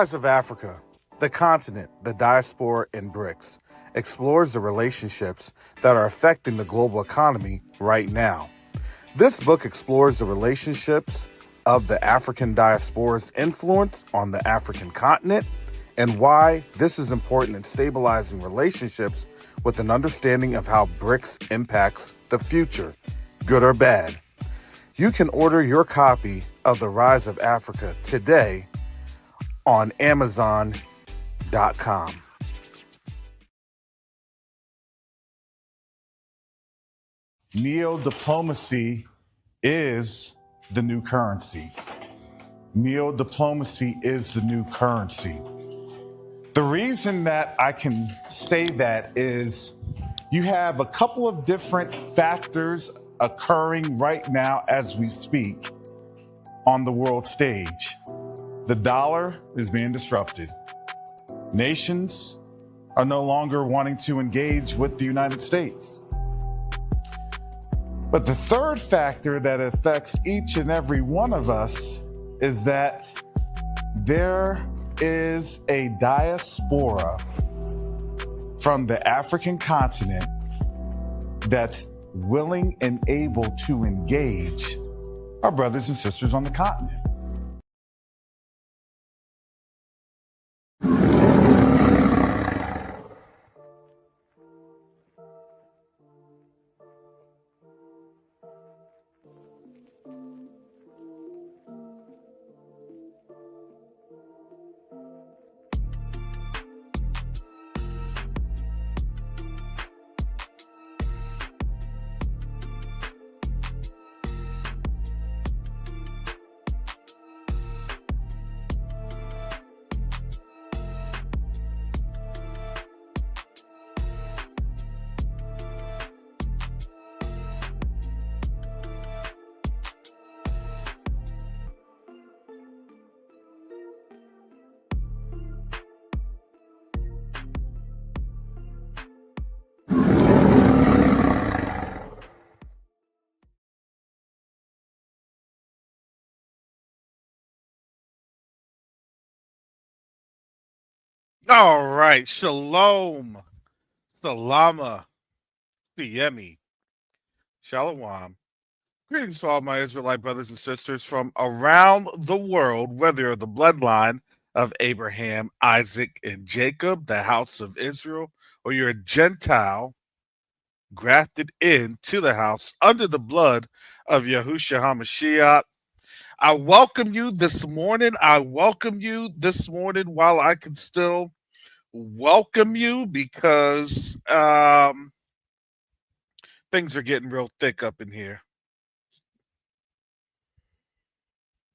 Rise of Africa, the continent, the diaspora, and BRICS explores the relationships that are affecting the global economy right now. This book explores the relationships of the African diaspora's influence on the African continent and why this is important in stabilizing relationships with an understanding of how BRICS impacts the future, good or bad. You can order your copy of The Rise of Africa today on Amazon.com. Neo-diplomacy is the new currency. Neo-diplomacy is the new currency. The reason that I can say that is you have a couple of different factors occurring right now as we speak on the world stage. The dollar is being disrupted. Nations are no longer wanting to engage with the United States. But the third factor that affects each and every one of us is that there is a diaspora from the African continent that's willing and able to engage our brothers and sisters on the continent. All right, shalom, salama, Siemi, shalom. Greetings to all my Israelite brothers and sisters from around the world, whether you're the bloodline of Abraham, Isaac, and Jacob, the house of Israel, or you're a Gentile grafted into the house under the blood of Yahushua HaMashiach. I welcome you this morning. I welcome you this morning while I can still welcome you because things are getting real thick up in here.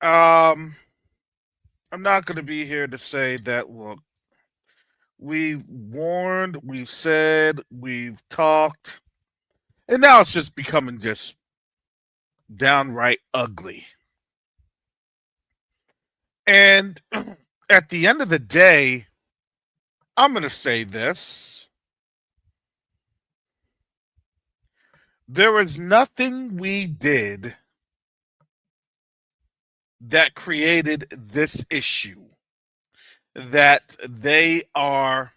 I'm not going to be here to say that, look, we've warned, we've said, we've talked, and now it's just becoming just downright ugly. And at the end of the day, I'm going to say this. There was nothing we did that created this issue that they are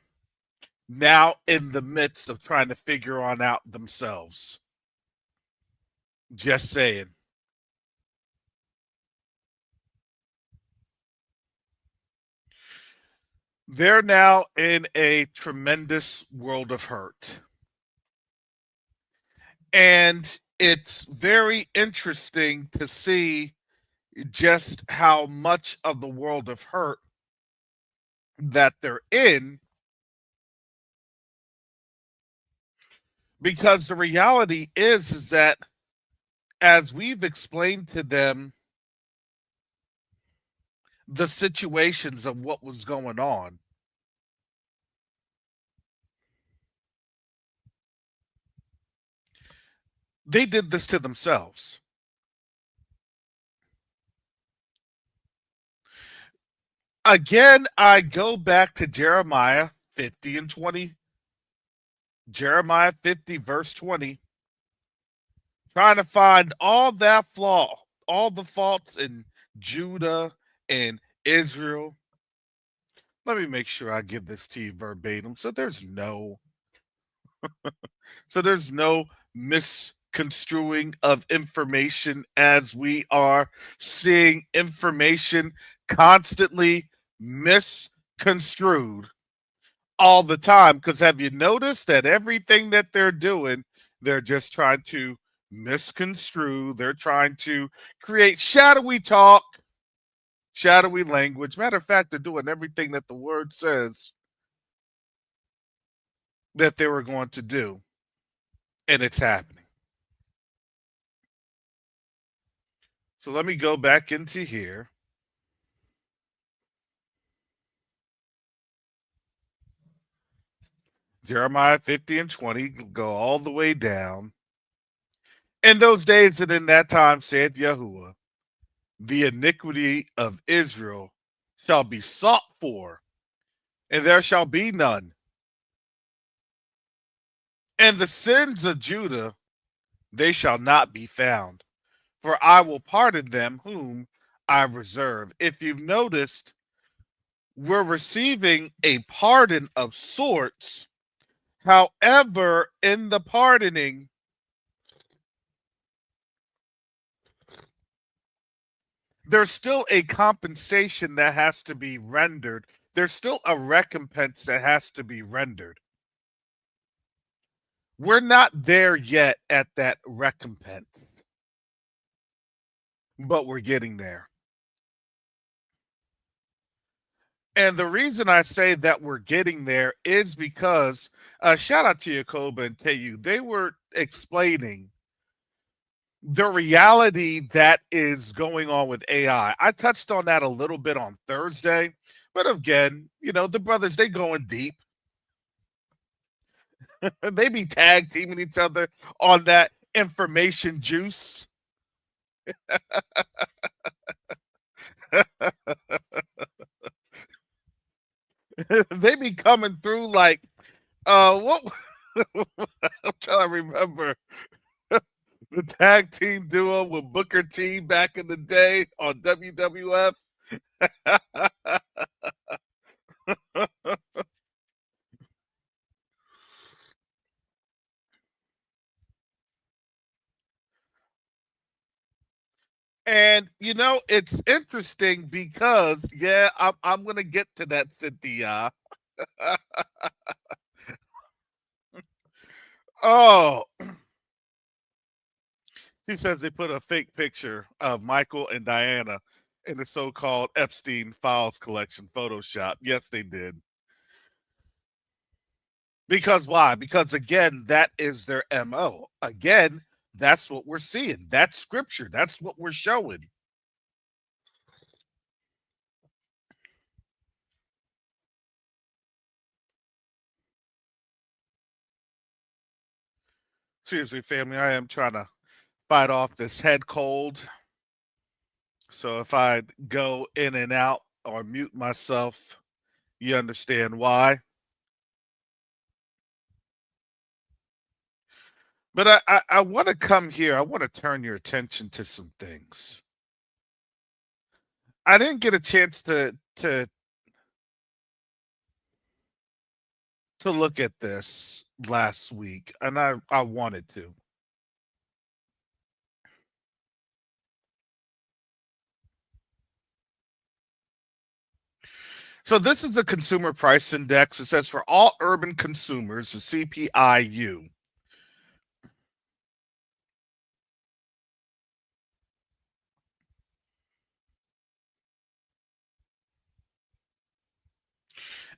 now in the midst of trying to figure on out themselves. Just saying. They're now in a tremendous world of hurt. And it's very interesting to see just how much of the world of hurt that they're in, because the reality is that as we've explained to them the situations of what was going on, they did this to themselves. Again, I go back to Jeremiah 50 and 20. Jeremiah 50, verse 20. Trying to find all that flaw, all the faults in Judah and Israel. Let me make sure I give this to you verbatim. So there's no misconstruing of information as we are seeing information constantly misconstrued all the time. Because have you noticed that everything that they're doing, they're just trying to misconstrue, they're trying to create shadowy talk, shadowy language. Matter of fact, they're doing everything that the word says that they were going to do, and it's happening. So let me go back into here. Jeremiah 50 and 20, go all the way down. In those days and in that time, saith Yahuwah, the iniquity of Israel shall be sought for, and there shall be none. And the sins of Judah, they shall not be found, for I will pardon them whom I reserve. If you've noticed, we're receiving a pardon of sorts. However, in the pardoning, there's still a compensation that has to be rendered. There's still a recompense that has to be rendered. We're not there yet at that recompense, but we're getting there. And the reason I say that we're getting there is because, shout out to Yakoba and Teu, they were explaining the reality that is going on with AI. I touched on that a little bit on Thursday, but again, the brothers, they going deep. They be tag teaming each other on that information juice. They be coming through like what I'm trying to remember the tag team duo with Booker T back in the day on WWF. And it's interesting because I'm gonna get to that, Cynthia. Oh, he says they put a fake picture of Michael and Diana in the so-called Epstein Files collection Photoshop. Yes, they did. Because why? Because again, that is their MO. Again, that's what we're seeing. That's scripture. That's what we're showing. Seriously, family, I am trying to fight off this head cold. So if I go in and out or mute myself, you understand why. But I want to come here. I want to turn your attention to some things. I didn't get a chance to look at this last week, and I wanted to. So this is the consumer price index. It says for all urban consumers, the CPIU.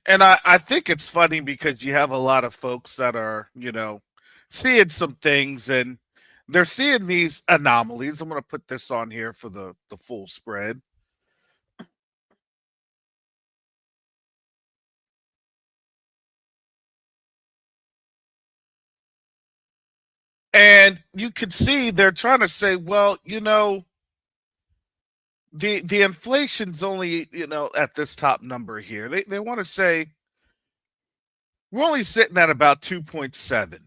And I think it's funny because you have a lot of folks that are, seeing some things and they're seeing these anomalies. I'm going to put this on here for the full spread. And you can see they're trying to say, well, the inflation's only, at this top number here. They want to say we're only sitting at about 2.7.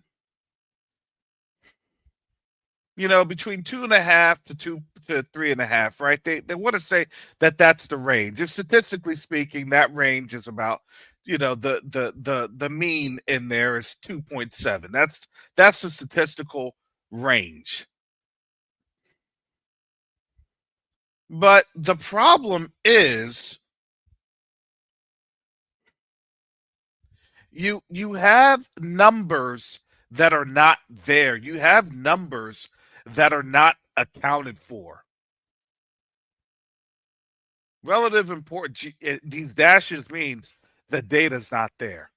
between 2.5 to 3.5, right? They want to say that that's the range. Just statistically speaking, that range is about, the mean in there is 2.7. That's the statistical range. But the problem is you have numbers that are not there. You have numbers that are not accounted for. Relative importance. These dashes means the data's not there.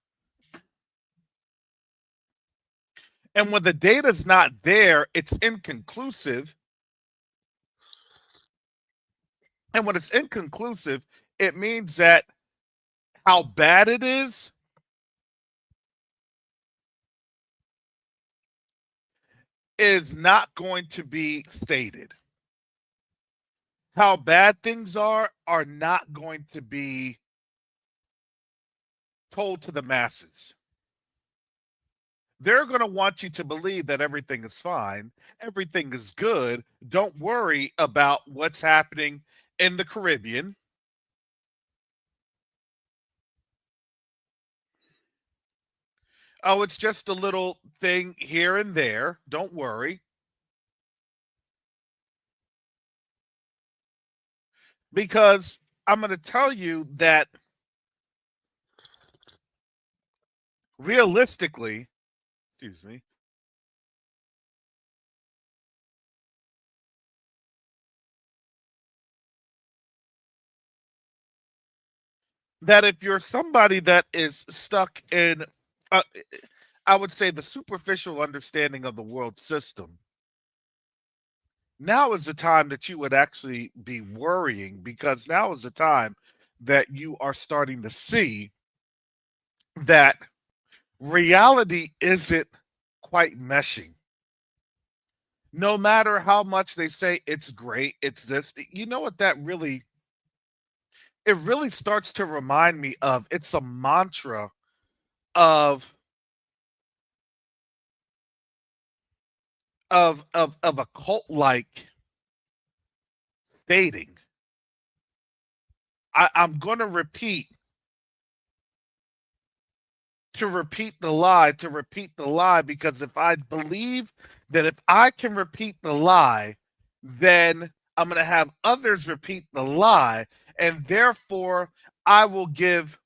And when the data's not there, it's inconclusive. And when it's inconclusive, it means that how bad it is not going to be stated. How bad things are not going to be told to the masses. They're going to want you to believe that everything is fine, everything is good. Don't worry about what's happening in the Caribbean. Oh, it's just a little thing here and there. Don't worry. Because I'm going to tell you that realistically, excuse me, that if you're somebody that is stuck in, uh, I would say, the superficial understanding of the world system, now is the time that you would actually be worrying, because now is the time that you are starting to see that reality isn't quite meshing. No matter how much they say it's great, it's this, you know what that really, it really starts to remind me of, it's a mantra of of a cult like stating. I'm gonna repeat the lie, to repeat the lie, because if I believe that if I can repeat the lie, then I'm going to have others repeat the lie, and therefore I will give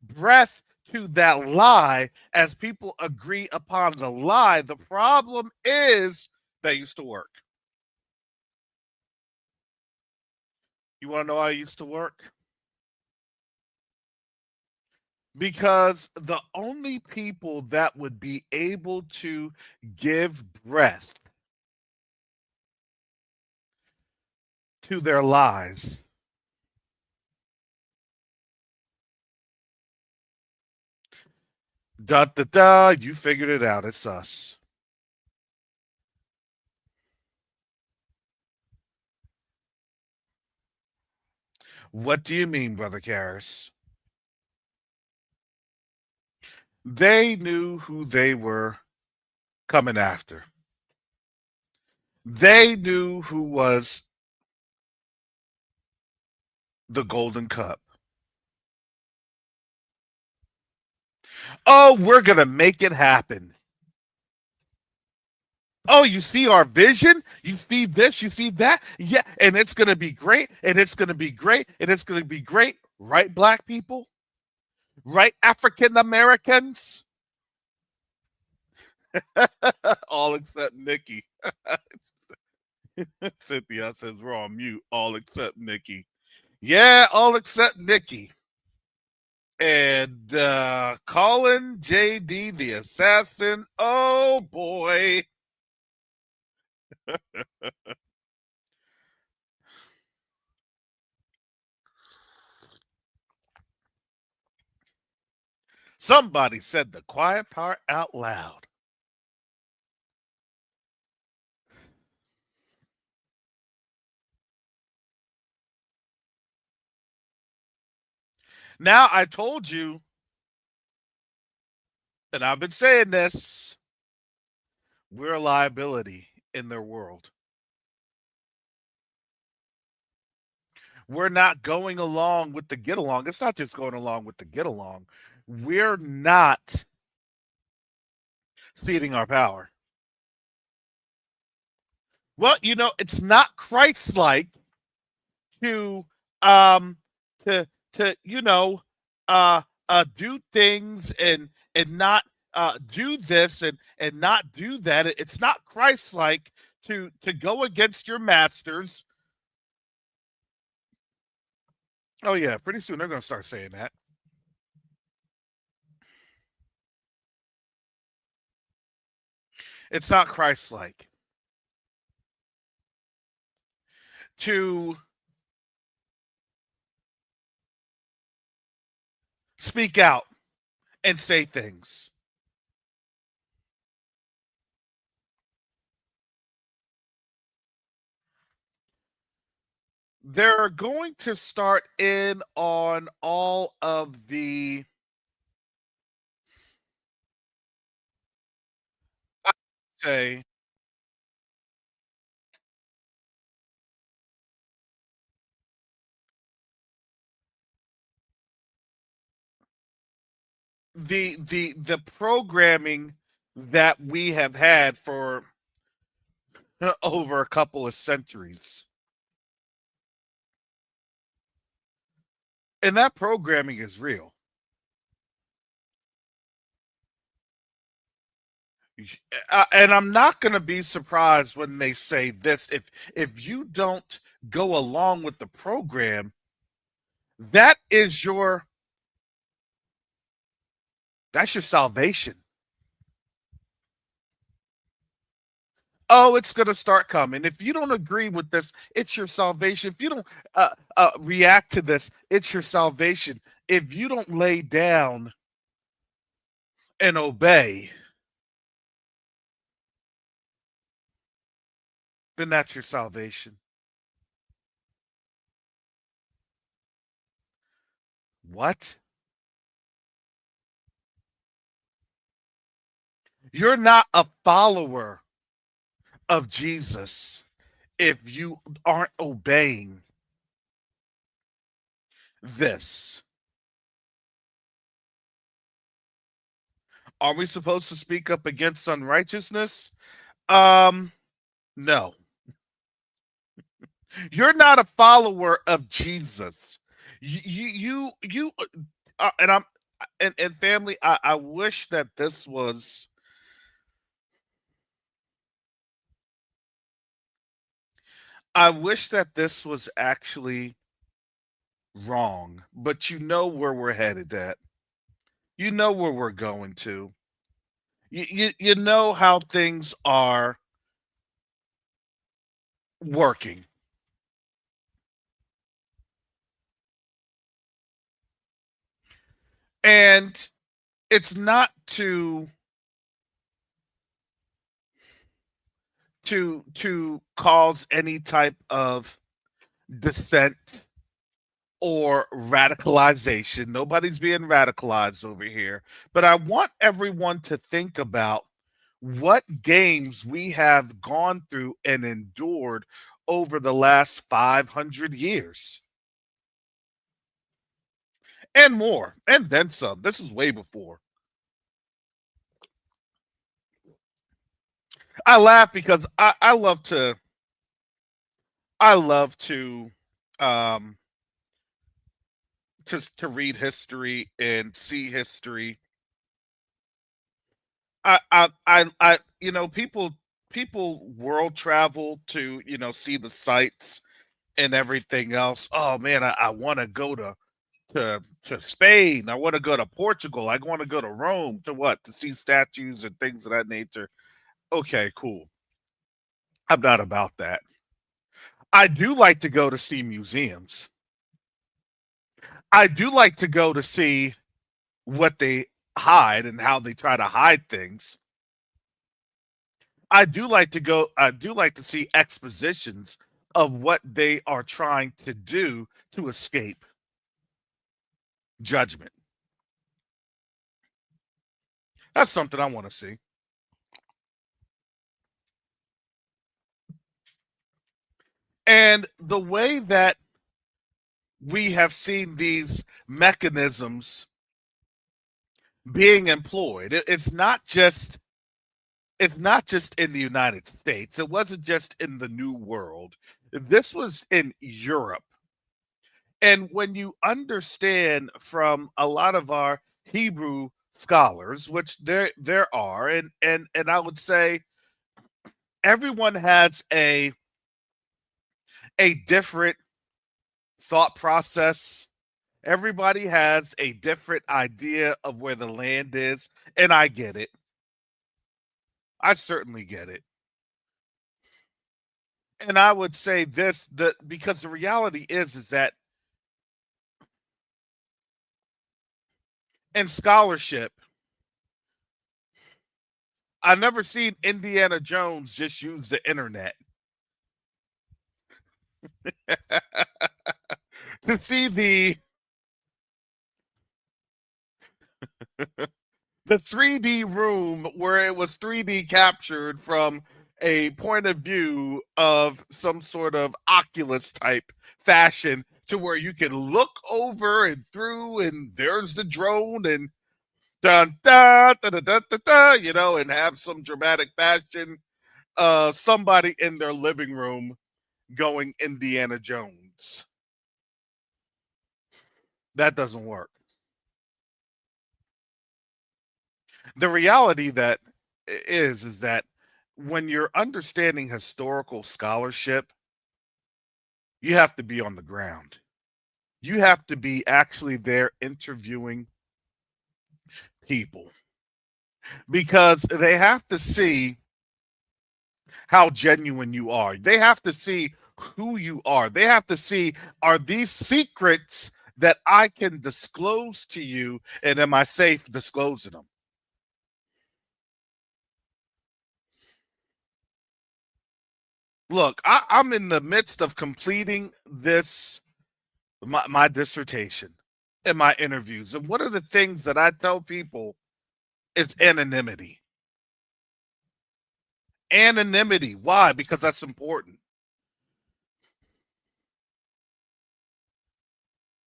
breath to that lie as people agree upon the lie. The problem is that used to work. You want to know how I used to work? Because the only people that would be able to give breath to their lies, da da da, you figured it out. It's us. What do you mean, Brother Karras? They knew who they were coming after. They knew who was the Golden Cup. Oh, we're going to make it happen. Oh, you see our vision? You see this? You see that? Yeah, and it's going to be great, and it's going to be great, and it's going to be great. Right, black people? Right, African Americans? All except Nikki. Cynthia says we're on mute, all except Nikki. Yeah, all except Nikki. And Colin JD the assassin. Oh boy. Somebody said the quiet part out loud. Now I told you, and I've been saying this, we're a liability in their world. We're not going along with the get along. It's not just going along with the get along. We're not ceding our power. Well, it's not Christ-like to um to do things and not do this and not do that. It's not Christ-like to go against your masters. Oh yeah, pretty soon they're going to start saying that. It's not Christ-like to speak out and say things. They're going to start in on all of the say the programming that we have had for over a couple of centuries. And that programming is real. And I'm not going to be surprised when they say this. If you don't go along with the program, that is that's your salvation. Oh, it's going to start coming. If you don't agree with this, it's your salvation. If you don't react to this, it's your salvation. If you don't lay down and obey, then that's your salvation. What? You're not a follower of Jesus if you aren't obeying this. Are we supposed to speak up against unrighteousness? Um, no. You're not a follower of Jesus. And I'm and family. I wish that this was. I wish that this was actually wrong, but you know where we're headed at. You know where we're going to. You know how things are working. And it's not to cause any type of dissent or radicalization. Nobody's being radicalized over here. But I want everyone to think about what games we have gone through and endured over the last 500 years and more, and then some. This is way before. I laugh because I love to um to read history and see history. People world travel to see the sights and everything else. Oh man, I want to go to Spain. I want to go to Portugal. I want to go to Rome to what? To see statues and things of that nature. Okay, cool. I'm not about that. I do like to go to see museums. I do like to go to see what they hide and how they try to hide things. I do like to see expositions of what they are trying to do to escape judgment. That's something I want to see. And the way that we have seen these mechanisms being employed, it's not just in the United States. It wasn't just in the New World. This was in Europe. And when you understand from a lot of our Hebrew scholars, which there are, and I would say everyone has a different thought process. Everybody has a different idea of where the land is, and I get it. I certainly get it. And I would say this, the because the reality is that in scholarship, I've never seen Indiana Jones just use the internet to see the 3D room where it was 3D captured from a point of view of some sort of Oculus type fashion to where you can look over and through and there's the drone and dun da da da da da, da and have some dramatic fashion somebody in their living room going Indiana Jones. That doesn't work. The reality that is that when you're understanding historical scholarship, you have to be on the ground. You have to be actually there interviewing people because they have to see how genuine you are. They have to see who you are. They have to see, are these secrets that I can disclose to you, and am I safe disclosing them? Look, I'm in the midst of completing my dissertation and my interviews. And one of the things that I tell people is anonymity. Anonymity. Why? Because that's important.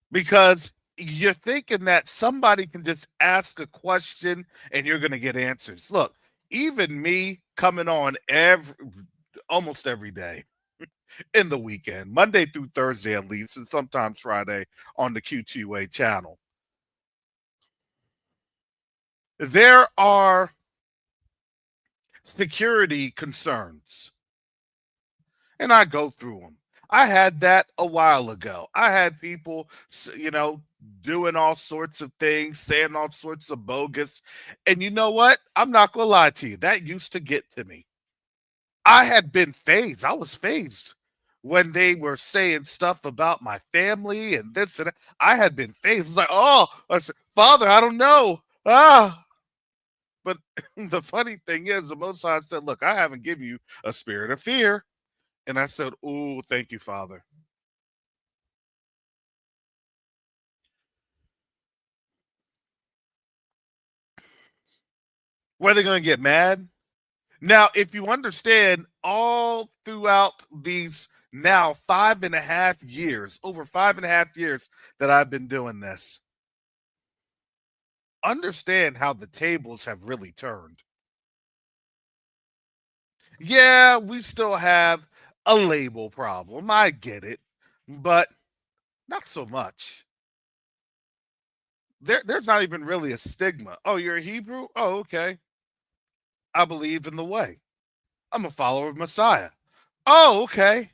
Because you're thinking that somebody can just ask a question and you're going to get answers. Look, even me coming on almost every day in the weekend, Monday through Thursday at least, and sometimes Friday on the Q2A channel. There are security concerns, and I go through them. I had that a while ago. I had people, doing all sorts of things, saying all sorts of bogus. And you know what? I'm not going to lie to you. That used to get to me. I had been phased. I was phased when they were saying stuff about my family and this and that. I had been phased. It's like, oh, I said, Father, I don't know. But the funny thing is, the Most High said, look, I haven't given you a spirit of fear. And I said, oh, thank you, Father. Were they going to get mad? Now, if you understand all throughout these now 5.5 years, over 5.5 years that I've been doing this, understand how the tables have really turned. Yeah, we still have a label problem. I get it, but not so much. There's not even really a stigma. Oh, you're a Hebrew? Oh, okay. I believe in the way. I'm a follower of Messiah. Oh, okay.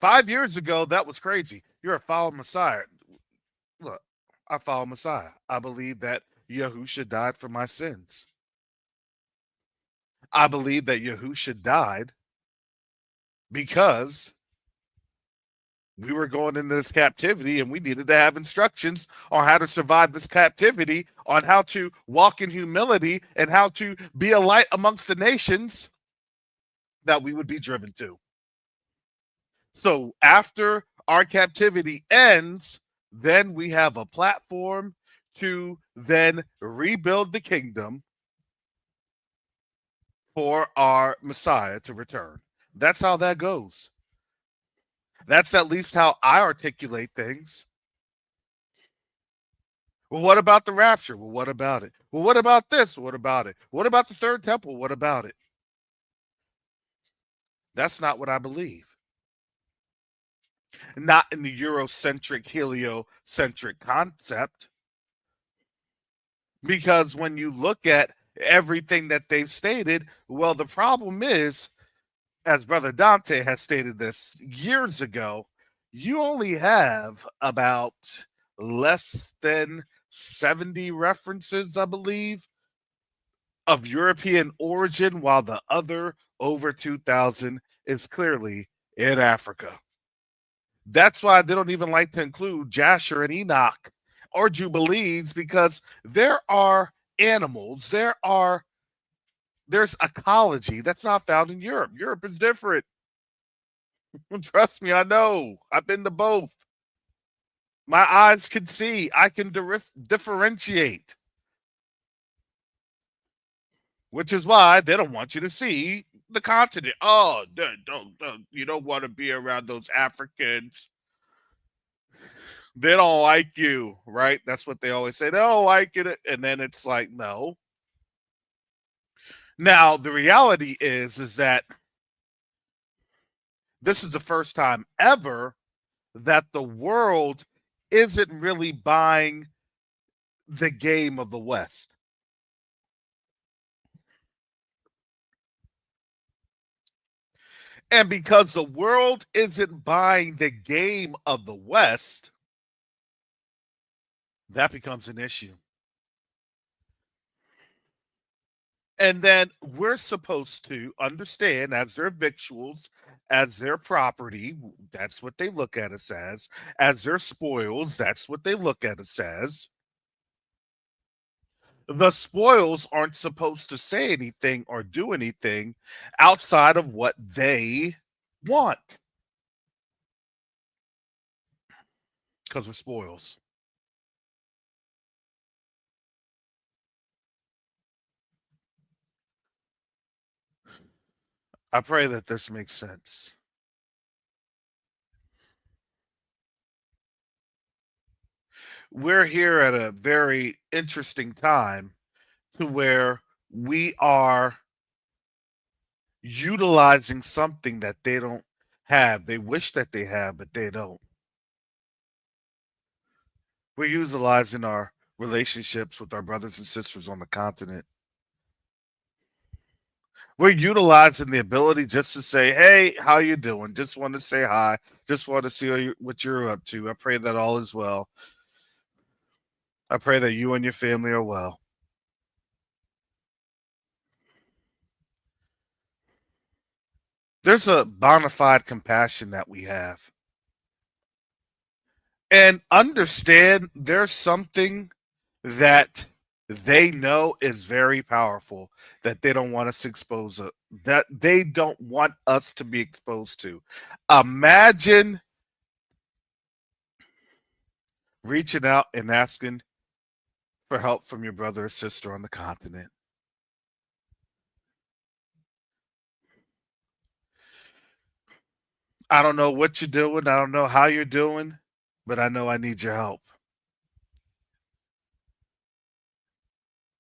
5 years ago, that was crazy. You're a follower of Messiah. Look, I follow Messiah. I believe that Yahusha died for my sins. I believe that Yahusha died because we were going into this captivity and we needed to have instructions on how to survive this captivity, on how to walk in humility, and how to be a light amongst the nations that we would be driven to. So after our captivity ends, then we have a platform to then rebuild the kingdom for our Messiah to return. That's how that goes. That's at least how I articulate things. Well, what about the rapture? Well, what about it? Well, what about this? What about it? What about the third temple? What about it? That's not what I believe. Not in the Eurocentric, heliocentric concept. Because when you look at everything that they've stated, well, the problem is, as Brother Dante has stated this years ago, you only have about less than 70 references, I believe, of European origin, while the other over 2,000 is clearly in Africa. That's why they don't even like to include Jasher and Enoch or Jubilees, because there are animals, there's ecology that's not found in Europe. Europe is different. Trust me, I know. I've been to both. My eyes can see. I can differentiate, which is why they don't want you to see the continent. Oh, you don't want to be around those Africans. They don't like you, right? That's what they always say. They don't like it. And then it's like, no. Now, the reality is that this is the first time ever that the world isn't really buying the game of the West. And because the world isn't buying the game of the West, that becomes an issue. And then we're supposed to understand, as their victuals, as their property, that's what they look at us as their spoils, that's what they look at us as. The spoils aren't supposed to say anything or do anything outside of what they want, because we're spoils. I pray that this makes sense. We're here at a very interesting time to where we are utilizing something that they don't have. They wish that they have, but they don't. We're utilizing our relationships with our brothers and sisters on the continent. We're utilizing the ability just to say, "Hey, how you doing? Just want to say hi. Just want to see what you're up to. I pray that all is well. I pray that you and your family are well." There's a bona fide compassion that we have. And understand there's something that they know is very powerful that they don't want us to expose it, that they don't want us to be exposed to. Imagine reaching out and asking for help from your brother or sister on the continent. I don't know what you're doing, I don't know how you're doing, but I know I need your help.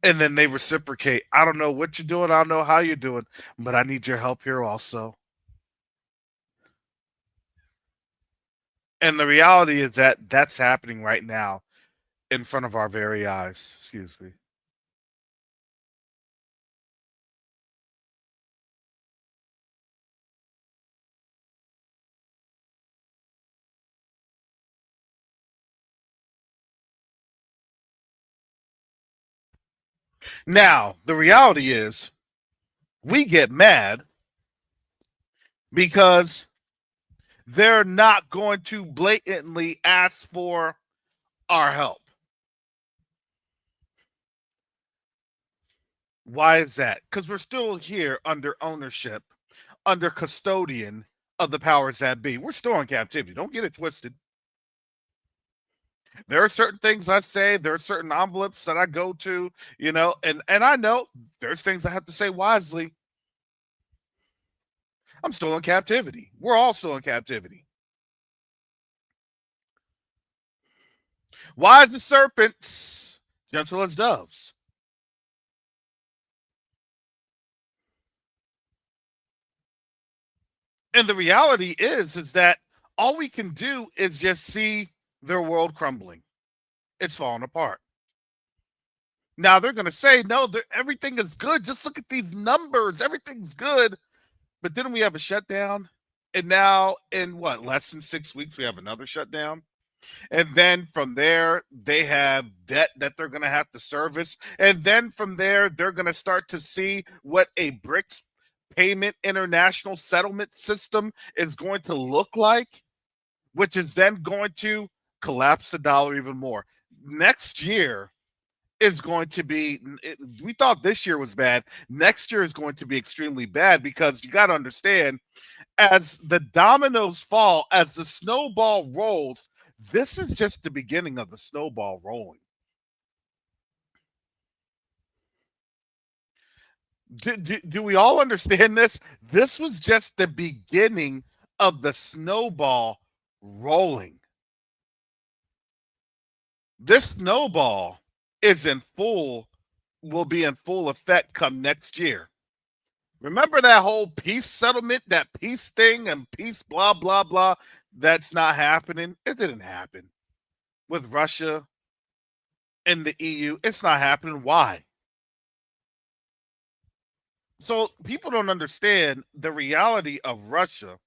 And then they reciprocate. I don't know what you're doing, I don't know how you're doing, but I need your help here also. And the reality is that that's happening right now in front of our very eyes. Excuse me. Now, the reality is we get mad because they're not going to blatantly ask for our help. Why is that? Because we're still here under ownership, under custodian of the powers that be. We're still in captivity. Don't get it twisted. There are certain things I say, there are certain envelopes that I go to, and I know there's things I have to say wisely. I'm still in captivity. We're all still in captivity. Wise as serpents, gentle as doves. And the reality is that all we can do is just see their world crumbling. It's falling apart. Now they're going to say, no, everything is good. Just look at these numbers. Everything's good. But then we have a shutdown. And now, in what, less than 6 weeks, we have another shutdown. And then from there, they have debt that they're going to have to service. And then from there, they're going to start to see what a BRICS payment international settlement system is going to look like, which is then going to collapse the dollar even more. Next year is going to be, we thought this year was bad. Next year is going to be extremely bad because you got to understand, as the dominoes fall, as the snowball rolls, this is just the beginning of the snowball rolling. Do we all understand this? This was just the beginning of the snowball rolling. This snowball is in full, will be in full effect come next year. Remember that whole peace settlement, that peace thing and peace, blah, blah, blah. That's not happening. It didn't happen with Russia and the EU. It's not happening. Why? So people don't understand the reality of Russia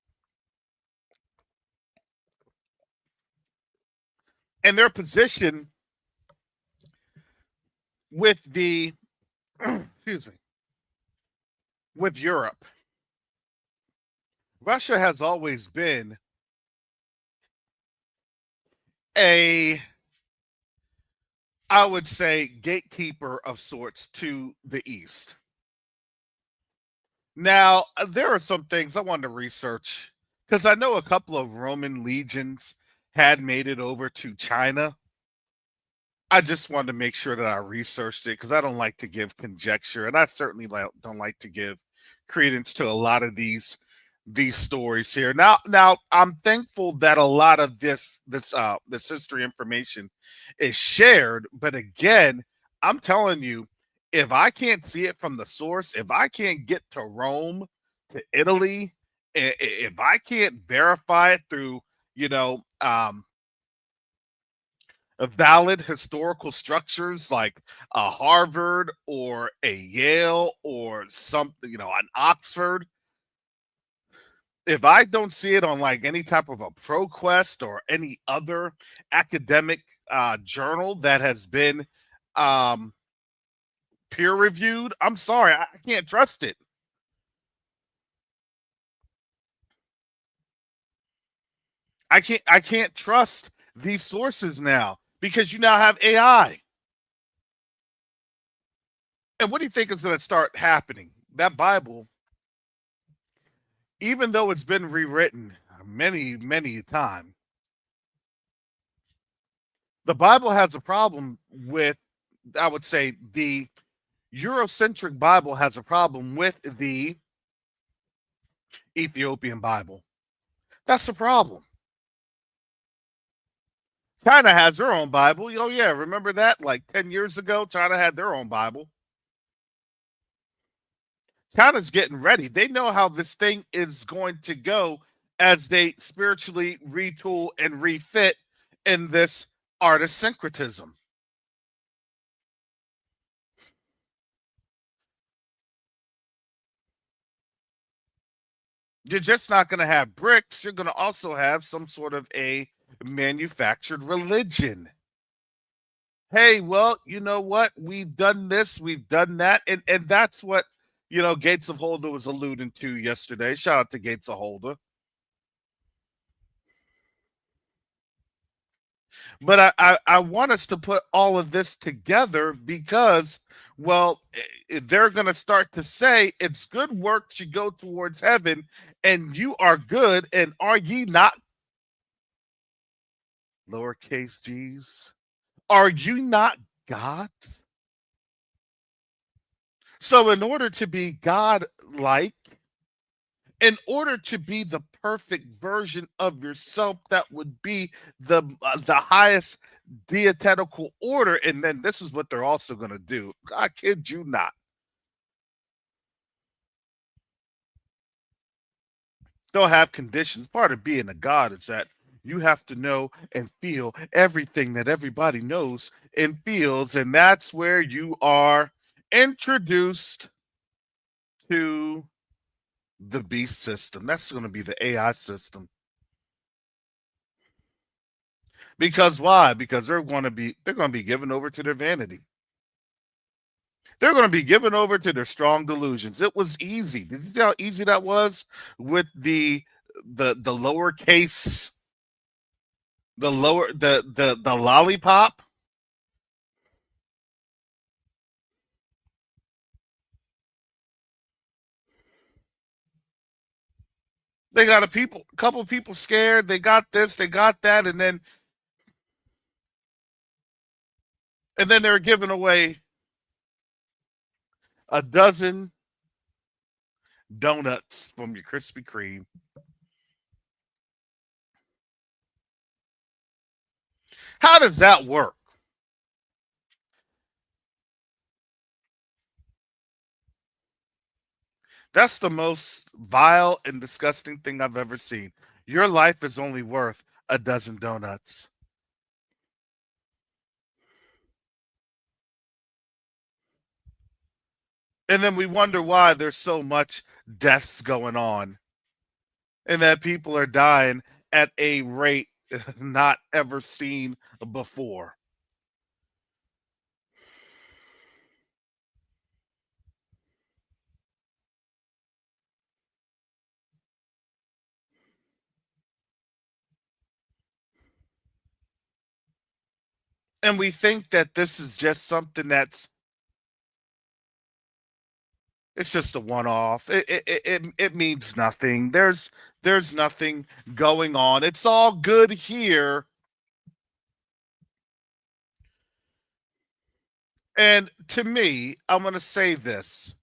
and their position with the, excuse me, with Europe. Russia has always been a, I would say, gatekeeper of sorts to the East. Now, there are some things I wanted to research because I know a couple of Roman legions had made it over to China. I just wanted to make sure that I researched it because I don't like to give conjecture, and I certainly don't like to give credence to a lot of these stories here. Now I'm thankful that a lot of this history information is shared, but again, I'm telling you, if I can't see it from the source, if I can't get to Rome, to Italy, if I can't verify it through, you know, valid historical structures like a Harvard or a Yale or something, an Oxford, if I don't see it on like any type of a ProQuest or any other academic journal that has been um, peer reviewed, I'm sorry, I can't trust it. I can't trust these sources now because you now have AI. And what do you think is going to start happening? That Bible, even though it's been rewritten many, many times, the Bible has a problem with, I would say, the Eurocentric Bible has a problem with the Ethiopian Bible. That's the problem. China has their own Bible. Oh, yeah. Remember that? Like 10 years ago, China had their own Bible. China's getting ready. They know how this thing is going to go as they spiritually retool and refit in this artist syncretism. You're just not going to have bricks. You're going to also have some sort of a manufactured religion. Hey, well, you know what? We've done this, we've done that, and that's what Gates of Holder was alluding to yesterday. Shout out to Gates of Holder. But I want us to put all of this together because, well, they're going to start to say it's good work to go towards heaven, and you are good, and are ye not, lowercase g's, are you not gods? So, in order to be God like, In order to be the perfect version of yourself, that would be the highest dietetical order. And then this is what they're also going to do. I kid you not. They'll have conditions. Part of being a god is that you have to know and feel everything that everybody knows and feels. And that's where you are introduced to the beast system. That's going to be the AI system. Because why? Because they're going to be given over to their vanity. They're going to be given over to their strong delusions. It was easy. Did you see how easy that was with the lowercase, the lollipop? They got a couple people scared. They got this, they got that, and then they're giving away a dozen donuts from your Krispy Kreme. How does that work? That's the most vile and disgusting thing I've ever seen. Your life is only worth a dozen donuts. And then we wonder why there's so much deaths going on and that people are dying at a rate not ever seen before. And we think that this is just something it's just a one off. It means nothing. There's nothing going on. It's all good here. And to me, I'm going to say this.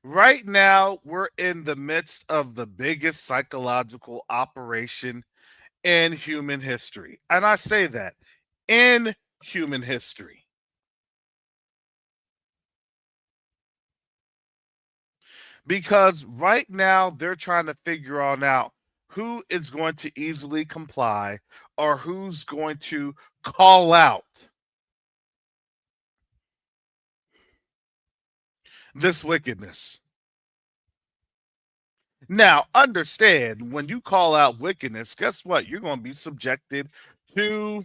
Right now, we're in the midst of the biggest psychological operation in human history. And I say that in human history. Because right now they're trying to figure on out who is going to easily comply or who's going to call out this wickedness. Now, understand when you call out wickedness, guess what? You're going to be subjected to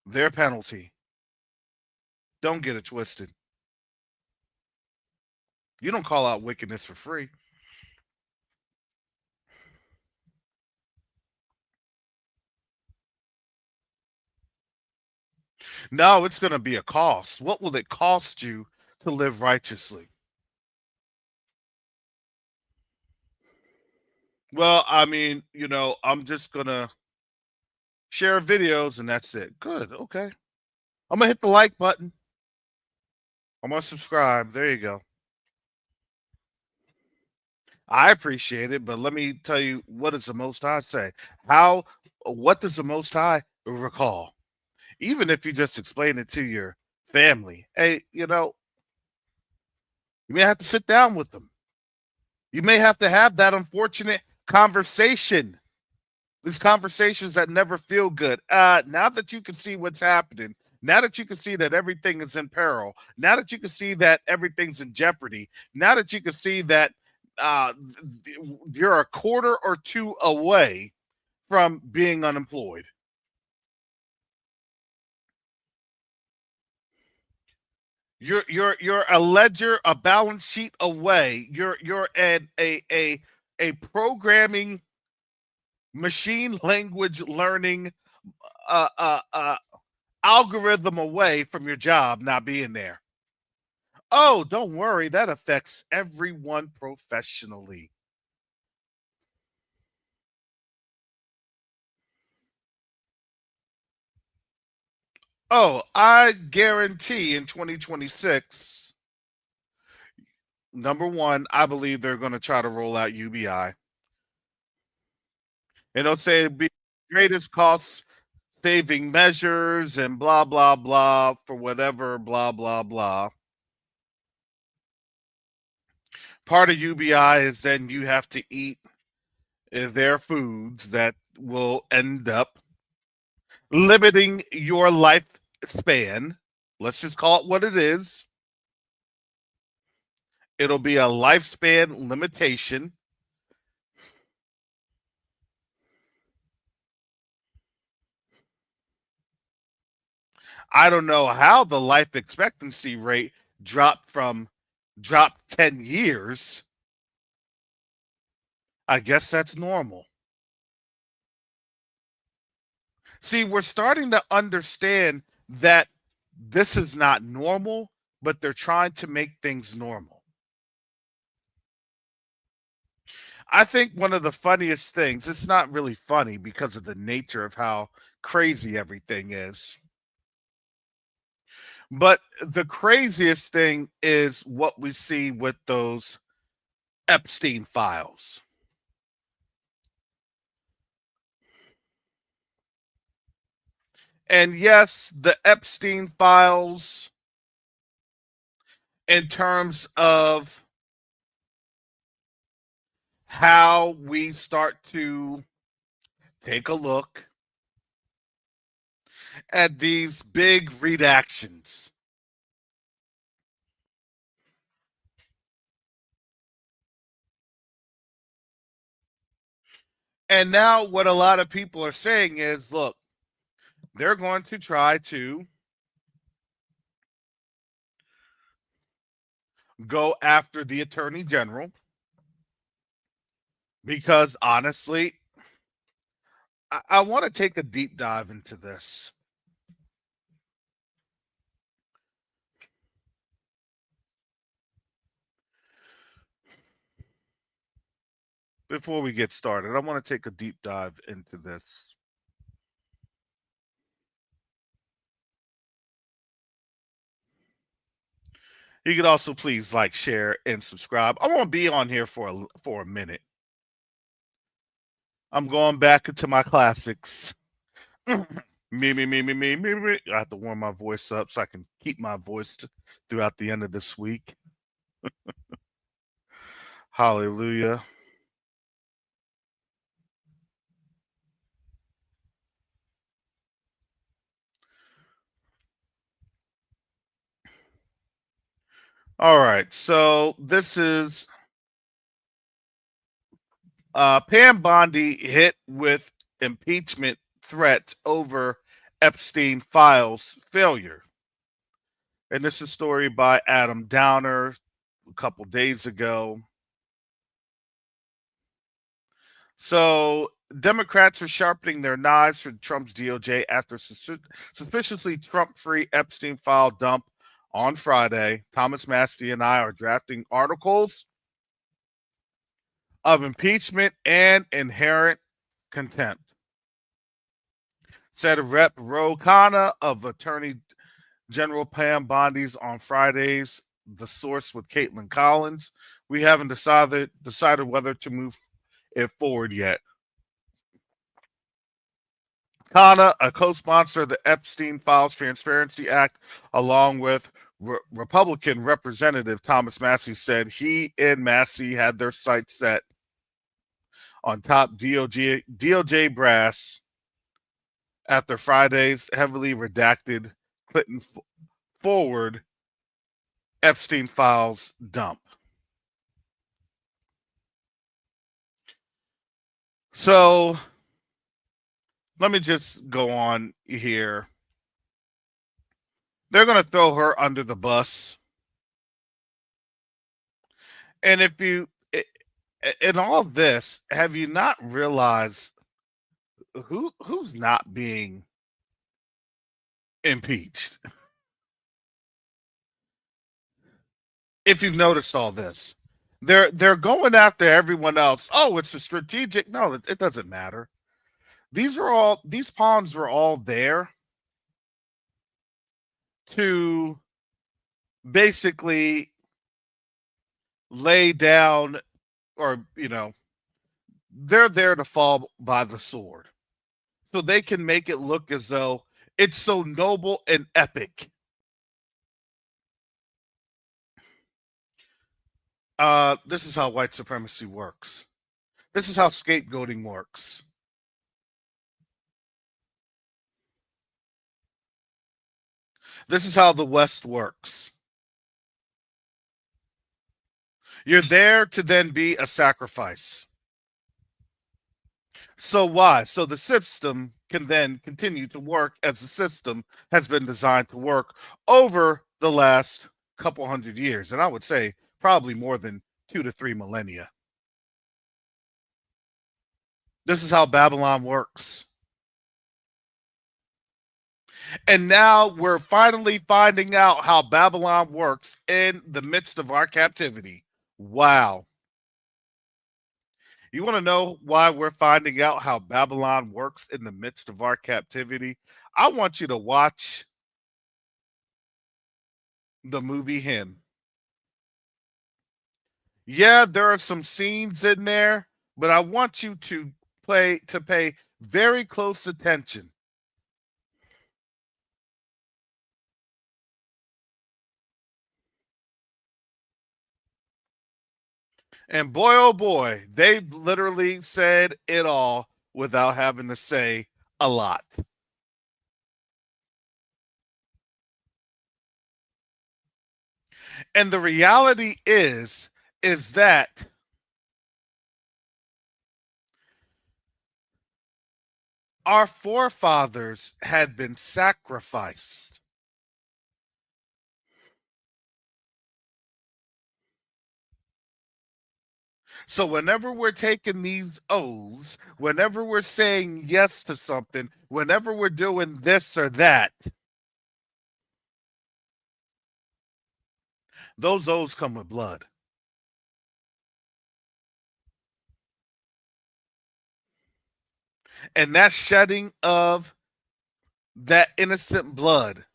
their penalty. Don't get it twisted. You don't call out wickedness for free. No, it's going to be a cost. What will it cost you to live righteously? Well, I mean, I'm just going to share videos and that's it. Good. Okay. I'm going to hit the like button. I'm going to subscribe. There you go. I appreciate it, but let me tell you, what does the Most High say? How, what does the Most High recall? Even if you just explain it to your family, hey, you may have to sit down with them. You may have to have that unfortunate conversation. These conversations that never feel good. Now that you can see what's happening, now that you can see that everything is in peril, now that you can see that everything's in jeopardy, now that you can see that uh, you're a quarter or two away from being unemployed. You're a ledger, a balance sheet away. You're a programming machine language learning uh, uh, uh, algorithm away from your job not being there. Oh, don't worry, that affects everyone professionally. Oh, I guarantee in 2026, number one, I believe they're going to try to roll out UBI. And they'll say it'd be greatest cost saving measures and blah, blah, blah for whatever, blah, blah, blah. Part of UBI is then you have to eat their foods that will end up limiting your lifespan. Let's just call it what it is. It'll be a lifespan limitation. I don't know how the life expectancy rate dropped 10 years. I guess that's normal. See, we're starting to understand that this is not normal, but they're trying to make things normal. I think one of the funniest things, it's not really funny because of the nature of how crazy everything is. But the craziest thing is what we see with those Epstein files. And yes, the Epstein files, in terms of how we start to take a look at these big redactions. And now, what a lot of people are saying is look, they're going to try to go after the attorney general because honestly, I want to take a deep dive into this. Before we get started, I want to take a deep dive into this. You could also please like, share, and subscribe. I won't be on here for a minute. I'm going back into my classics. Me. I have to warm my voice up so I can keep my voice throughout the end of this week. Hallelujah. All right. So this is Pam Bondi hit with impeachment threat over Epstein files failure. And this is a story by Adam Downer a couple days ago. So Democrats are sharpening their knives for Trump's DOJ after suspiciously Trump-free Epstein file dump on Friday. Thomas Massey and I are drafting articles of impeachment and inherent contempt, said Rep. Ro Khanna of Attorney General Pam Bondi's on Fridays. The source with Caitlin Collins. We haven't decided whether to move it forward yet. Khanna, a co-sponsor of the Epstein Files Transparency Act, along with Republican Representative Thomas Massey, said he and Massey had their sights set on top DOJ brass after Friday's heavily redacted Clinton forward Epstein Files dump. So let me just go on here. They're going to throw her under the bus. And if you, in all this, have you not realized who's not being impeached? If you've noticed all this, they're going after everyone else. Oh, it's a strategic. No, it doesn't matter. These pawns were all there to basically lay down, or they're there to fall by the sword, so they can make it look as though it's so noble and epic. This is how white supremacy works. This is how scapegoating works. This is how the West works. You're there to then be a sacrifice. So why? So the system can then continue to work as the system has been designed to work over the last couple hundred years. And I would say probably more than 2 to 3 millennia. This is how Babylon works. And now we're finally finding out how Babylon works in the midst of our captivity. Wow. You want to know why we're finding out how Babylon works in the midst of our captivity? I want you to watch the movie Him. Yeah, there are some scenes in there, but I want you to pay very close attention. And boy, oh boy, they literally said it all without having to say a lot. And the reality is that our forefathers had been sacrificed. So whenever we're taking these oaths, whenever we're saying yes to something, whenever we're doing this or that, those oaths come with blood. And that shedding of that innocent blood,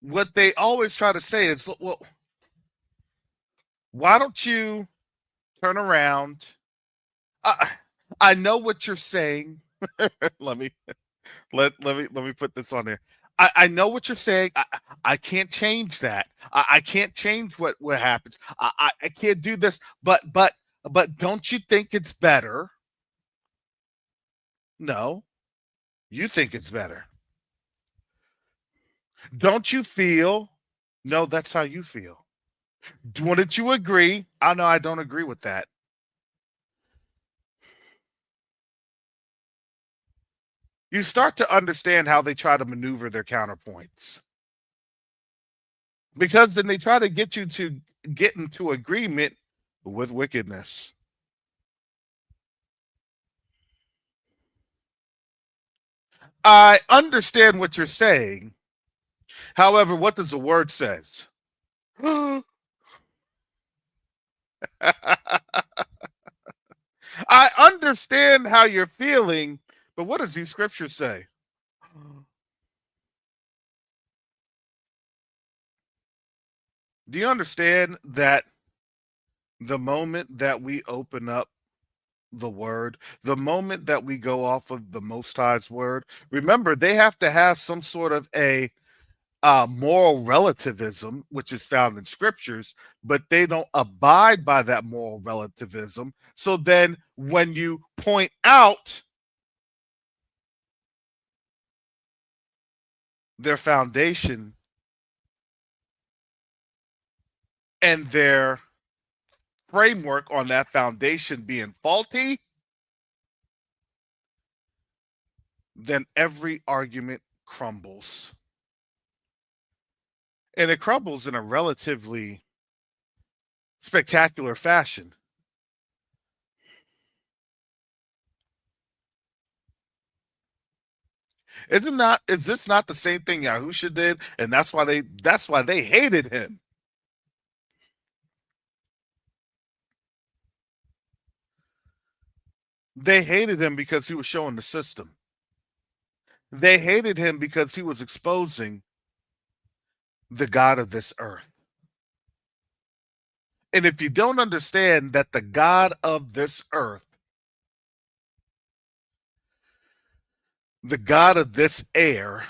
what they always try to say is, well, why don't you turn around? I know what you're saying. let me let me put this on there. I know what you're saying. I can't change that. I can't change what happens. I can't do this. But don't you think it's better? No, you think it's better. Don't you feel? No, that's how you feel. Wouldn't you agree? I know I don't agree with that. You start to understand how they try to maneuver their counterpoints. Because then they try to get you to get into agreement with wickedness. I understand what you're saying. However, what does the word says? I understand how you're feeling, but what does these scriptures say? Do you understand that the moment that we open up the word, the moment that we go off of the Most High's word, remember they have to have some sort of a moral relativism, which is found in scriptures, but they don't abide by that moral relativism. So then when you point out their foundation and their framework on that foundation being faulty, then every argument crumbles. And it crumbles in a relatively spectacular fashion. Is this not the same thing Yahusha did? And that's why they hated him. They hated him because he was showing the system. They hated him because he was exposing the God of this earth. And if you don't understand that the God of this earth, the God of this air,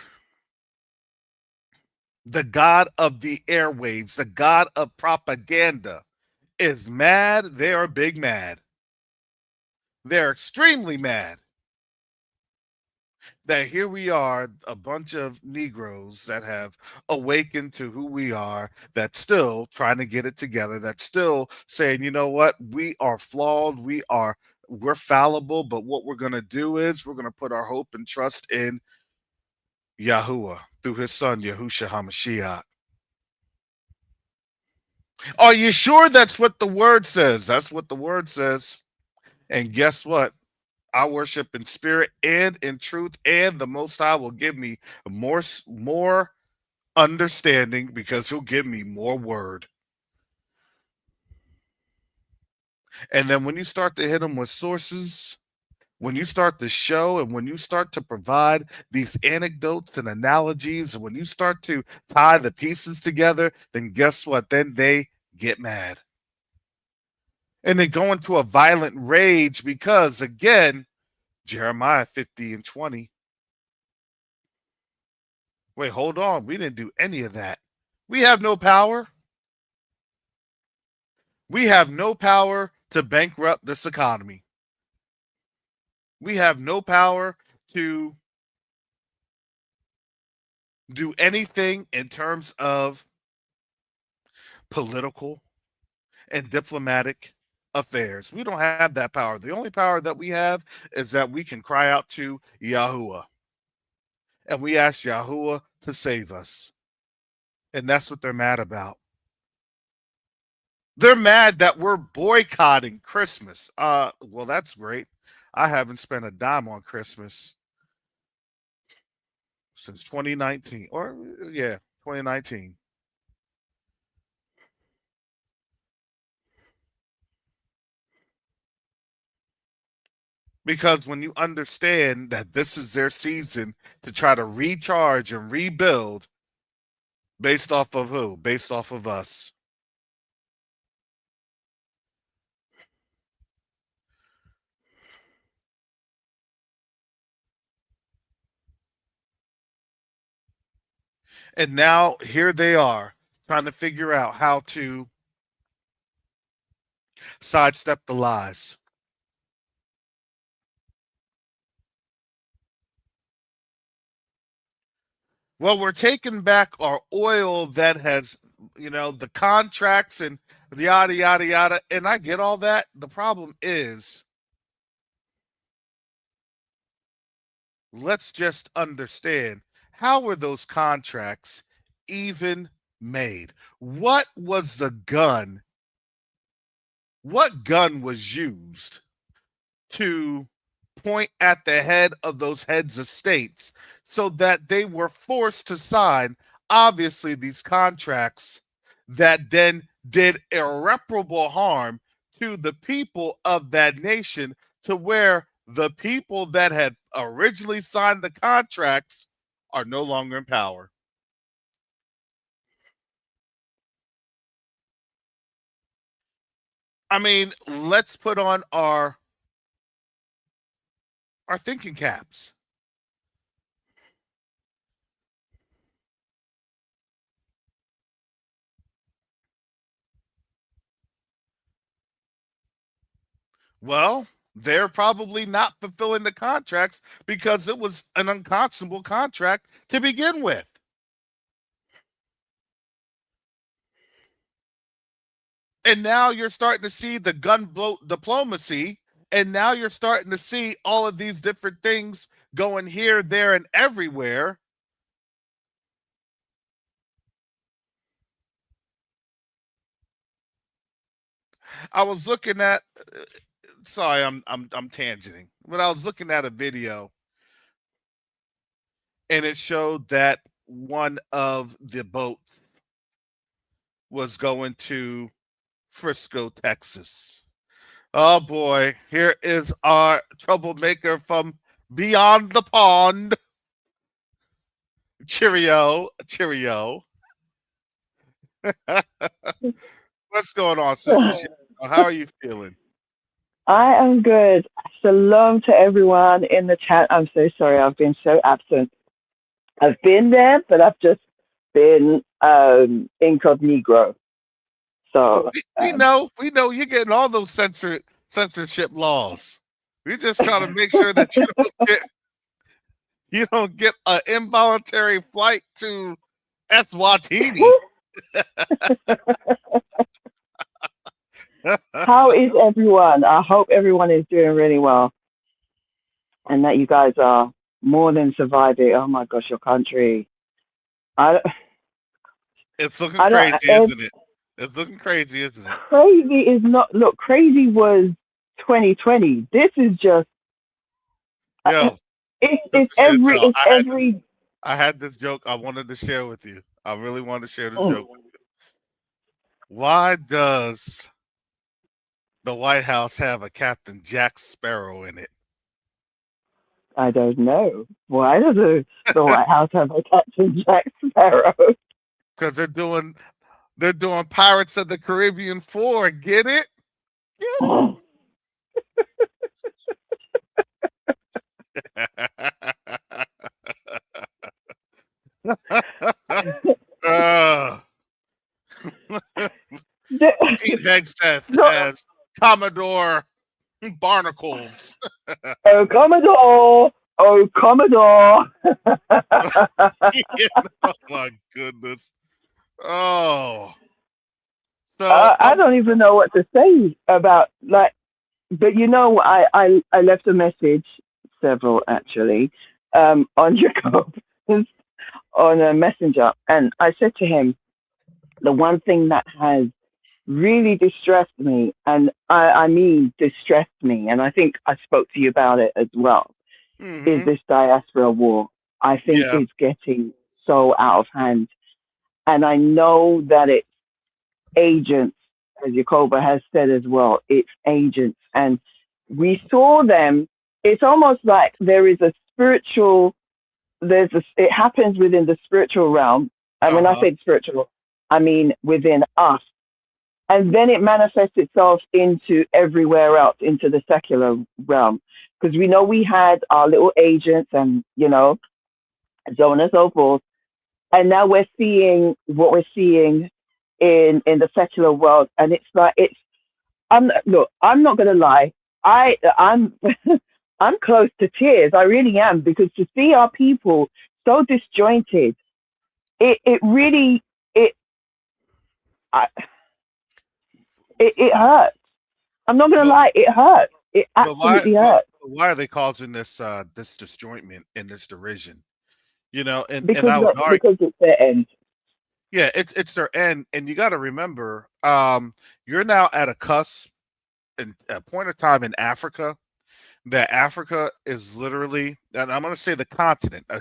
the God of the airwaves, the God of propaganda is mad, they are big mad. They're extremely mad that here we are, a bunch of Negroes that have awakened to who we are, that's still trying to get it together, that's still saying, you know what, we are flawed, we're fallible, but what we're gonna do is we're gonna put our hope and trust in Yahuwah through his son Yahusha HaMashiach. Are you sure that's what the word says? That's what the word says. And guess what? I worship in spirit and in truth, and the Most High will give me more understanding because He'll give me more word. And then when you start to hit them with sources, when you start to show and when you start to provide these anecdotes and analogies, when you start to tie the pieces together, then guess what? Then they get mad. And they go into a violent rage because, again, Jeremiah 50 and 20. Wait, hold on. We didn't do any of that. We have no power. We have no power to bankrupt this economy. We have no power to do anything in terms of political and diplomatic affairs. We don't have that power. The only power that we have is that we can cry out to Yahuwah and we ask Yahuwah to save us. And that's what they're mad about. They're mad that we're boycotting Christmas. Well, that's great. I haven't spent a dime on Christmas since 2019. Or yeah, 2019. Because when you understand that this is their season to try to recharge and rebuild based off of who? Based off of us. And now here they are trying to figure out how to sidestep the lies. Well, we're taking back our oil that has, the contracts and yada, yada, yada. And I get all that. The problem is, let's just understand, how were those contracts even made? What was the gun? What gun was used to point at the head of those heads of states so that they were forced to sign, obviously, these contracts that then did irreparable harm to the people of that nation, to where the people that had originally signed the contracts are no longer in power. I mean, let's put on our thinking caps. Well, they're probably not fulfilling the contracts because it was an unconscionable contract to begin with. And now you're starting to see the diplomacy, and now you're starting to see all of these different things going here, there, and everywhere. I was looking at sorry, I'm tangenting, but I was looking at a video and it showed that one of the boats was going to Frisco, Texas. Oh boy, here is our troublemaker from beyond the pond. Cheerio, cheerio. What's going on, Sister Cheryl? How are you feeling? I am good. Shalom to everyone in the chat. I'm so sorry I've been so absent. I've been there, but I've just been incognito. Oh, So, we know you're getting all those censorship laws. We just trying to make sure that you don't get an involuntary flight to Eswatini. how is everyone? I hope everyone is doing really well and that you guys are more than surviving. Oh my gosh, your country. I, It's looking I don't, crazy, isn't it? It's looking crazy, isn't it? crazy is not, look, crazy was 2020. This is just, uh, Yo, Sister Chantel, it's every, I had this joke I wanted to share with you. I really wanted to share this mm, joke with you. Why does the White House have a Captain Jack Sparrow in it? I don't know. Why does the White House have a Captain Jack Sparrow? Because they're doing Pirates of the Caribbean 4. Get it? uh, Pete Hegseth So, as Commodore Barnacles. oh, Commodore! Oh, Commodore! Oh my goodness. Oh. So I don't even know what to say about, like, but I left a message, several actually, on Jacob, on a messenger, and I said to him, the one thing that has really distressed me, and I mean distressed me, and I think I spoke to you about it as well, is hmm this diaspora war. I think yeah. is getting so out of hand. And I know that it's agents, as Jacoba has said as well, it's agents. And we saw them, it's almost like there is a spiritual, it happens within the spiritual realm. And when I Uh-huh. say spiritual, I mean within us, and then it manifests itself into everywhere else, into the secular realm. Because we know we had our little agents and, so on and so forth. And now we're seeing what we're seeing in the secular world. And it's like, I'm not going to lie. I'm, I'm close to tears. I really am, because to see our people so disjointed, it really, it, I, it hurts. I'm not gonna But lie, it hurts. It but why absolutely but hurts why are they causing this disjointment and this derision? And because I would argue, it's their end. yeah, it's their end, and you got to remember, you're now at a cusp and a point of time in Africa that Africa is literally, and I'm going to say a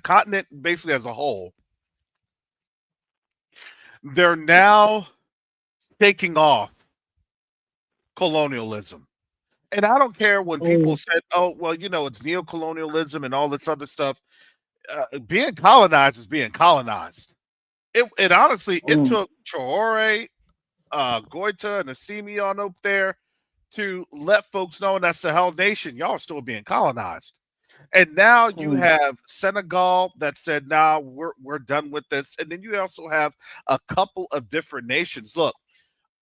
continent basically as a whole, they're now taking off colonialism. And I don't care when people Mm, said, "Oh, well, it's neo-colonialism and all this other stuff." Being colonized is being colonized. It honestly it mm, took Traore, Goita, and Assimi on up there to let folks know that's the hell nation. Y'all are still being colonized. And now you mm, have Senegal that said, "Nah, we're done with this." And then you also have a couple of different nations. Look,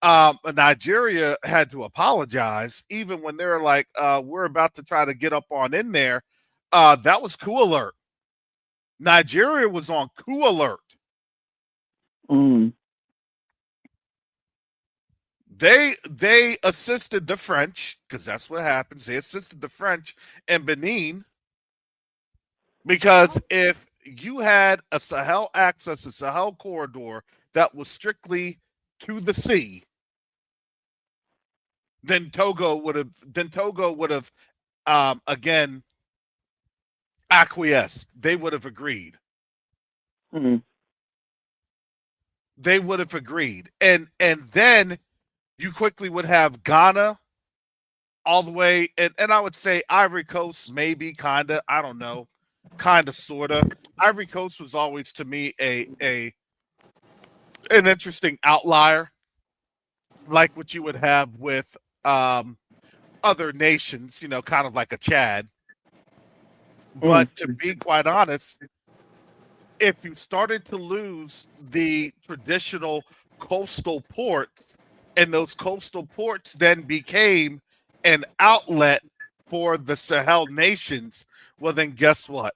Nigeria had to apologize even when they're like, "We're about to try to get up on in there." That was coup alert. Nigeria was on coup alert. mm, They assisted the French because that's what happens. They assisted the French and Benin because if you had a Sahel access, a Sahel corridor that was strictly to the sea, then Togo would have again acquiesced. They would have agreed. mm, They would have agreed. And then you quickly would have Ghana all the way, and I would say Ivory Coast, maybe kind of, I don't know, kind of, sort of. Ivory Coast was always to me a an interesting outlier, like what you would have with um, other nations, kind of like a Chad. Mm. But to be quite honest, if you started to lose the traditional coastal ports, and those coastal ports then became an outlet for the Sahel nations, well, then guess what?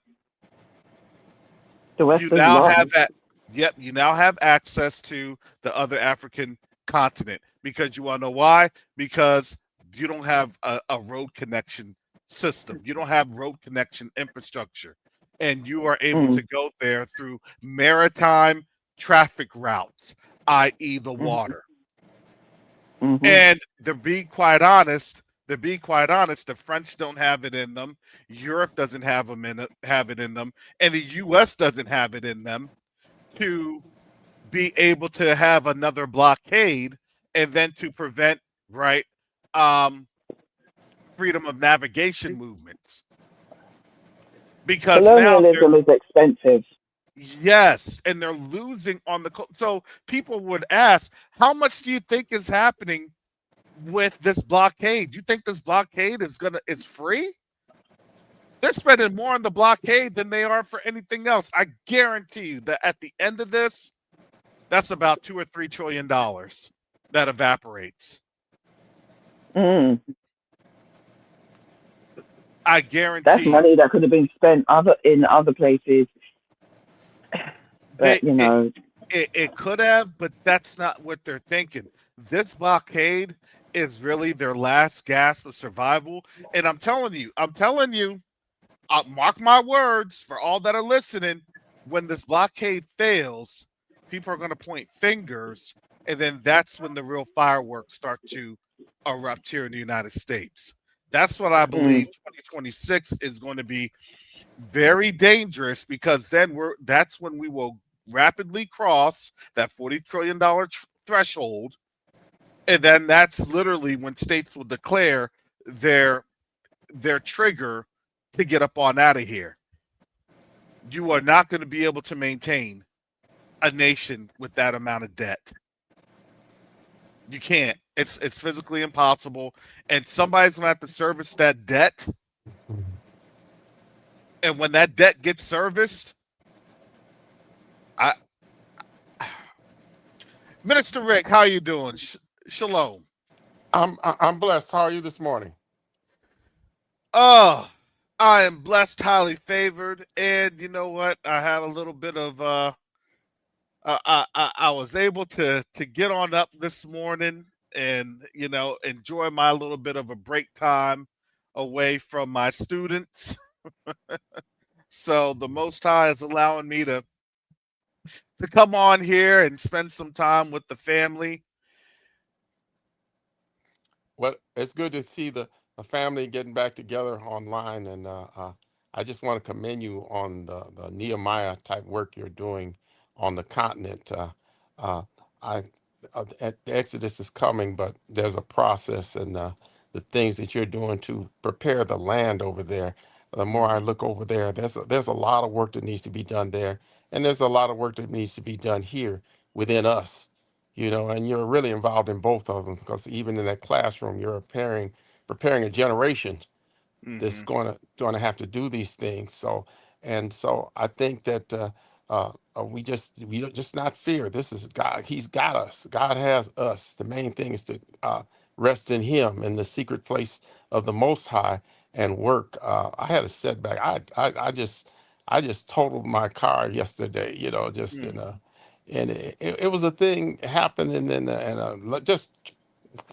The You West is now have lost. that. Yep, you now have access to the other African continent because you want to know why? Because you don't have a road connection system. You don't have road connection infrastructure, and you are able Mm. to go there through maritime traffic routes, i.e., the Mm-hmm. water. Mm-hmm. And to be quite honest, the French don't have it in them. Europe doesn't have it in them, and the U.S. doesn't have it in them to be able to have another blockade and then to prevent, right, um, freedom of navigation movements, because now they're, Colonialism is expensive. yes, and they're losing on the so people would ask, how much do you think is happening with this blockade? Do you think this blockade is free? They're spending more on the blockade than they are for anything else. I guarantee you that at the end of this, that's about $2 or $3 trillion that evaporates. Mm. I That's guarantee you. money that could have been spent in other places. They But you know, it could have, but that's not what they're thinking. This blockade is really their last gasp of survival. And I'm telling you, mark my words for all that are listening. When this blockade fails, people are going to point fingers, and then that's when the real fireworks start to erupt here in the United States. That's what I believe mm, 2026 is going to be very dangerous, because then that's when we will rapidly cross that $40 trillion threshold, and then that's literally when states will declare their their trigger to get up on out of here. You are not going to be able to maintain a nation with that amount of debt. You can't. It's physically impossible, and somebody's going to have to service that debt. And when that debt gets serviced, I, Minister Rick, how you doing? Shalom. I'm blessed. How are you this morning? Oh, I am blessed, highly favored, and you know what? I had a little bit of I was able to get on up this morning and enjoy my little bit of a break time away from my students. So the Most High is allowing me to come on here and spend some time with the family. Well, it's good to see the family getting back together online, and I just want to commend you on the Nehemiah type work you're doing on the continent. Uh, I the Exodus is coming, but there's a process, and the things that you're doing to prepare the land over there. The more I Mhm. look over there, there's a lot of work that needs to be done there, and there's a lot of work that needs to be done here within us. And you're really involved in both of them, because even in that classroom, you're preparing a generation that's Mhm. going to have to do these things. So I think that we don't just not fear. This is God. He's got us. God has us. The main thing is to rest in Him in the secret place of the Most High and work. I had a setback. I just totaled my car yesterday. Just in Mm. a and it was a thing happening, and just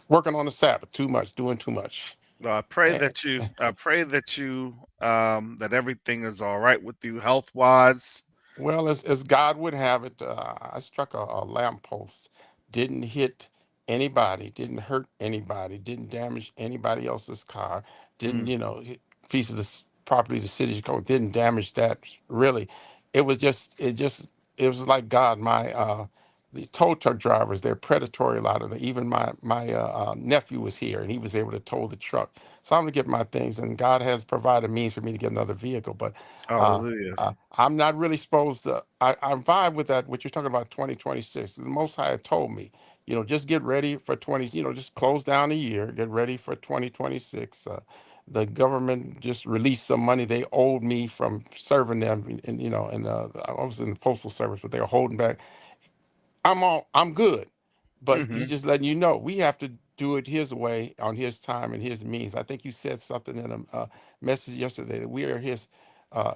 working on the Sabbath too much, doing too much. Well, I pray that that everything is all right with you health wise. Well, as God would have it, I struck a lamppost. Didn't hit anybody, didn't hurt anybody, didn't damage anybody else's car, didn't, Mm. hit piece of this property the city code, didn't damage that really. It was just, it was like God. the tow truck drivers, they're predatory, a lot of them. Even my nephew was here and he was able to tow the truck. So I'm gonna get my things, and God has provided means for me to get another vehicle. But uh, Hallelujah. I'm not really supposed to. I vibe with that. What you're talking about, 2026. The Most High told me, just get ready for 20. Just close down a year, get ready for 2026. The government just released some money they owed me from serving them, and I was in the postal service, but they were holding back. I'm good, but Hmm. he's just letting you know we have to do it his way, on his time and his means. I think you said something in a message yesterday that we are his. Uh,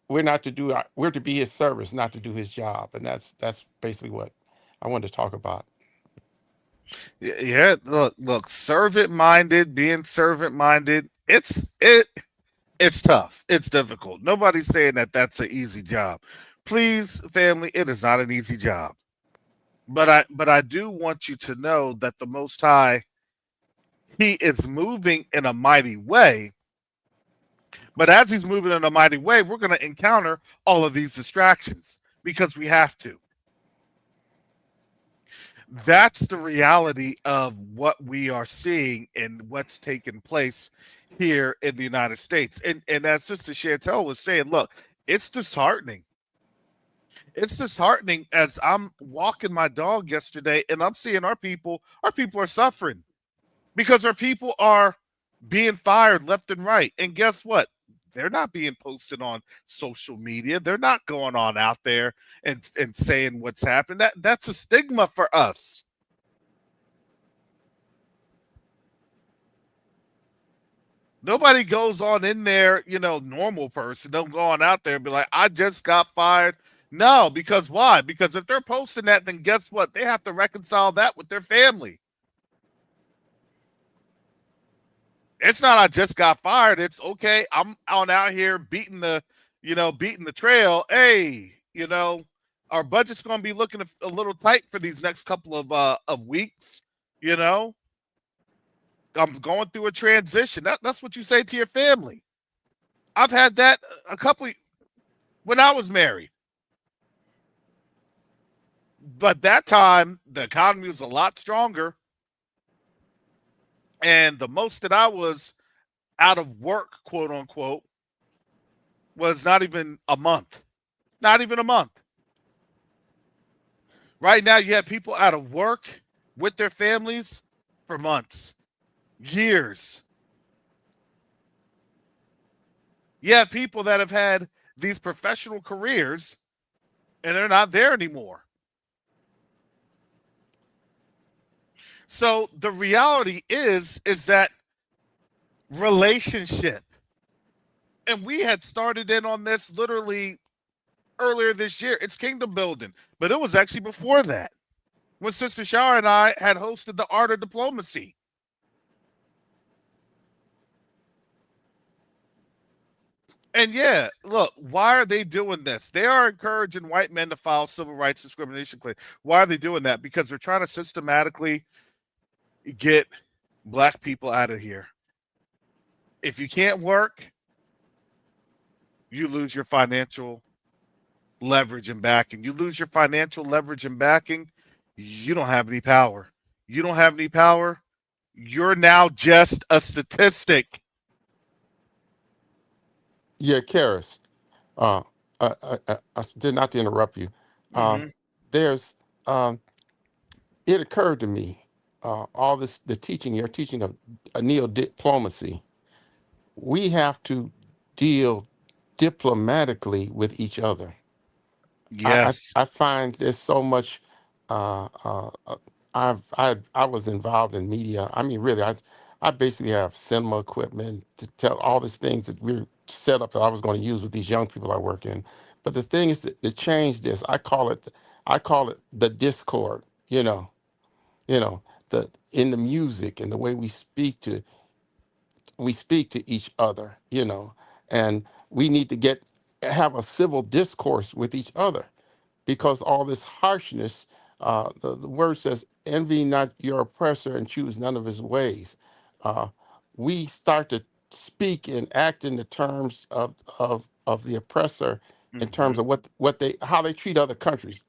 we're not to do. We're to be his service, not to do his job, and that's basically what I wanted to talk about. Yeah, look, servant minded, being servant minded, it's tough. It's difficult. Nobody's saying that that's an easy job. Please, family, it is not an easy job. But I do want you to know that the Most High, He is moving in a mighty way. But as He's moving in a mighty way, we're going to encounter all of these distractions because we have to. That's the reality of what we are seeing and what's taking place here in the United States. And as Sister Chantel was saying, look, it's disheartening. It's disheartening as I'm walking my dog yesterday and I'm seeing our people are suffering because our people are being fired left and right. And guess what? They're not being posted on social media. They're not going on out there and saying what's happened. That's a stigma for us. Nobody goes on in there, normal person. Don't go on out there and be like, I just got fired. No, because why? Because if they're posting that, then guess what? They have to reconcile that with their family. It's not I just got fired. It's okay. I'm on out here beating the trail. Hey, our budget's going to be looking a little tight for these next couple of weeks. You know, I'm going through a transition. That's what you say to your family. I've had that a couple when I was married, but that time the economy was a lot stronger, and the most that I was out of work, quote unquote, was not even a month. Not even a month. Right now, you have people out of work with their families for months, years. You have people that have had these professional careers and they're not there anymore. So the reality is that relationship, and we had started in on this literally earlier this year. It's kingdom building, but it was actually before that when Sister Shara and I had hosted the Art of Diplomacy. And yeah, look, why are they doing this? They are encouraging white men to file civil rights discrimination claims. Why are they doing that? Because they're trying to systematically get black people out of here. If you can't work, you lose your financial leverage and backing. You lose your financial leverage and backing, you don't have any power. You don't have any power. You're now just a statistic. Yeah, Karis. Uh, I did not to interrupt you. Uh, Hmm. there's it occurred to me, all this the teaching you're teaching of neo diplomacy. We have to deal diplomatically with each other. Yes. I find there's so much. Uh, uh, uh, I was involved in media. I mean, really, I basically have cinema equipment to tell all these things that we're set up that I was going to use with these young people I work in. But the thing is to change this. I call it the discord. You know the in the music and the way we speak to each other. And we need to have a civil discourse with each other, because all this harshness, the word says, envy not your oppressor and choose none of his ways. Uh, we start to speak and act in the terms of the oppressor, in terms Hmm. of how they treat other countries.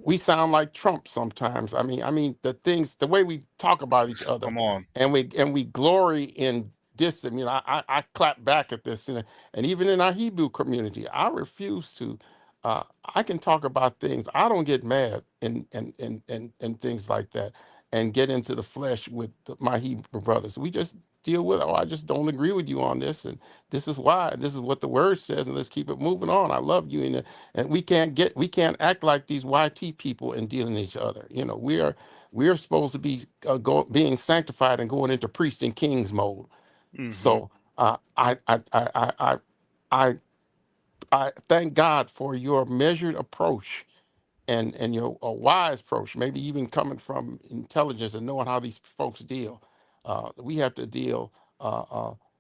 we sound like Trump sometimes. I mean the things, the way we talk about each other, Come on. and we glory in this. I mean, I clap back at this, and even in our Hebrew community, I refuse to. Uh, I can talk about things. I don't get mad and things like that, and get into the flesh with my Hebrew brothers. We just deal with, oh, I just don't agree with you on this, and this is why. This is what the word says, and let's keep it moving on. I love you, and we can't act like these YT people and dealing with each other. We are supposed to be being sanctified and going into priest and kings mode. Hmm. So I I thank God for your measured approach, and your a wise approach, maybe even coming from intelligence and knowing how these folks deal. We have to deal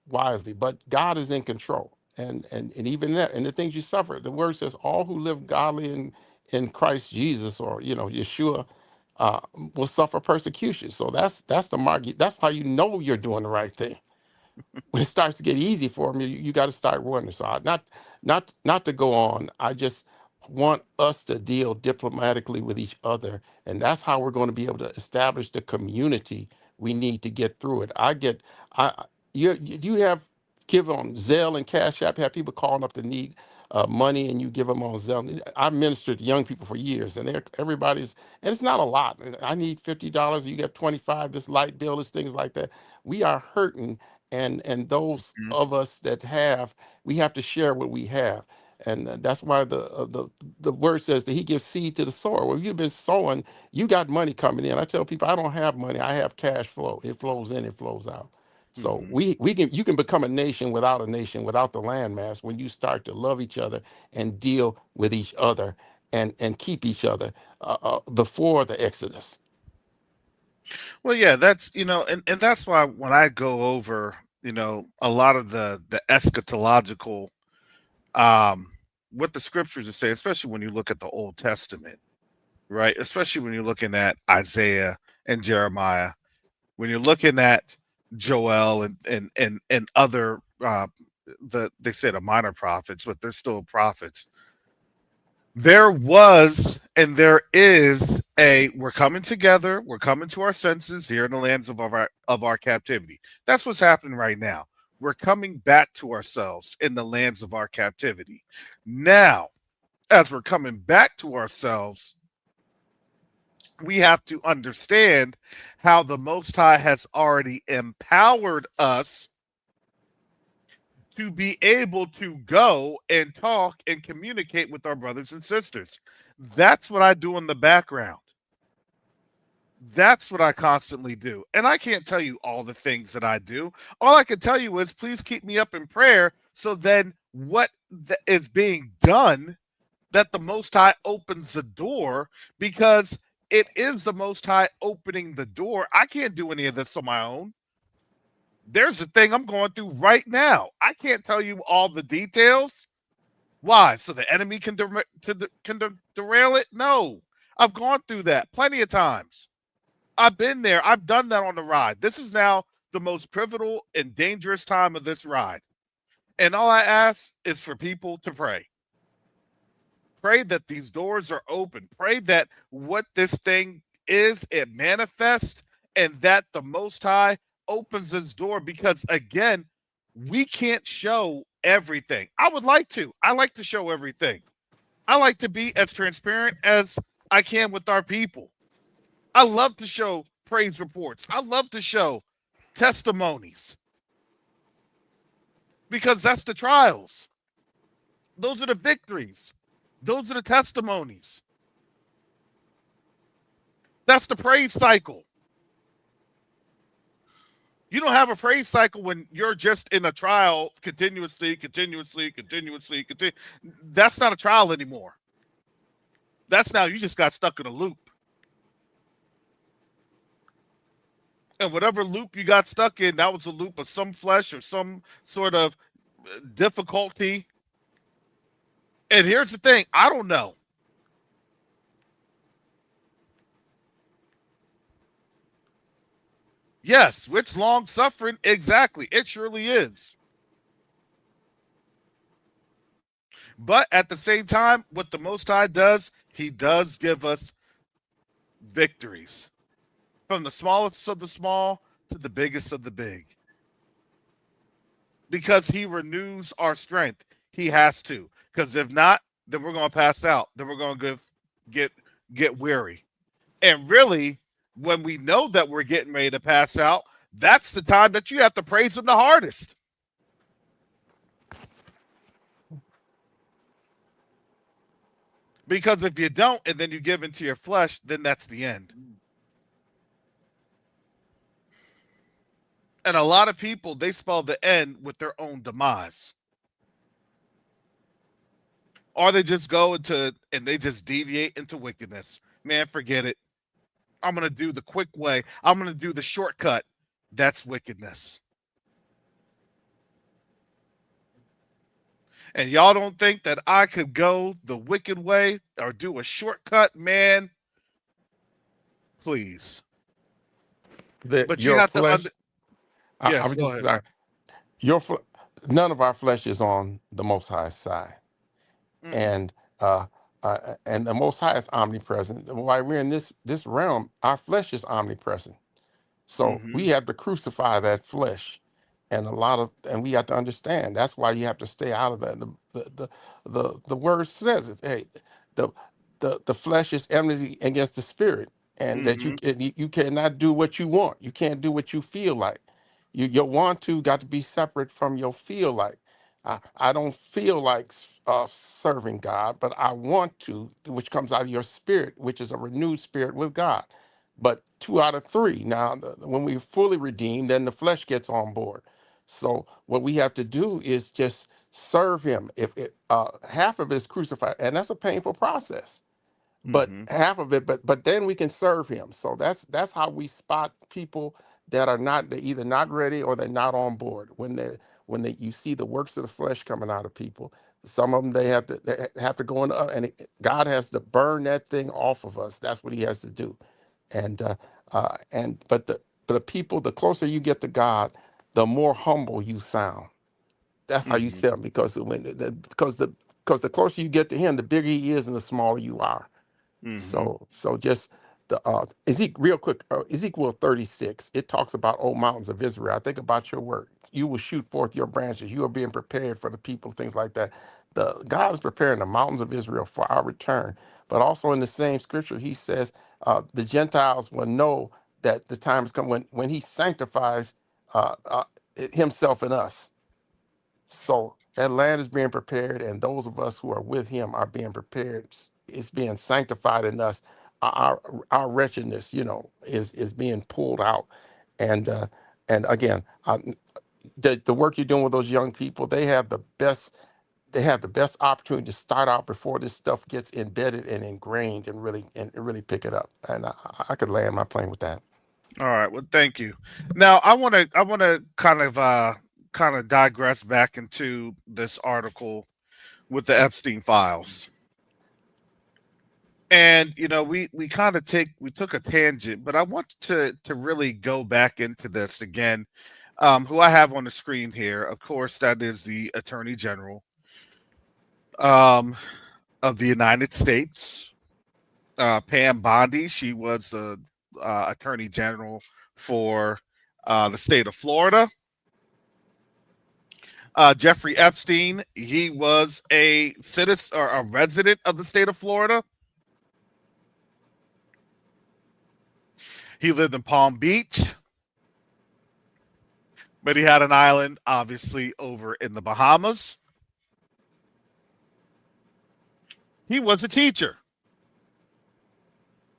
wisely, but God is in control, and even that, and the things you suffer. The word says, "All who live godly in Christ Jesus, or Yeshua, uh, will suffer persecution." So that's the mark. That's how you know you're doing the right thing. When it starts to get easy for them, you got to start running. So not to go on. I just want us to deal diplomatically with each other, and that's how we're going to be able to establish the community we need to get through it. I you have give on Zelle and Cash App. Have people calling up to need money, and you give them on Zelle. I ministered to young people for years, and everybody's, and it's not a lot. I need $50. You get 25. This light bill, this things like that. We are hurting, and those of us that have, we have to share what we have, and that's why the word says that he gives seed to the sower. Well, if you've been sowing, you got money coming in. I tell people, I don't have money, I have cash flow. It flows in, it flows out. So Hmm. you can become a nation without the landmass, when you start to love each other and deal with each other, and keep each other before the Exodus. Well, yeah, that's and that's why when I go over, a lot of the eschatological, um what the scriptures are saying, especially when you look at the Old Testament, right? Especially when you're looking at Isaiah and Jeremiah, when you're looking at Joel and other they say the minor prophets, but they're still prophets. There was and there is a we're coming together, we're coming to our senses here in the lands of our captivity. That's what's happening right now. We're coming back to ourselves in the lands of our captivity. Now, as we're coming back to ourselves, we have to understand how the Most High has already empowered us to be able to go and talk and communicate with our brothers and sisters. That's what I do in the background. That's what I constantly do. And I can't tell you all the things that I do. All I can tell you is please keep me up in prayer so then what is being done, that the Most High opens the door, because it is the Most High opening the door. I can't do any of this on my own. There's a thing I'm going through right now. I can't tell you all the details. Why? So the enemy can derail it? No. I've gone through that plenty of times. I've been there. I've done that on the ride. This is now the most pivotal and dangerous time of this ride. And all I ask is for people to pray. Pray that these doors are open. Pray that what this thing is, it manifests, and that the Most High opens this door, because, again, we can't show everything. I would like to. I like to show everything. I like to be as transparent as I can with our people. I love to show praise reports. I love to show testimonies, because that's the trials. Those are the victories. Those are the testimonies. That's the praise cycle. You don't have a praise cycle when you're just in a trial continuously, continuously, continuously, That's not a trial anymore. That's now you just got stuck in a loop. And whatever loop you got stuck in, that was a loop of some flesh or some sort of difficulty. And here's the thing, I don't know. Yes, it's long suffering. Exactly. It surely is. But at the same time, what the Most High does, he does give us victories from the smallest of the small to the biggest of the big because he renews our strength. He has to, because if not, then we're going to pass out. Then we're going to get get weary. And really, when we know that we're getting ready to pass out, that's the time that you have to praise him the hardest. Because if you don't and then you give into your flesh, then that's the end. And a lot of people, they spell the end with their own demise. Or they just go into and they just deviate into wickedness. Man, forget it. I'm going to do the quick way. I'm going to do the shortcut. That's wickedness. And y'all don't think that I could go the wicked way or do a shortcut, man? Please. That But you your have to flesh. I yes, was go just ahead. sorry. Your none of our flesh is on the Most High side, Mm-mm. and and the Most High is omnipresent. While we're in this realm, our flesh is omnipresent. So Mm-hmm. we have to crucify that flesh, and we have to understand that's why you have to stay out of that. The word says it. Hey, the the flesh is enmity against the spirit, and that Mm-hmm. you cannot do what you want. You can't do what you feel like. Your want to got to be separate from your feel like. I don't feel like serving God, but I want to, which comes out of your spirit, which is a renewed spirit with God. But two out of three. Now, when we fully redeemed, then the flesh gets on board. So what we have to do is just serve Him. If half of it is crucified, and that's a painful process, but Mm-hmm. half of it, but then we can serve Him. So that's how we spot people that are not, they're either not ready or they're not on board. When you see the works of the flesh coming out of people, some of them they have to go in, and God has to burn that thing off of us. That's what He has to do. And but the people, the closer you get to God, the more humble you sound. That's how you Mm-hmm. sound, because because the closer you get to Him, the bigger He is and the smaller you are. Mm-hmm. So just the Ezekiel, real quick, Ezekiel 36, it talks about, old mountains of Israel. I think about your work. You will shoot forth your branches. You are being prepared for the people, things like that. The God is preparing the mountains of Israel for our return. But also in the same scripture, He says the Gentiles will know that the time has come when He sanctifies Himself in us. So that land is being prepared, and those of us who are with Him are being prepared. It's being sanctified in us. Our wretchedness, is being pulled out, and again, the work you're doing with those young people, they have the best. They have the best opportunity to start out before this stuff gets embedded and ingrained, and really pick it up. And I could land my plane with that. All right. Well, thank you. Now, I want to kind of digress back into this article with the Epstein files. And we kind of we took a tangent, but I want to really go back into this again. Who I have on the screen here, of course, that is the Attorney General um, of the United States, Pam Bondi. She was the Attorney General for the state of Florida. Jeffrey Epstein, he was a citizen or a resident of the state of Florida. He lived in Palm Beach, but he had an island, obviously, over in the Bahamas. He was a teacher,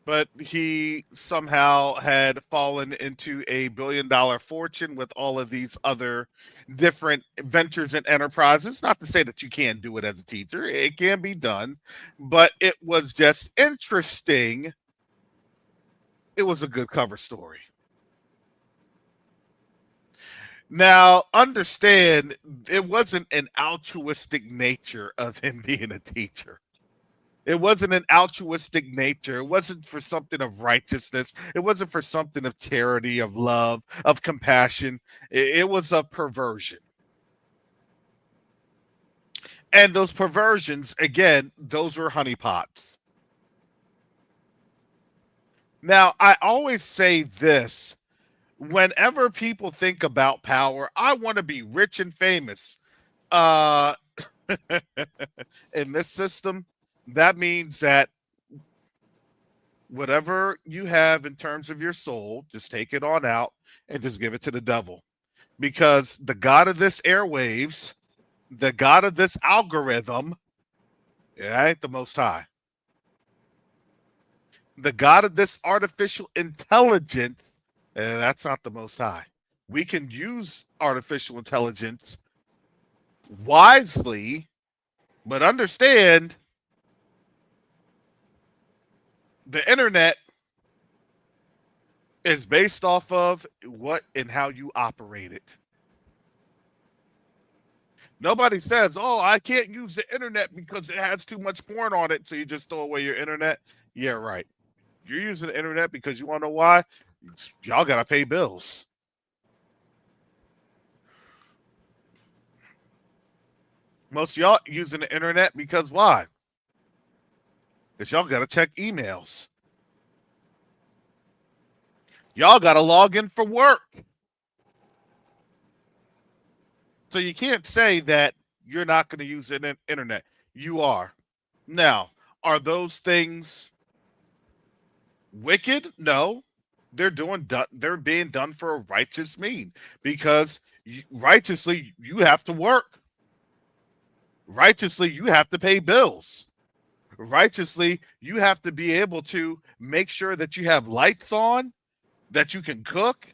but he somehow had fallen into a $1 billion fortune with all of these other different ventures and enterprises. Not to say that you can't do it as a teacher, it can be done, but it was just interesting. It was a good cover story. Now, understand, it wasn't an altruistic nature of him being a teacher. It wasn't an altruistic nature. It wasn't for something of righteousness. It wasn't for something of charity, of love, of compassion. It was a perversion. And those perversions, again, those were honeypots. Now, I always say this whenever people think about power, I want to be rich and famous. Uh, in this system, that means that whatever you have in terms of your soul, just take it on out and just give it to the devil. Because the God of this airwaves, the God of this algorithm, it ain't the most high. The God of this artificial intelligence, that's not the most high. We can use artificial intelligence wisely, but understand the internet is based off of what and how you operate it. Nobody says, "Oh, I can't use the internet because it has too much porn on it," so you just throw away your internet. Yeah, right. You're using the internet because you want to know why? Y'all gotta pay bills. Most of y'all using the internet because why? Because y'all gotta check emails. Y'all gotta log in for work. So you can't say that you're not going to use the internet. You are. Now, are those things wicked? No. They're being done for a righteous mean because righteously you have to work. Righteously you have to pay bills. Righteously you have to be able to make sure that you have lights on, that you can cook.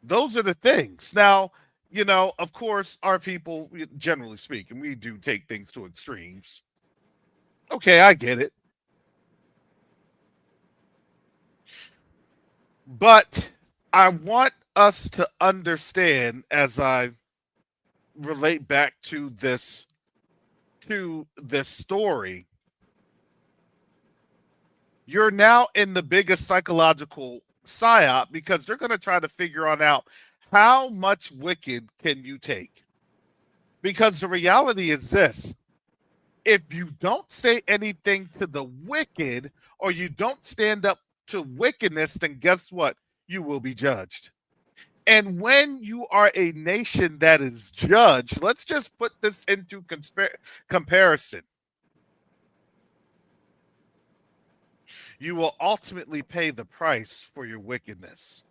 Those are the things. Now, of course, our people, generally speaking, we do take things to extremes. Okay, I get it. But I want us to understand as I relate back to this story, you're now in the biggest psychological psyop because they're going to try to figure on out how much wicked can you take? Because the reality is this: if you don't say anything to the wicked or you don't stand up to wickedness, then guess what? You will be judged. And when you are a nation that is judged, let's just put this into comparison. You will ultimately pay the price for your wickedness.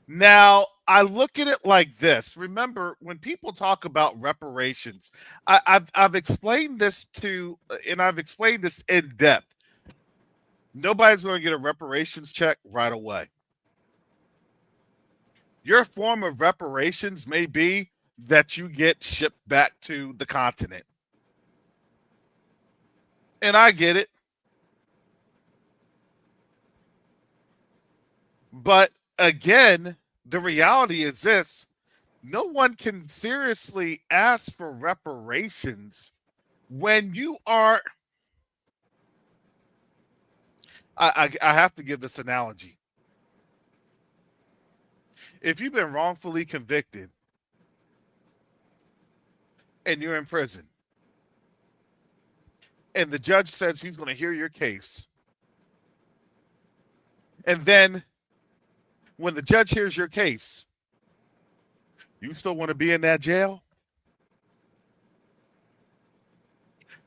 Now, I look at it like this. Remember, when people talk about reparations, I've explained this and I've explained this in depth. Nobody's going to get a reparations check right away. Your form of reparations may be that you get shipped back to the continent. And I get it. But again, the reality is this: no one can seriously ask for reparations when you are. I have to give this analogy. If you've been wrongfully convicted and you're in prison, and the judge says he's going to hear your case, and then when the judge hears your case, you still want to be in that jail?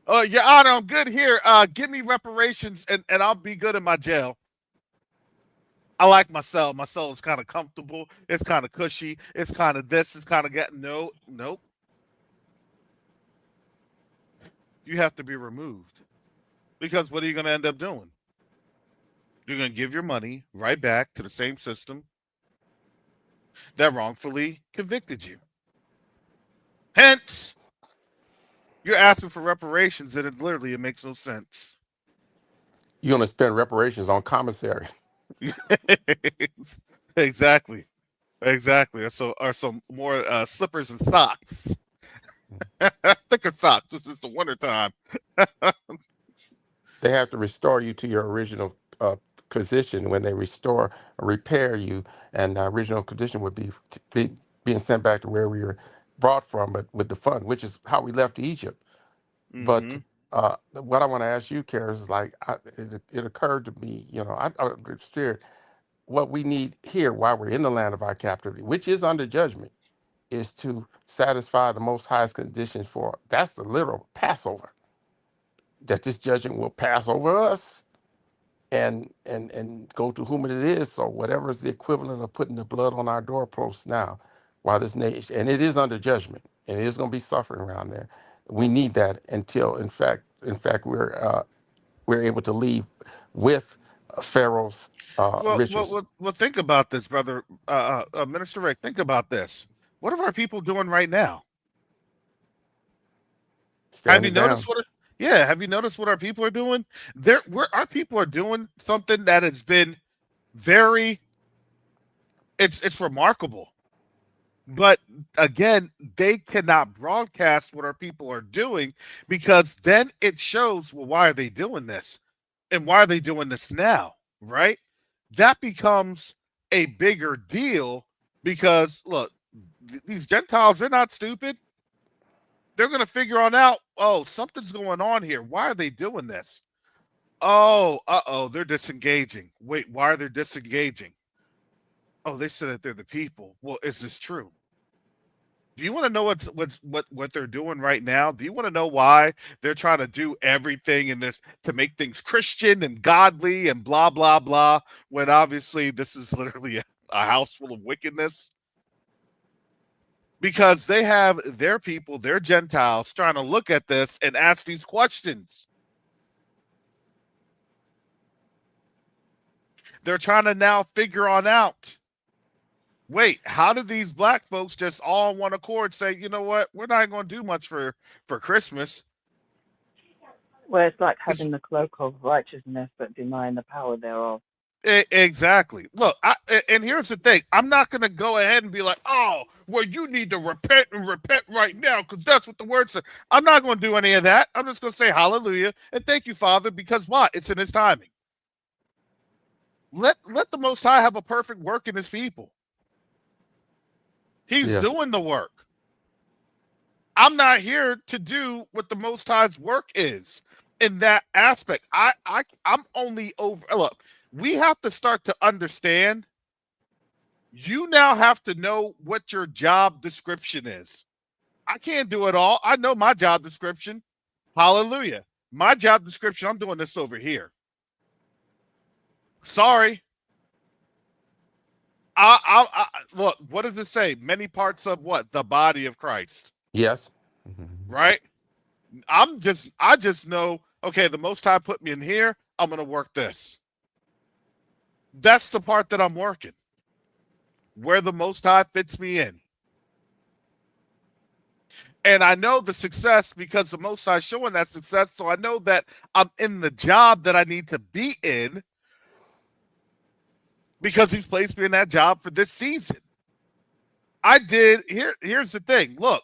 Oh, Your Honor, I'm good here. Give me reparations and I'll be good in my jail. I like my cell. My cell is kind of comfortable. It's kind of cushy. It's kind of this. It's kind of getting no, nope. You have to be removed because what are you going to end up doing? You're going to give your money right back to the same system that wrongfully convicted you. Hence, you're asking for reparations, and it makes no sense. You're going to spend reparations on commissary. Exactly. Exactly. Or some more slippers and socks. Thicker socks. This is the winter time. They have to restore you to your original position. When they restore or repair you, and the original condition would be being sent back to where we were brought from, but with the fun, which is how we left Egypt. But Mm-hmm. What I want to ask you, Kara, is like it occurred to me, I shared what we need here while we're in the land of our captivity, which is under judgment, is to satisfy the Most High's conditions for that's the literal Passover, that this judgment will pass over us and go to whom it is. So whatever is the equivalent of putting the blood on our doorposts now, while this nation, and it is under judgment, and it is going to be suffering around there. We need that until, in fact, we're able to leave with Pharaoh's riches. Well, think about this, brother, Minister Rick. Think about this. What are our people doing right now? Have you Standing noticed down. what? Yeah, have you noticed what our people are doing? Our people are doing something that has been very. It's remarkable, but again, they cannot broadcast what our people are doing because then it shows. Well, why are they doing this, and why are they doing this now? Right? That becomes a bigger deal because look, these Gentiles, they're not stupid. They're going to figure on out, oh, something's going on here. Why are they doing this? Oh, they're disengaging. Wait, why are they disengaging? Oh, they said that they're the people. Well, is this true? Do you want to know what they're doing right now? Do you want to know why they're trying to do everything in this to make things Christian and godly and blah blah blah when obviously this is literally a house full of wickedness? Because they have their people, their Gentiles, trying to look at this and ask these questions. They're trying to now figure on out. Wait, how did these black folks just all on one accord say, you know what, we're not going to do much for Christmas? Where it's like It's, having the cloak of righteousness but denying the power thereof. exactly. Look, and here's the thing: I'm not going to go ahead and be like, oh, well, you need to repent and repent right now because that's what the word says. I'm not going to do any of that. I'm just going to say hallelujah and thank you, Father, because why? It's in His timing. Let the Most High have a perfect work in His people. He's Yes, doing the work. I'm not here to do what the Most High's work is in that aspect. I'm only over. Look, we have to start to understand. You now have to know what your job description is. I can't do it all. I know my job description. Hallelujah. My job description. I'm doing this over here. Sorry. Look. What does it say? Many parts of what? The body of Christ. yes. Mhm. Right. I just know, okay, the Most High put me in here. I'm going to work this. That's the part that I'm working, where the Most High fits me in. And I know the success because the Most High showing that success. So I know that I'm in the job that I need to be in because He's placed me in that job for this season. Here's the thing. Look,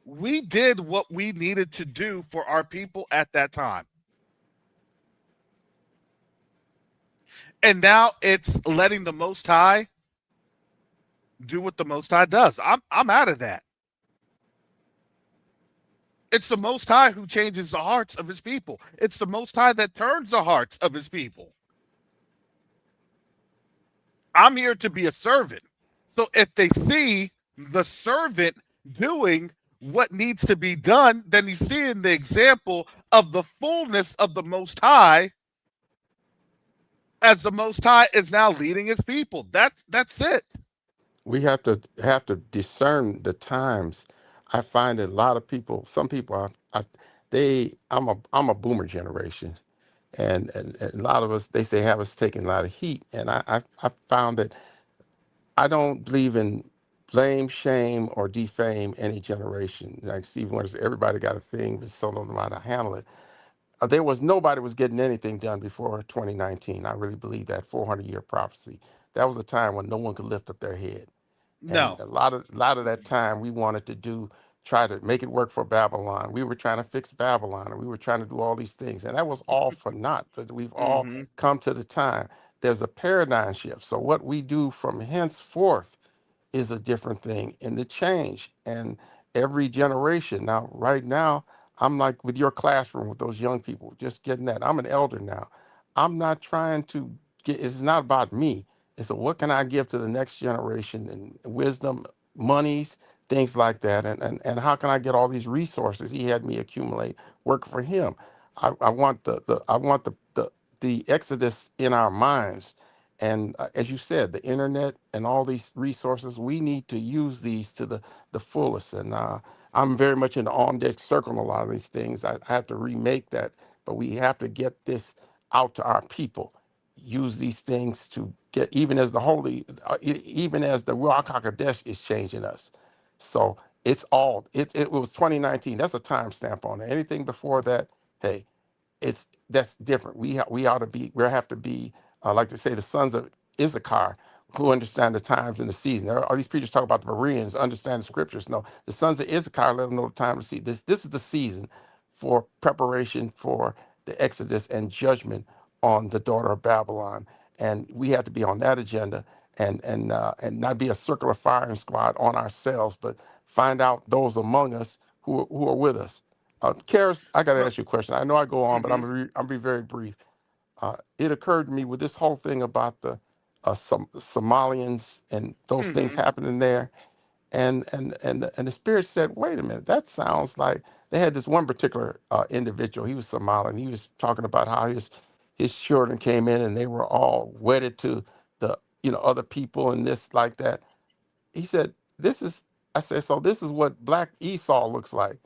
we did what we needed to do for our people at that time. And now it's letting the Most High do what the Most High does. I'm out of that. It's the Most High who changes the hearts of His people. It's the Most High that turns the hearts of His people. I'm here to be a servant. So if they see the servant doing what needs to be done, then he's seeing the example of the fullness of the Most High as the Most High is now leading His people. That's it. We have to discern the times. I find that a lot of people, some people, I'm a boomer generation, and a lot of us, they say, have us taking a lot of heat, and I found that I don't believe in blame, shame, or defame any generation. Like Steve Wonder said, everybody got a thing, but some don't know how to handle it. There was nobody was getting anything done before 2019. I really believe that 400-year prophecy. That was a time when no one could lift up their head, and No. a lot of that time we wanted to try to make it work for Babylon. We were trying to fix Babylon, and we were trying to do all these things, and that was all for naught. But we've all Mm-hmm. come to the time. There's a paradigm shift. So what we do from henceforth is a different thing in the change, and every generation. Now, right now, I'm like with your classroom with those young people, just getting that. I'm an elder now. I'm not trying to get, it's not about me. It's a, what can I give to the next generation and wisdom, monies, things like that. And how can I get all these resources he had me accumulate, work for him. I want I want the exodus in our minds. And as you said, the internet and all these resources, we need to use these to the fullest. And I'm very much in the on deck circle on a lot of these things. I have to remake that, but we have to get this out to our people. Use these things to get, even as the holy, even as the Ruach Hakodesh is changing us. So it's all, it was 2019. That's a timestamp on it. Anything before that, hey, it's that's different. We ought to be, we have to be, like to say, the sons of Issachar who understand the times and the season. All these preachers talk about the Bereans understand the scriptures. No, the sons of Issachar let them know the time to see. This is the season for preparation for the Exodus and judgment on the daughter of Babylon. And we have to be on that agenda and not be a circular firing squad on ourselves, but find out those among us who are with us. Karis, I got to Well, ask you a question. I know I go on, but mm-hmm, I'm be very brief. It occurred to me with this whole thing about the Somalians and those things mm-hmm, happening there, and the spirit said, "Wait a minute, that sounds like." They had this one particular individual. He was Somalian. He was talking about how his children came in and they were all wedded to the other people and this like that. He said, "This is." I said, "So this is what Black Esau looks like."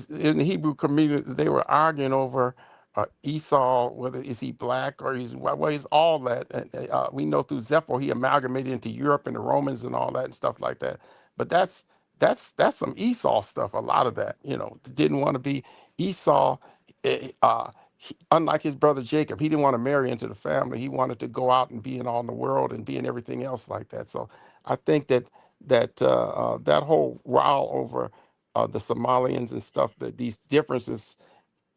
In the Hebrew community, they were arguing over Esau, whether is he black or well, he's all that. And we know through Zepho he amalgamated into Europe and the Romans and all that and stuff like that. But that's some Esau stuff. A lot of that, didn't want to be Esau. Unlike his brother Jacob, he didn't want to marry into the family. He wanted to go out and be in all the world and be in everything else like that. So I think that whole row over the Somalians and stuff, that these differences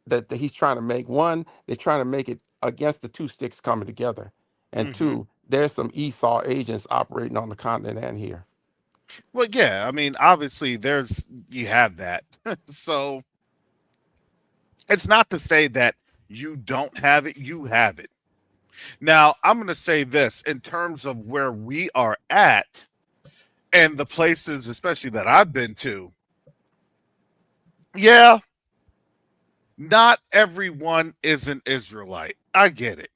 that he's trying to make. One, they're trying to make it against the two sticks coming together. And mm-hmm. two, there's some Esau agents operating on the continent and here. Well, yeah, I mean, obviously, you have that. So it's not to say that you don't have it, you have it. Now, I'm going to say this in terms of where we are at and the places, especially that I've been to. Yeah, not everyone is an Israelite. I get it.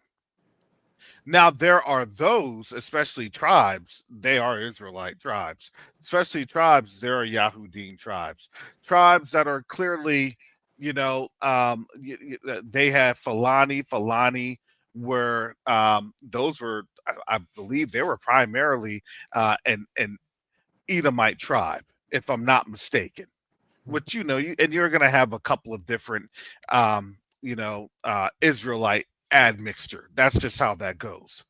Now, there are those, especially tribes, they are Israelite tribes, especially tribes, there are Yahudim tribes, tribes that are clearly, they have Fulani, where those were, I believe they were primarily an Edomite tribe, if I'm not mistaken. Which and you're going to have a couple of different, Israelite admixture. That's just how that goes.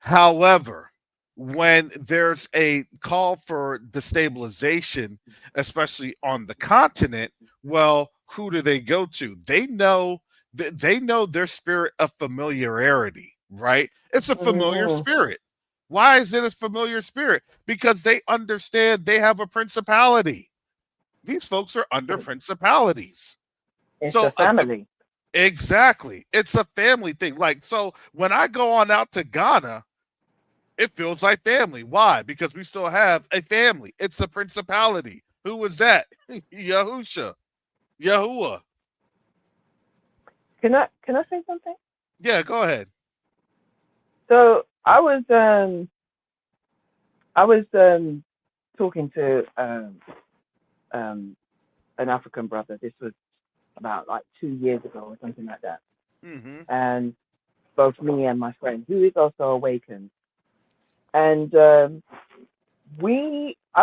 However, when there's a call for destabilization, especially on the continent, well, who do they go to? They know their spirit of familiarity, right? It's a familiar Mm, spirit. Why is it a familiar spirit? Because they understand they have a principality. These folks are under principalities. it's So a family. exactly, it's a family thing. Like, so when I go on out to Ghana, it feels like family. Why? Because we still have a family. It's a principality. Who was that? Yahusha, Yahuwah. Can I say something? Yeah, go ahead. So I was talking to um, an African brother. This was about like 2 years ago or something like that. Mm-hmm. And both me and my friend, who is also awakened, and I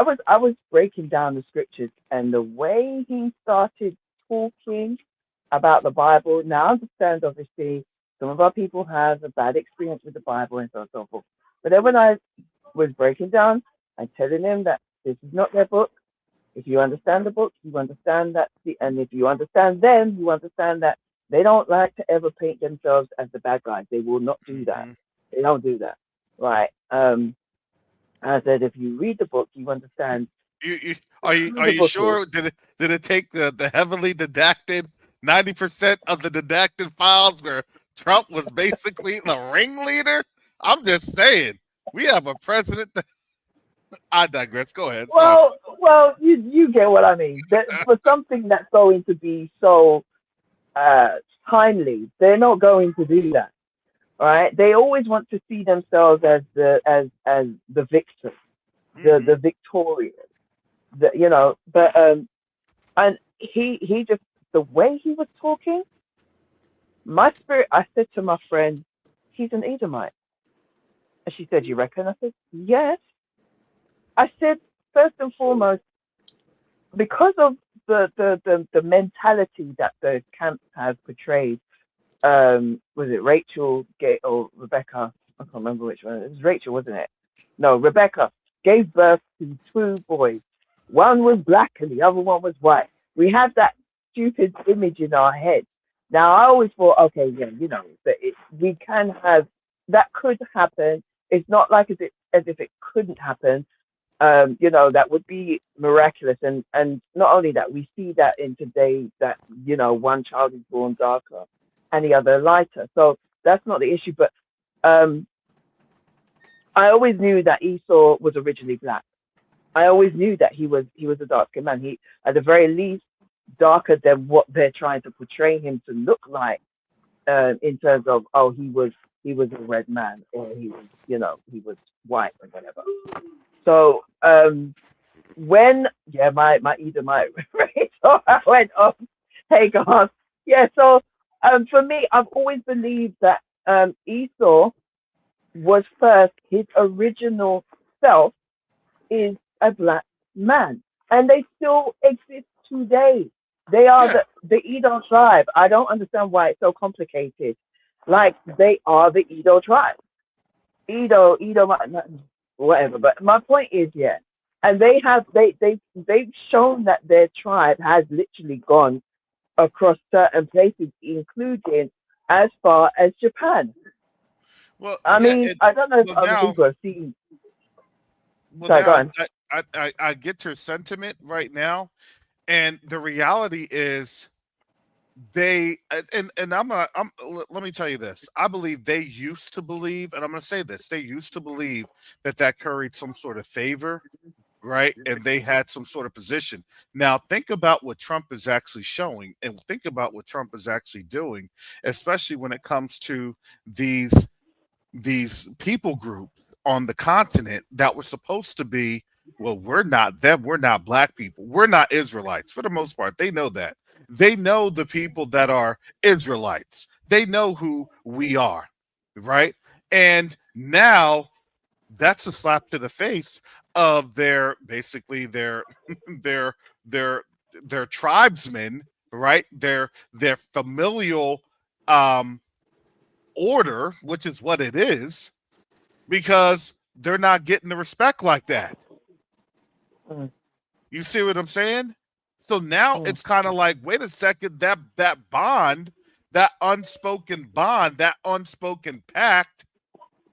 was breaking down the scriptures, and the way he started talking about the Bible. Now I understand, obviously, some of our people have a bad experience with the Bible and so on and so forth. But then when I was breaking down and telling him that this is not their book, if you understand the book, you understand that, and if you understand them, you understand that they don't like to ever paint themselves as the bad guys. They will not do that. Mm-hmm. They don't do that, right? I said, if you read the book, you understand You are you Beautiful school. sure? Did it take the heavily redacted 90% of the redacted files where Trump was basically the ringleader? I'm just saying, we have a president. I digress. Go ahead. Sorry. Well, you get what I mean. That for something that's going to be so uh, timely, they're not going to do that. All right. They always want to see themselves as the victor, the Hmm. victorious. But and he just the way he was talking, my spirit. I said to my friend, he's an Edomite, and she said, "You reckon?" I said, "Yes." I said, first and foremost, because of the mentality that the camp has portrayed. Was it Rachel or Rebecca? I can't remember which one. It was Rachel, wasn't it? No, Rebecca gave birth to two boys. One was black and the other one was white. We have that stupid image in our head. Now, I always thought, okay, yeah, that we can have that could happen. It's not like as if it couldn't happen. That would be miraculous. And not only that, we see that in today that, one child is born darker and the other lighter. So that's not the issue. But um, I always knew that Esau was originally black. I always knew that he was a dark skinned man. He, at the very least, darker than what they're trying to portray him to look like, in terms of, oh, he was a red man, or he was white or whatever. So when my Edomite right, so I went off. Hey God, yeah. So for me, I've always believed that Esau was first. His original self is a black man, and they still exist today. They are Yeah. the Edom tribe. I don't understand why it's so complicated. Like, they are the Edo tribe. Edo, whatever. But my point is, yeah, and they've shown that their tribe has literally gone across certain places, including as far as Japan. Well, I yeah. mean, I don't know if Well other now, people have seen. well Sorry, go now, on. I get your sentiment right now, and the reality is and let me tell you this. I believe they used to believe, and I'm going to say this, they used to believe that carried some sort of favor, right? And they had some sort of position. Now think about what Trump is actually showing, and think about what Trump is actually doing, especially when it comes to these these people groups on the continent that were supposed to be, well, we're not them, we're not black people, we're not Israelites. For the most part, they know that. They know the people that are Israelites, they know who we are, right? And now that's a slap to the face of their, basically their their their tribesmen, right? Their familial um order, which is what it is, because they're not getting the respect like that. Mm, You see what I'm saying? So now mm, it's kind of like, wait a second, that bond, that unspoken bond, that unspoken pact,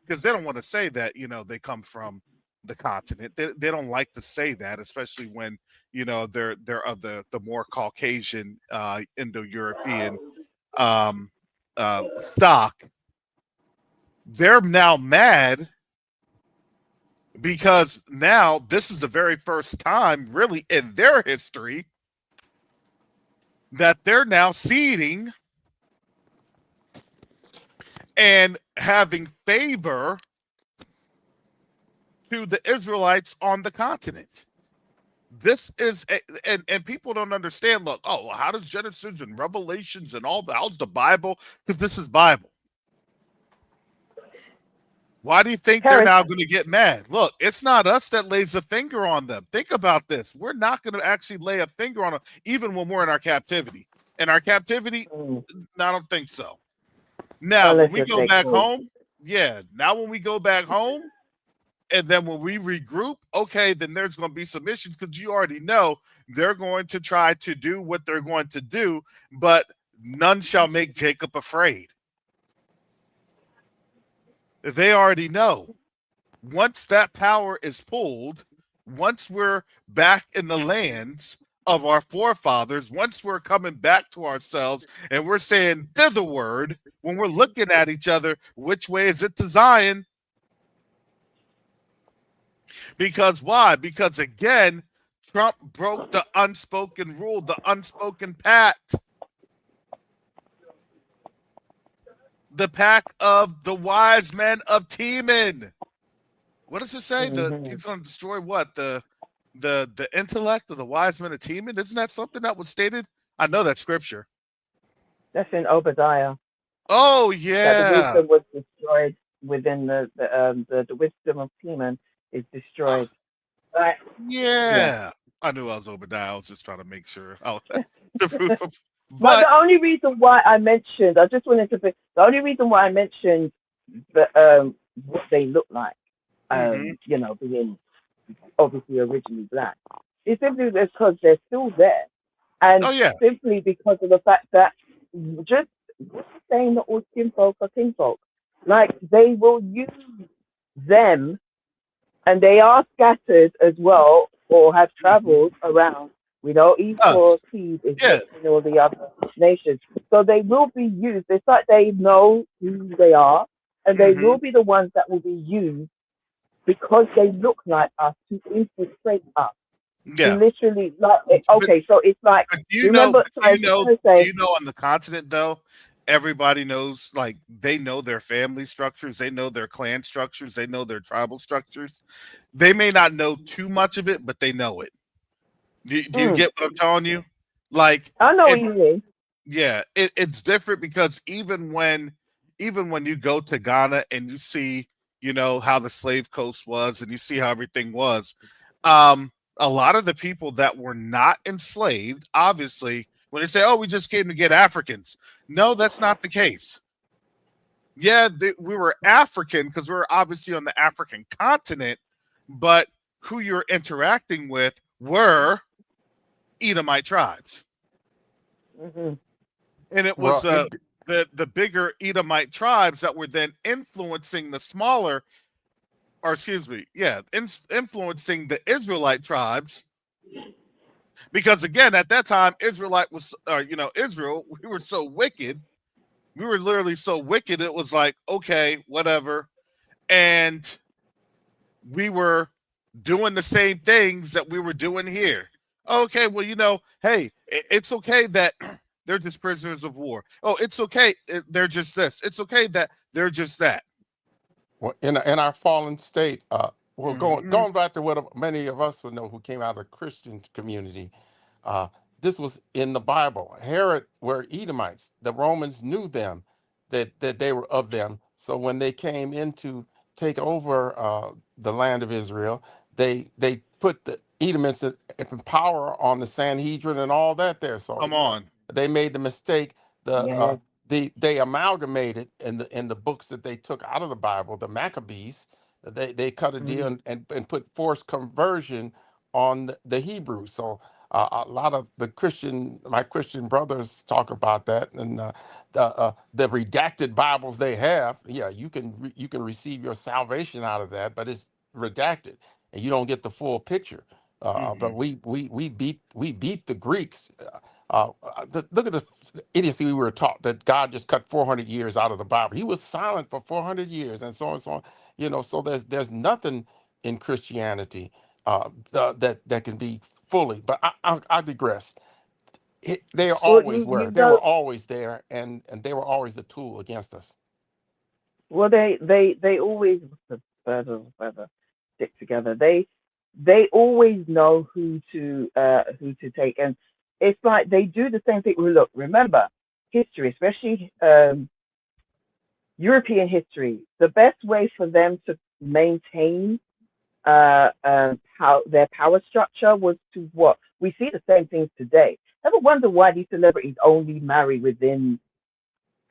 because they don't want to say that, they come from the continent. They don't like to say that, especially when, they're of the more Caucasian, Indo-European stock. They're now mad because now this is the very first time, really, in their history that they're now ceding and having favor to the Israelites on the continent. This is and people don't understand. Look, oh, well, how does Genesis and Revelations and all the how's the Bible? Because this is Bible. Why do you think they're Heresy. now going to get mad? Look, it's not us that lays a finger on them. Think about this. We're not going to actually lay a finger on them, even when we're in our captivity. In our captivity, Mm, no, I don't think so. Now, when unless we you're go taking back over. home, yeah. Now, when we go back home, and then when we regroup, okay, then there's going to be some issues because you already know they're going to try to do what they're going to do, but none shall make Jacob afraid. They already know. Once that power is pulled, once we're back in the lands of our forefathers, once we're coming back to ourselves and we're saying thitherward, when we're looking at each other, which way is it to Zion? Because why? Because again, Trump broke the unspoken rule, the unspoken pact, the pact of the wise men of Teman. What does it say? Hmm. He's going to destroy what? The intellect of the wise men of Teman? Isn't that something that was stated? I know that scripture. That's in Obadiah, Oh that the yeah. wisdom was destroyed within the wisdom of Teman is Ah, destroyed. Right? Yeah. yeah. I knew I was Obadiah. I was just trying to make sure. Oh, the proof of, But but the only reason why I mentioned, I just wanted to, the only reason why I mentioned the what they look like, hmm being obviously originally black, is simply because they're still there, and oh yeah. simply because of the fact that just saying that all kinfolk are kinfolk, like they will use them, and they are scattered as well, or have hmm traveled around. We know Esau's Us. seed is Yeah. mixed in all the other nations. So they will be used. It's like they know who they are, and they hmm will be the ones that will be used because they look like us to infiltrate us. To Yeah. literally, like, But okay, so it's like, But do you know? remember, But so I was trying to Do say, you know on the continent though? Everybody knows, like they know their family structures, they know their clan structures, they know their tribal structures. They may not know too much of it, but they know it. Do you mm, get what I'm telling you? Like I know what it, you mean. yeah, it's different because even when you go to Ghana and you see, you know, how the slave coast was and you see how everything was, a lot of the people that were not enslaved, obviously, when they say, "Oh, we just came to get Africans," no, that's not the case. Yeah, we were African because we were obviously on the African continent, but who you're interacting with were Edomite tribes. Hmm. And it was Well, it, the bigger Edomite tribes that were then influencing the smaller, or excuse me, yeah, influencing the Israelite tribes. Because again, at that time, Israelite was, Israel. We were so wicked. We were literally so wicked. It was like, okay, whatever, and we were doing the same things that we were doing here. Okay, well, hey, it's okay that they're just prisoners of war. Oh, it's okay. They're just this. It's okay that they're just that. well, in our fallen state, well, hmm going back to what many of us would know who came out of the Christian community, uh, this was in the Bible. Herod were Edomites. The Romans knew them, that they were of them. So when they came in to take over the land of Israel, they put the Edomites in power on the Sanhedrin and all that there. So Come on. they made the mistake. The Yeah. they amalgamated in the books that they took out of the Bible, the Maccabees. They cut a deal Mm-hmm. and put forced conversion on the Hebrews. So a lot of my Christian brothers talk about that, and the redacted Bibles they have. Yeah, you can receive your salvation out of that, but it's redacted, and you don't get the full picture. But hmm we beat the Greeks. Look at the idiocy we were taught that God just cut 400 years out of the Bible. He was silent for 400 years, and so on and so on. So there's nothing in Christianity that can be fully. But I digress. Well, They were always there, and they were always the tool against us. well, they always further stick together. They always know who to take, and it's like they do the same thing. Well, look, remember history, especially European history. The best way for them to maintain their power structure was to what we see the same things today. Ever wonder why these celebrities only marry within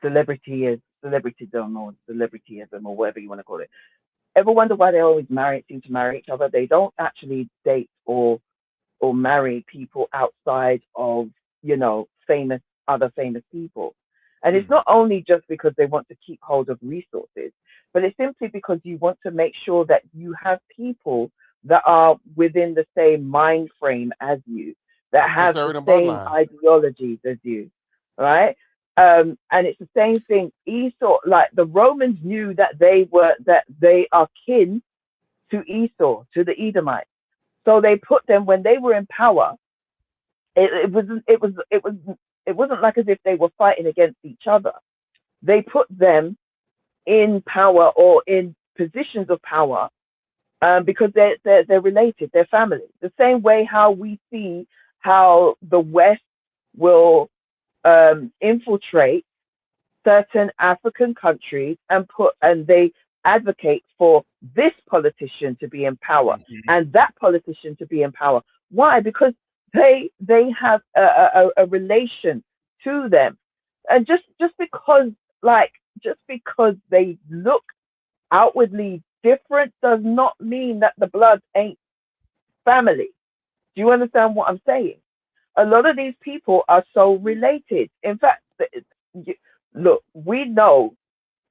celebritydom or celebrityism or whatever you want to call it? Ever wonder why they always seem to marry each other? They don't actually date or marry people outside of famous other famous people. And it's hmm not only just because they want to keep hold of resources, but it's simply because you want to make sure that you have people that are within the same mind frame as you, that have the Preserving the same bloodline. ideologies as you, right? And it's the same thing. Esau, like the Romans knew that they are kin to Esau, to the Edomites. So they put them when they were in power. It wasn't like as if they were fighting against each other. They put them in power or in positions of power, because they're related, they're family. The same way how we see how the West will infiltrate certain African countries and they advocate for this politician to be in power Mhm. and that politician to be in power. Why? Because they have a relation to them, and just because, like, just because they look outwardly different does not mean that the blood ain't family. Do you understand what I'm saying? A lot of these people are so related. In fact, look, we know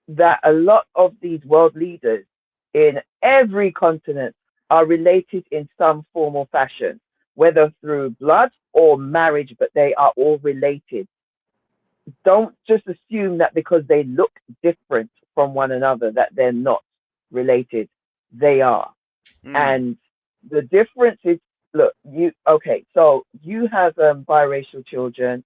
that a lot of these world leaders in every continent are related in some form or fashion, whether through blood or marriage, but they are all related. Don't just assume that because they look different from one another that they're not related. They are. Mm. And the difference is, look, so you have biracial children.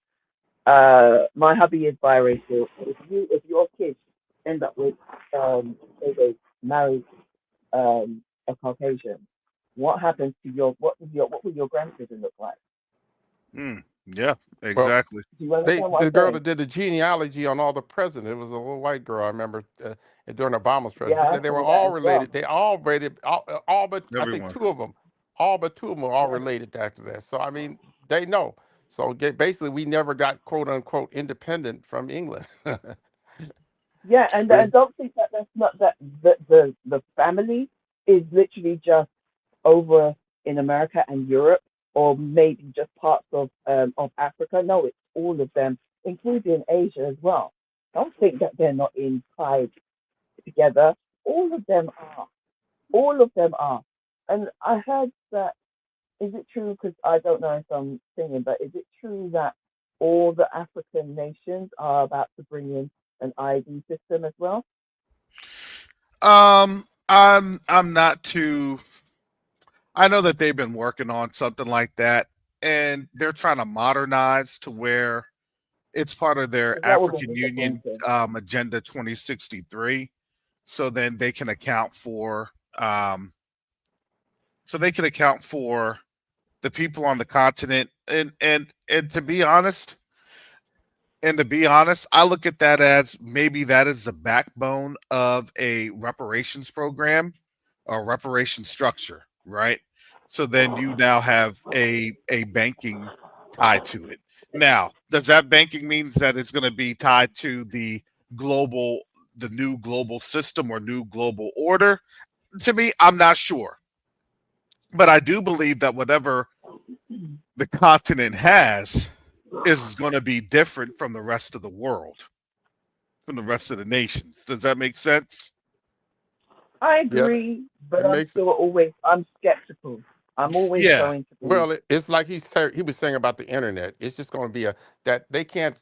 My hubby is biracial. If your kids end up with say they marry a Caucasian, what happens to what will your grandchildren look like? Mm. Yeah, Well, exactly. Do you they understand what the I'm girl saying? that did the genealogy on all the presidents, it was a little white girl. I remember during Obama's presidency. Yeah, She I said they were saw that all as well. related. They all related. All but I think Everyone. two of them. All but two of them were all Yeah. related after that. So I mean, they know. So basically, we never got quote unquote independent from England. Yeah, and don't think that that's not that the family is literally just over in America and Europe, or maybe just parts of Africa. No, it's all of them, including Asia as well. Don't think that they're not in tied together. All of them are. All of them are. And I heard that. Is it true? Because I don't know if I'm singing, but is it true that all the African nations are about to bring in an ID system as well? I'm not too. I know that they've been working on something like that, and they're trying to modernize to where it's part of their Because that would be African Union disappointing. Agenda 2063. So then they can account for, um, so they can account for the people on the continent, and to be honest, I look at that as maybe that is the backbone of a reparations program or reparation structure, right? So then you now have a banking tied to it. Now, does that banking means that it's going to be tied to global the new global system or new global order? To me, I'm not sure. But I do believe that whatever the continent has is going to be different from the rest of the world, from the rest of the nations. Does that make sense? I Yeah, agree, but it makes I'm skeptical. I'm always Yeah. going to be. Well, it's like he was saying about the internet. It's just going to be a that they can't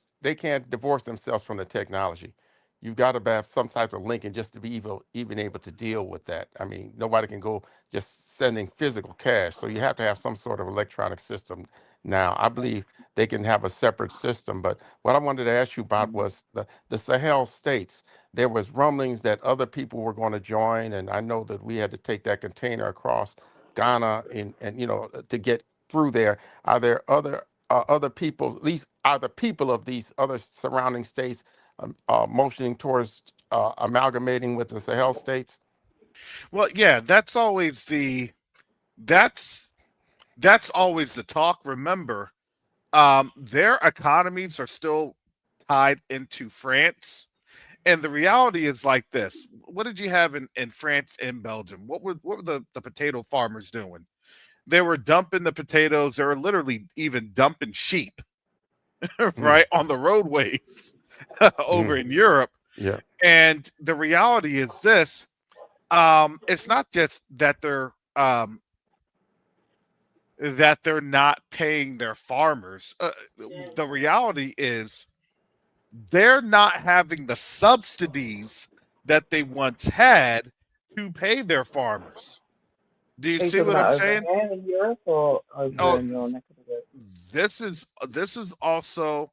divorce themselves from the technology. You've got to have some type of link, and just to be even able to deal with that. I mean, nobody can go just sending physical cash, so you have to have some sort of electronic system. Now, I believe they can have a separate system. But what I wanted to ask you about was the Sahel states. There was rumblings that other people were going to join, and I know that we had to take that container across Ghana and to get through there. Are there other people, at least are the people of these other surrounding states motioning towards amalgamating with the Sahel states? Well, yeah, that's that's always the talk. Remember, their economies are still tied into France. And the reality is like this. What did you have in France and Belgium? What were the potato farmers doing? They were dumping the potatoes. They were literally even dumping sheep, Mm, right, on the roadways over mm, in Europe. yeah. And the reality is this: it's not just that they're that they're not paying their farmers. The reality is they're not having the subsidies that they once had to pay their farmers. Do you Are you see talking what I'm about over saying? here in Europe or over Oh, in your neck of the woods? this is also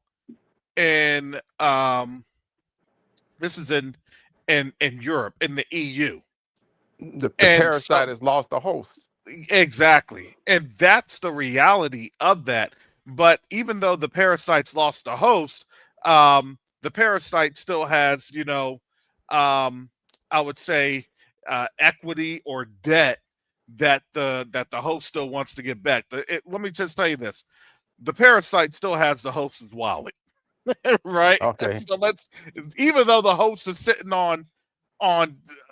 in this is in Europe, in the EU. The And parasite so has lost the host. exactly. And that's the reality of that. But even though the parasite's lost the host, the parasite still has, um, I would say, equity or debt that the host still wants to get back. Let me just tell you this: the parasite still has the host's wallet, right? Okay. So let's, even though the host is sitting on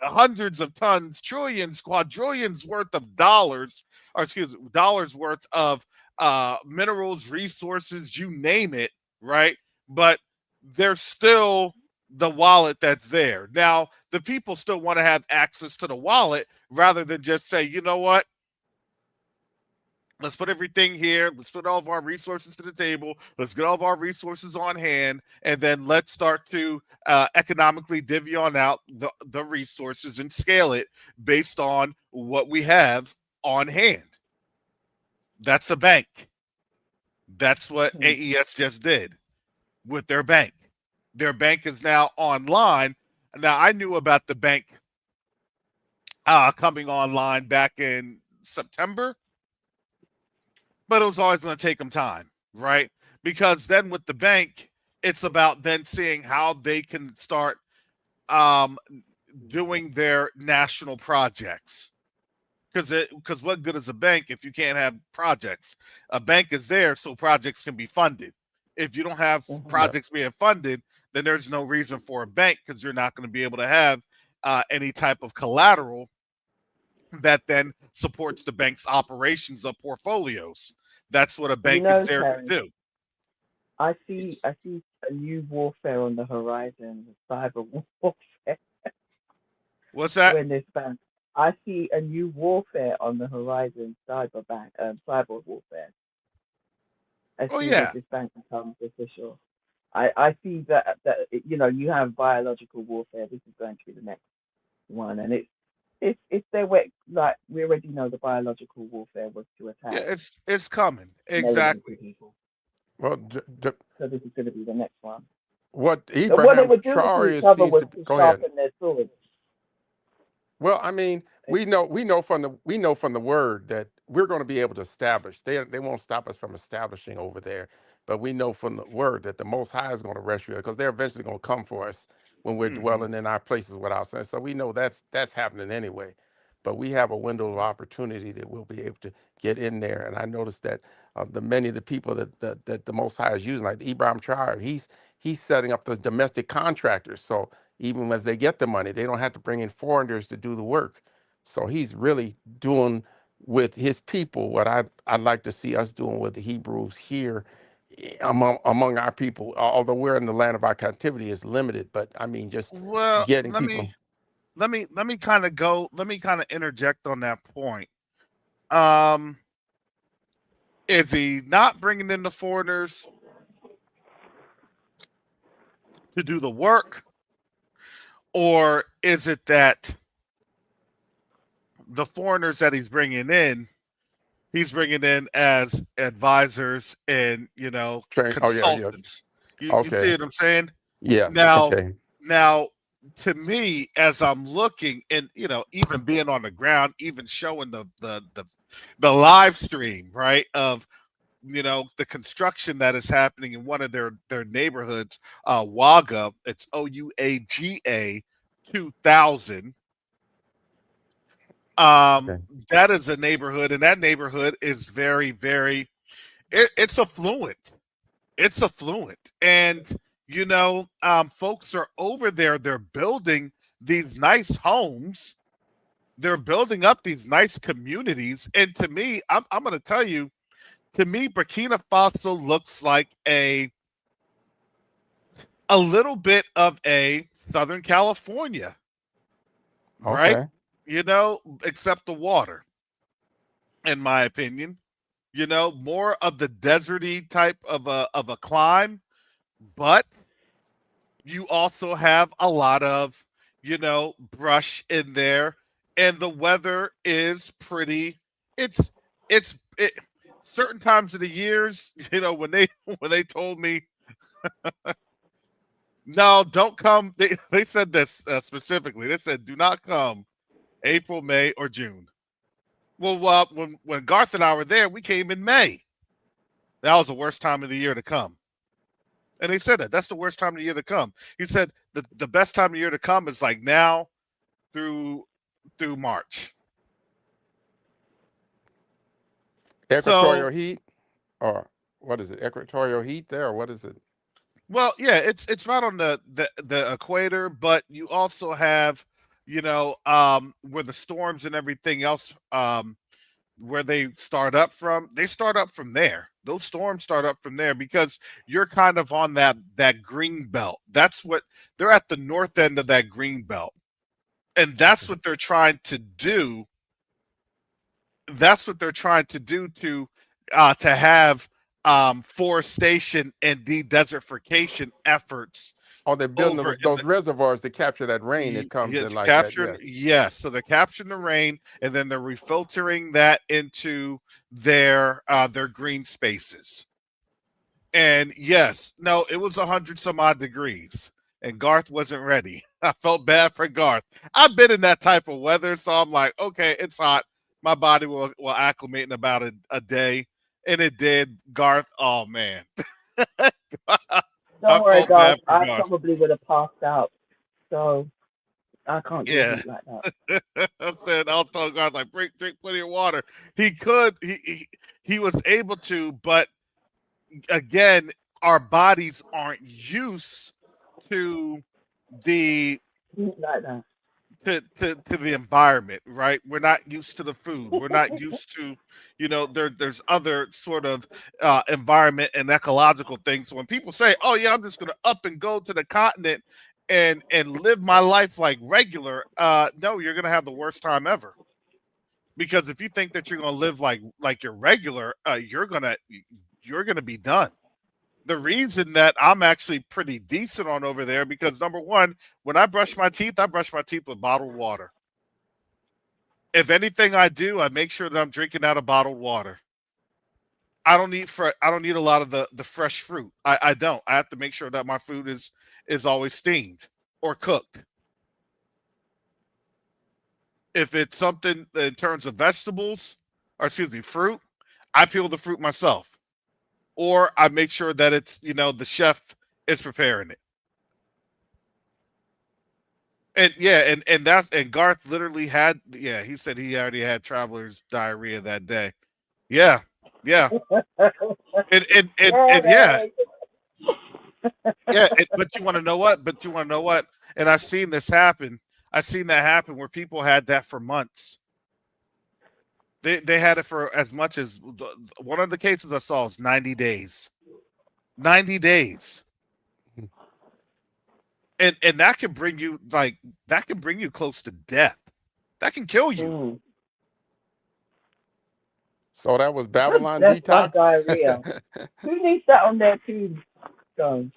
hundreds of tons, trillions, quadrillions worth of dollars, or excuse me, dollars worth of minerals, resources, you name it, right? But there's still the wallet that's there. Now, the people still want to have access to the wallet rather than just say, you know what? Let's put everything here. Let's put all of our resources to the table. Let's get all of our resources on hand, and then let's start to economically divvy on out the resources and scale it based on what we have on hand. That's a bank. That's what Hmm. AES just did with their bank. Their bank is now online. Now, I knew about the bank coming online back in September, but it was always going to take them time, right? Because then with the bank, it's about then seeing how they can start um, doing their national projects. Because what good is a bank if you can't have projects? A bank is there so projects can be funded. If you don't have Hmm. Yeah. projects being funded, then there's no reason for a bank because you're not going to be able to have any type of collateral that then supports the bank's operations of portfolios. That's what a You bank is know, there to Terry, do. I see a new warfare on the horizon, cyber warfare. What's that? When this bank, I see a new warfare on the horizon, cyber warfare. As Oh soon as yeah, this bank becomes official, I see that you have biological warfare. This is going to be the next one, and it's their way. Like we already know, the biological warfare was to yeah. attack It's coming melanated exactly. people. Well, So this is going to be the next one. what And what they Abraham were doing to each Traore other sees was to be, to go ahead. sharpen their swords. Well, I mean, It's, we know from the word that we're going to be able to establish. They won't stop us from establishing over there, but we know from the word that the Most High is going to rescue us because they're eventually going to come for us when we're Hmm. dwelling in our places without sin. So we know that's happening anyway. But we have a window of opportunity that we'll be able to get in there. And I noticed that the many of the people that the Most High is using, like Ibrahim Traore, he's setting up the domestic contractors. So even as they get the money, they don't have to bring in foreigners to do the work. So he's really doing with his people what I'd like to see us doing with the Hebrews here among our people. Although we're in the land of our captivity is limited, but I mean just Well, getting let people. me let me kind of go. Let me kind of interject on that point. Um, is he not bringing in the foreigners to do the work, or is it that the foreigners that he's bringing in as advisors and Train. Oh yeah, yeah. consultants? You see Okay. what I'm saying? Yeah. Now, Okay. now, to me, as I'm looking and even being on the ground, even showing the live stream, right, of the construction that is happening in one of their neighborhoods, Waga. It's Ouaga 2000. Okay. That is a neighborhood, and that neighborhood is very, very. It's affluent. It's affluent, and folks are over there. They're building these nice homes. They're building up these nice communities, and to me, I'm going to tell you, to me, Burkina Faso looks like a little bit of a Southern California, right? Okay. Except the water, in my opinion. more of the deserty type of a climb, but you also have a lot of, brush in there, and the weather is pretty. It's certain times of the years, when they when they told me no, don't come. They said this specifically. They said do not come April, May, or June. Well, when Garth and I were there, we came in May. That was the worst time of the year to come. And he said that that's the worst time of the year to come. He said the best time of the year to come is like now through March. So, Equatorial heat, or what is it? Equatorial heat there, or what is it? well, yeah, it's right on the equator, but you also have, where the storms and everything else, where they start up from there. Those storms start up from there because you're kind of on that green belt. That's what they're at, the north end of that green belt. And that's Okay. what they're trying to do. That's what they're trying to do to have forestation and de-desertification efforts Oh, they're building over those in those reservoirs to capture that rain that comes yeah, in to like that. capture, Yes. yes. So they're capturing the rain, and then they're refiltering that into their green spaces. And yes, no, it was 100 some odd degrees, and Garth wasn't ready. I felt bad for Garth. I've been in that type of weather, so I'm like, okay, it's hot. My body will acclimate in about a day, and it did. Garth, oh man, I Don't worry, felt guys. bad for I Garth. probably would have passed out. So I can't do Yeah, heat like that. I was telling Garth like drink plenty of water. He could, he was able to, but again, our bodies aren't used to the Heat like that. to the environment, right? We're not used to the food. We're not used to, there's other sort of environment and ecological things. So when people say, "Oh yeah, I'm just going to up and go to the continent and live my life like regular," no, you're going to have the worst time ever. Because if you think that you're going to live like you're regular, you're gonna be done. The reason that I'm actually pretty decent on over there because number one, when I brush my teeth with bottled water. If anything I do, I make sure that I'm drinking out of bottled water. I don't need a lot of the fresh fruit. I don't. I have to make sure that my food is always steamed or cooked. If it's something in terms of vegetables, or excuse me, fruit, I peel the fruit myself. Or I make sure that it's, the chef is preparing it. And yeah, and Garth literally had, yeah, he said he already had traveler's diarrhea that day. Yeah. Yeah. And yeah, Yay! yeah, but you want to know what? But you want to know what? And I've seen this happen. I've seen that happen where people had that for months. They had it for as much as one of the cases I saw is 90 days. 90 days. And that can bring you close to death. That can kill you. Mm. So that was Good Babylon death by detox. diarrhea. Who needs that on their tombstone?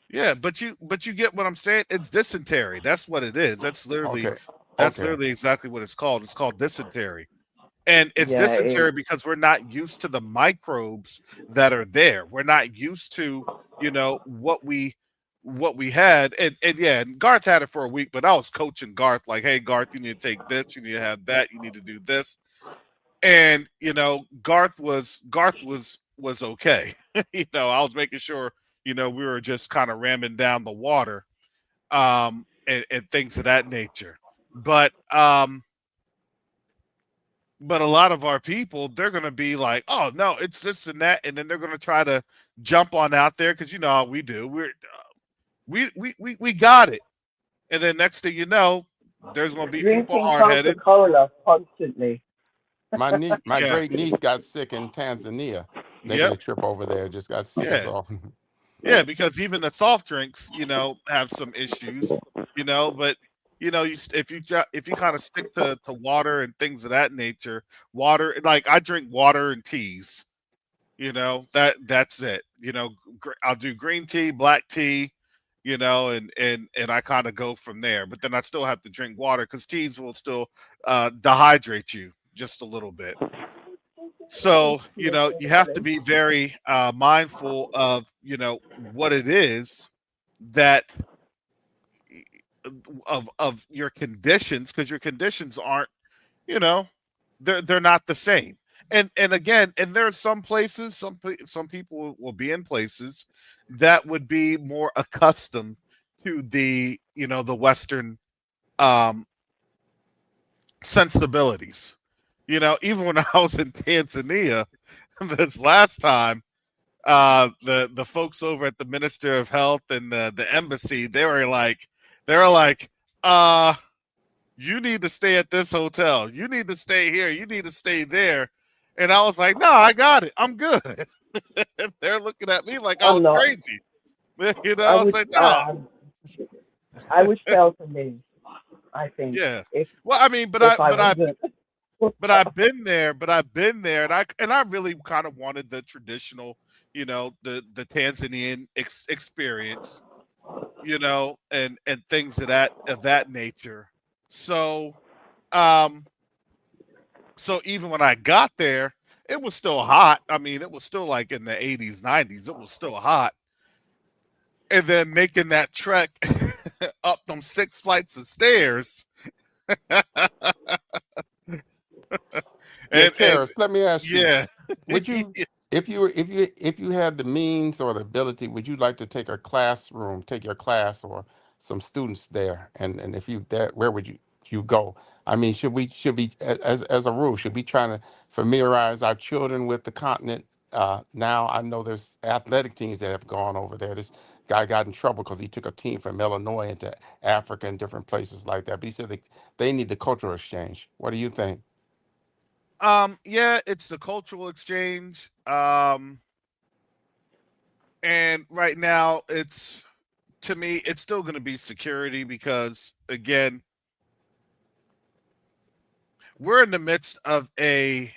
Yeah, but you get what I'm saying? It's dysentery. That's what it is. Okay. That's Okay. literally exactly what it's called. It's called dysentery. And it's Yeah, it is. dysentery because we're not used to the microbes that are there. We're not used to, what we had. And yeah, and Garth had it for a week, but I was coaching Garth like, hey Garth, you need to take this, you need to have that, you need to do this. And Garth was okay. I was making sure, we were just kind of ramming down the water, and things of that nature. But but a lot of our people, they're going to be like, oh no, it's this and that, and then they're going to try to jump on out there because you know how we do. We got it, and then next thing you know, there's going to be people Drinking hard Coca headed. Cola constantly. My Yeah, great niece got sick in Tanzania, making yep, a trip over there. Just got sick as yeah, all. yeah, because even the soft drinks, have some issues, but if you kind of stick to water and things of that nature, water, like I drink water and teas. That's it. I'll do green tea, black tea, and I kind of go from there. But then I still have to drink water because teas will still dehydrate you just a little bit. So you have to be very mindful of what it is that of your conditions, because your conditions aren't, you know they're not the same. And again, and there are some places, some people will be in places that would be more accustomed to the Western um sensibilities. Even when I was in Tanzania this last time, the folks over at the Minister of Health and the embassy, they were like, uh you need to stay at this hotel. You need to stay here. You need to stay there. And I was like, no, I got it. I'm good. And they're looking at me like I I'm was not. crazy. I I was would. like, no. I would fail to leave. I think Yeah. if Well, I mean, but I if I but I wasn't. but I've been there, and I really kind of wanted the traditional, the Tanzanian experience, and things of that nature. So, um, so even when I got there, it was still hot. I mean, it was still like in the 80s, 90s. It was still hot. And then making that trek up them 6 flights of stairs, Yeah, and Terrace, let me ask you, yeah. would you, if you had the means or the ability, would you like to take your class or some students there? And if you there, where would you go? I mean, should we as a rule, should we try to familiarize our children with the continent? Now I know there's athletic teams that have gone over there. This guy got in trouble because he took a team from Illinois into Africa and different places like that. But he said they need the cultural exchange. What do you think? Yeah, it's the cultural exchange. And right now, to me, it's still going to be security because, again, we're in the midst of a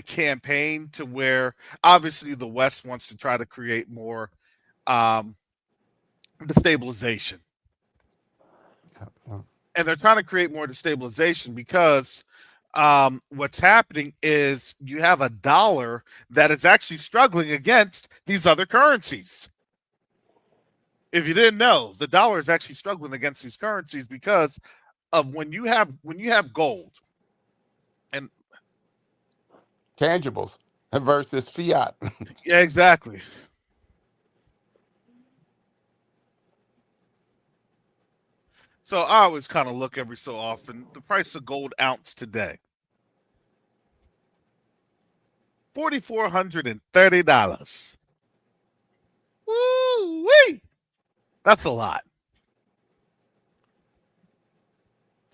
campaign to where obviously the West wants to try to create more um, destabilization, Yeah, yeah. and they're trying to create more destabilization because what's happening is you have a dollar that is actually struggling against these other currencies. If you didn't know, the dollar is actually struggling against these currencies because of when you have gold. And Tangibles versus fiat. yeah, exactly. So I always kind of look every so often. The price of gold ounce today, $4,430. Woo wee! That's a lot.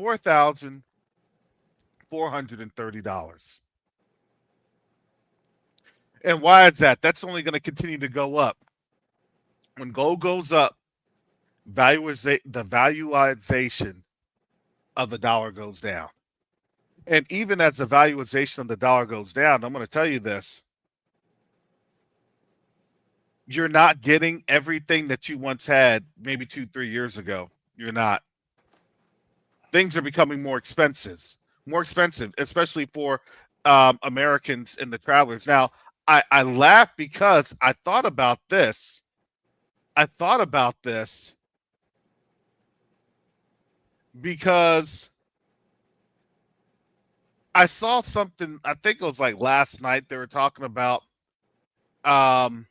$4,430. And why is that? That's only going to continue to go up. When gold goes up, the valuation of the dollar goes down. And even as the valuation of the dollar goes down, I'm going to tell you this: you're not getting everything that you once had maybe 2, 3 years ago. You're not. Things are becoming more expensive, especially for Americans and the travelers. Now, I laugh because I thought about this. I thought about this because I saw something. I think it was like last night. They were talking about um,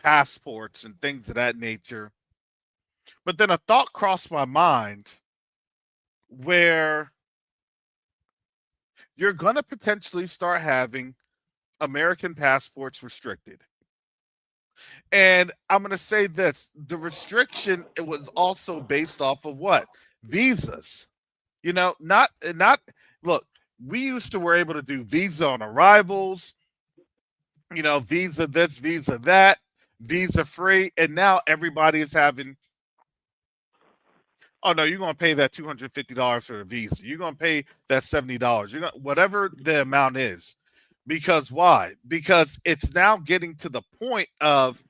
passports and things of that nature. But then a thought crossed my mind where you're going to potentially start having American passports restricted. And I'm going to say this: the restriction, it was also based off of what? Visas. Not look, we used to were able to do visa on arrivals, visa this, visa that, visa free, and now everybody is having, oh no, you're gonna pay that $250 for a visa. You're gonna pay that $70. You're gonna whatever the amount is. Because why? Because it's now getting to the point of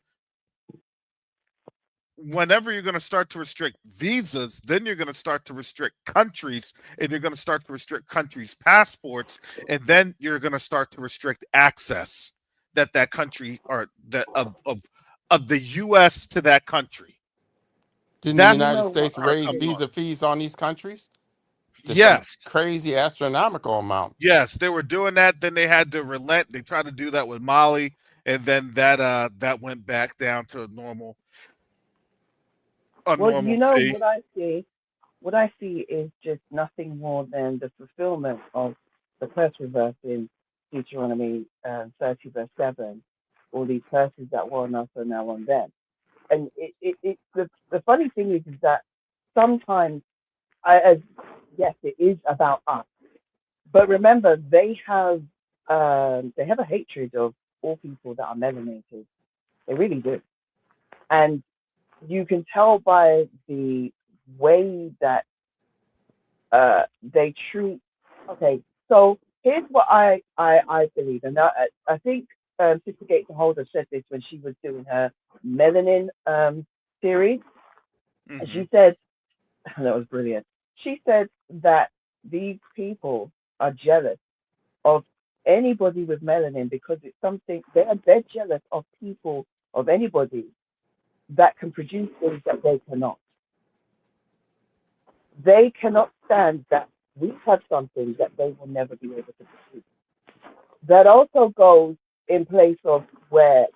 whenever you're going to start to restrict visas, then you're going to start to restrict countries, and you're going to start to restrict countries' passports, and then you're going to start to restrict access that country or that of the U.S. to that country. Didn't the You That's United know what's going what? to States start raise coming on. visa fees on these countries to some Yes, crazy astronomical amount? yes, they were doing that. Then they had to relent. They tried to do that with Mali, and then that went back down to a Well, normal you know fee. what I see. What I see is just nothing more than the fulfillment of the curse reverse in Deuteronomy 30 verse 7. All these curses that were on us are now on them. And the funny thing is that sometimes, as yes, it is about us. But remember, they have a hatred of all people that are melanated. They really do, and you can tell by the way that they treat. Okay, so here's what I believe, and I think Sister Gates Holder said this when she was doing her melanin series, and Hmm. she said that was brilliant. She said that these people are jealous of anybody with melanin because it's something they're jealous of people of anybody that can produce things that they cannot. They cannot stand that we have something that they will never be able to produce. That also goes in place of where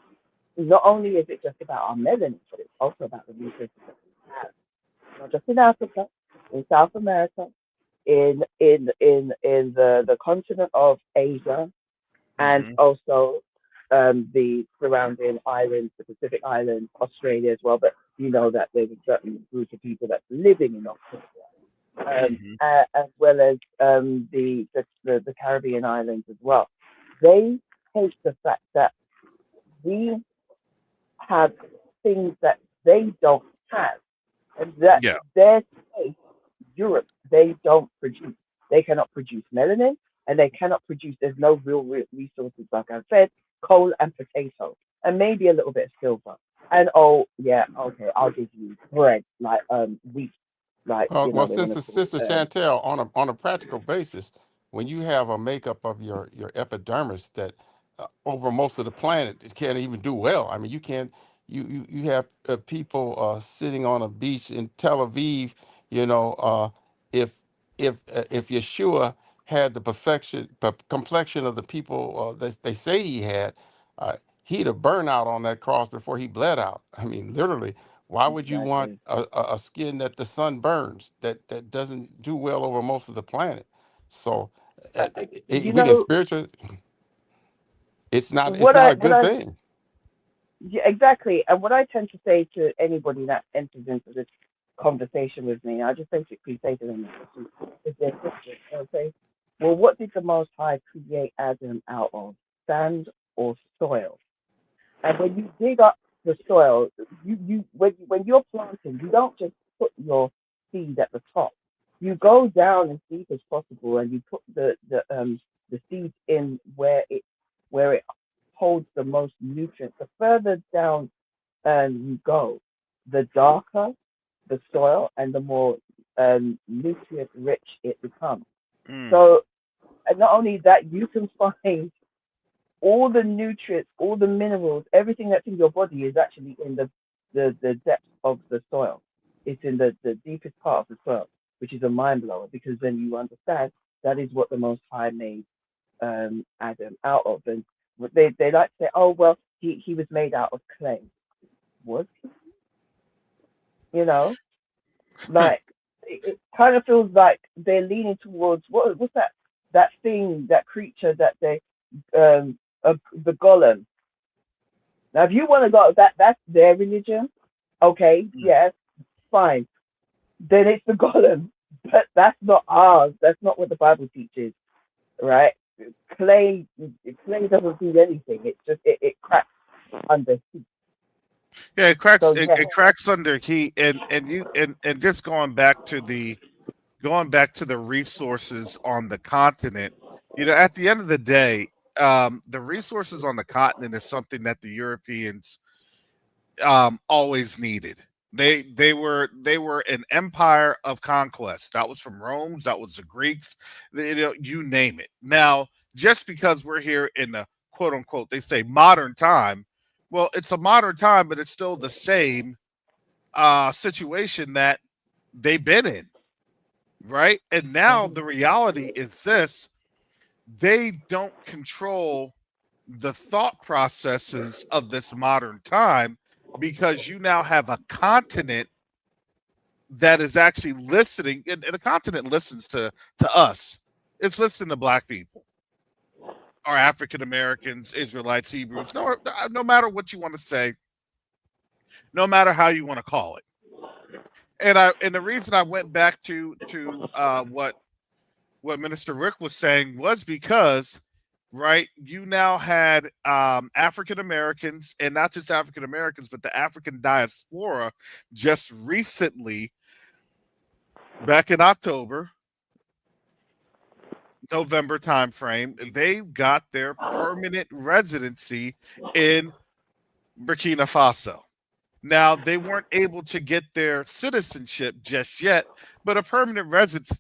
not only is it just about our melanin, but it's also about the resources that we have, not just in Africa, in South America, in the continent of Asia, and Hmm. also the surrounding islands, the Pacific Islands, Australia as well. But you know that there's a certain group of people that's living in Australia, Hmm. as well as the Caribbean islands as well. They hate the fact that we have things that they don't have, and that Yeah. their space, Europe, they don't produce. They cannot produce melanin, and they cannot produce. There's no real resources, like I said, coal and potato, and maybe a little bit of silver. And oh yeah, okay, I'll give you bread, like wheat, like Well, they want to call Sister it. Chantel, on a practical basis, when you have a makeup of your epidermis that over most of the planet it can't even do well. I mean, you can't. You have people sitting on a beach in Tel Aviv. You know, if if Yeshua had the complexion of the people that they say he had, he'd have burned out on that cross before he bled out. I mean, literally. Why would you want Exactly. a skin that the sun burns that doesn't do well over most of the planet? So You we get know spiritual. It's not a what good I thing. yeah, exactly. And what I tend to say to anybody that enters into this conversation with me, I just basically say to them, is there Christian? Okay. Well, what did the Most High create Adam out of? Sand or soil? And when you dig up the soil, you when you're planting, you don't just put your seed at the top. You go down as deep as possible, and you put the seed in where it holds the most nutrients. The further down you go, the darker the soil and the more nutrient rich it becomes. Mm. So, and not only that, you can find all the nutrients, all the minerals, everything that's in your body is actually in the depths of the soil. It's in the deepest part of the soil, which is a mind blower because then you understand that is what the Most High made Adam out of. And they like to say, oh, well, he was made out of clay. Was he? You know, like it kind of feels like they're leaning towards what's that thing, that creature that they the golem. Now, if you want to go that's their religion. Okay, Mm. yes, fine. Then it's the golem, but that's not ours. That's not what the Bible teaches, right? Clay, clay doesn't do anything. It cracks under heat. Yeah, So it yes, cracks under heat, and just going back to the resources on the continent. You know, at the end of the day, the resources on the continent is something that the Europeans always needed. They were an empire of conquest. That was from Rome. That was the Greeks. You name it. Now, just because we're here in the quote unquote, they say modern time. Well, it's a modern time, but it's still the same situation that they've been in, right? And now Mhm. the reality is this: they don't control the thought processes of this modern time because you now have a continent that is actually listening, and the continent listens to us. It's listening to black people, or African Americans, Israelites, Hebrews. No matter what you want to say, no matter how you want to call it. And the reason I went back to what Minister Rick was saying was because, right, you now had African Americans, and not just African Americans, but the African diaspora just recently, back in October, November timeframe, they got their permanent residency in Burkina Faso. Now, they weren't able to get their citizenship just yet, but a permanent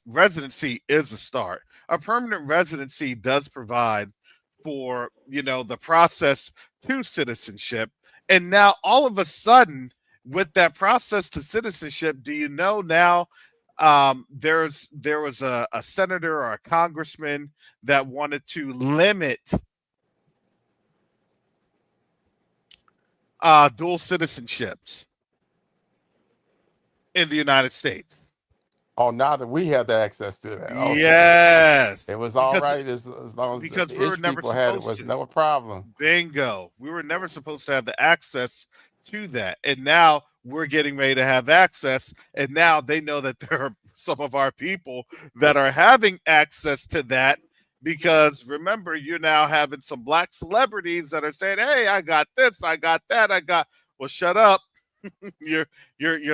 residency is a start. A permanent residency does provide for, the process to citizenship. And now all of a sudden, with that process to citizenship, do you know now there was a senator or a congressman that wanted to limit dual citizenships in the United States. Oh, now that we have the access to that, okay. Yes, It was all because right as long as because the we were ish never people had it, supposed was to. no problem. Bingo. We were never supposed to have the access to that. And now we're getting ready to have access. And now they know that there are some of our people that are having access to that because remember, you're now having some black celebrities that are saying, "Hey, I got this, I got that, I got." Well, shut up. You're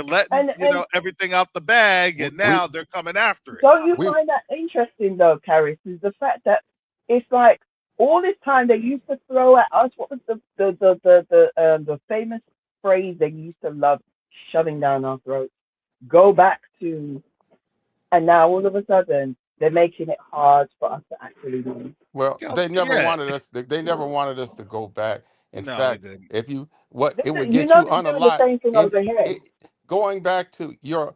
letting And everything out the bag, and We now they're coming after it. don't you we find that interesting though, Caris, is the fact that it's like all this time they used to throw at us. What was the famous phrase they used to love shoving down our throats? Go back to, and now all of a sudden they're making it hard for us to actually win. Well, Yeah, they never yeah. wanted us. They never wanted us to go back. In No, they fact, didn't. if you what it would You get know you they're doing the unalive. same thing In over here. it, going back to your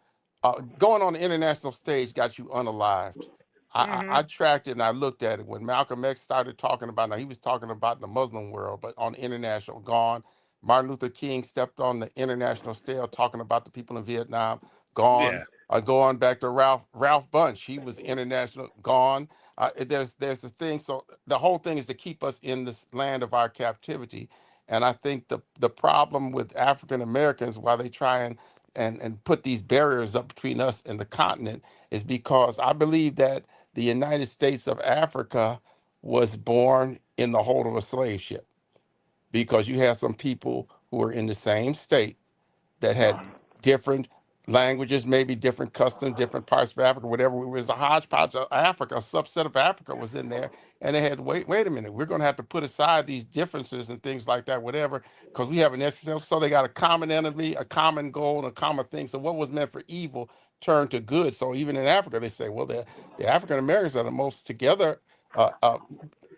going on the international stage got you unalived. I Hmm. tracked it and I looked at it when Malcolm X started talking about. Now he was talking about the Muslim world, but on international, gone. Martin Luther King stepped on the international stage talking about the people in Vietnam, gone. Yeah. Go on back to Ralph Bunche. He was international, gone. There's this thing. So the whole thing is to keep us in this land of our captivity. And I think the problem with African Americans, while they try and put these barriers up between us and the continent, is because I believe that the United States of Africa was born in the hold of a slave ship, because you have some people who are in the same state that had Hmm. different languages, maybe different customs, different parts of Africa, whatever. It was a hodgepodge of Africa, a subset of Africa was in there. And they had, wait a minute, we're going to have to put aside these differences and things like that, whatever, because we have an essence. So they got a common enemy, a common goal, and a common thing. So what was meant for evil turned to good. So even in Africa, they say, well, the African Americans are the most together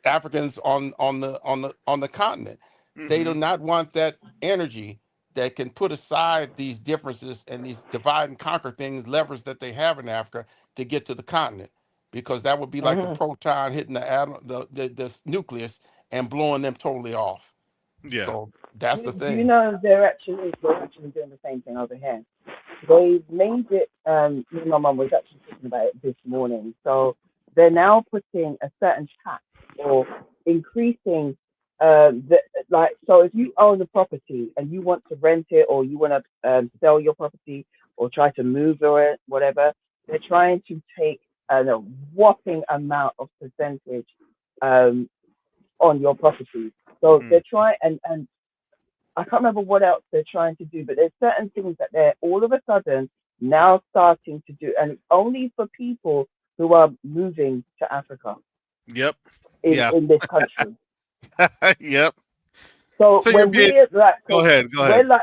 Africans on the continent. They do Hmm. not want that energy that can put aside these differences and these divide and conquer things, levers that they have in Africa to get to the continent, because that would be like the Hmm. proton hitting the atom, the nucleus, and blowing them totally off. Yeah. So that's the Do you thing. know they're actually doing the same thing over here? They've made it. Me and my mum was actually talking about it this morning. So they're now putting a certain tax or increasing the like. So if you own the property and you want to rent it or you want to sell your property or try to move it, whatever, they're trying to take a whopping amount of percentage um, on your property. So Mm. they're trying and I can't remember what else they're trying to do, but there's certain things that they're all of a sudden now starting to do, and it's only for people who are moving to Africa. Yep. in Yeah. this country. Yep. So So you're when being. we like, Go so ahead. Go we're ahead. like,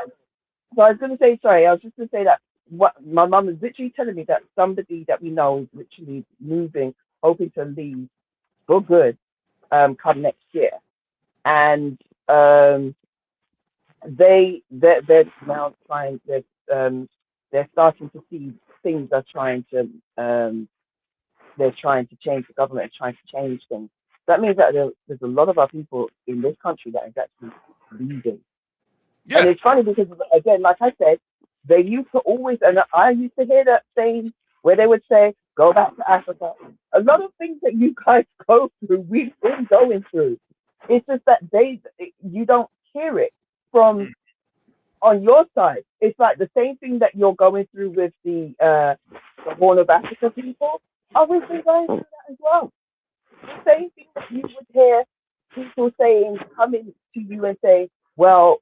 so I was going to say, sorry, I was just going to say that what my mum is literally telling me that somebody that we know is literally moving, hoping to leave for good, come next year, and um, they're now trying, they're starting to see things are trying to, they're trying to change, the government is trying to change things. That means that there's a lot of our people in this country that is actually leaving. And Yeah. it's funny because, again, like I said, they used to always, and I used to hear that saying where they would say, go back to Africa. A lot of things that you guys go through, we've been going through. It's just that you don't hear it from Mm. on your side. It's like the same thing that you're going through with the Horn of Africa people. Oh, we've been going through that as well. The same thing that you would hear people saying, coming to you and say, well,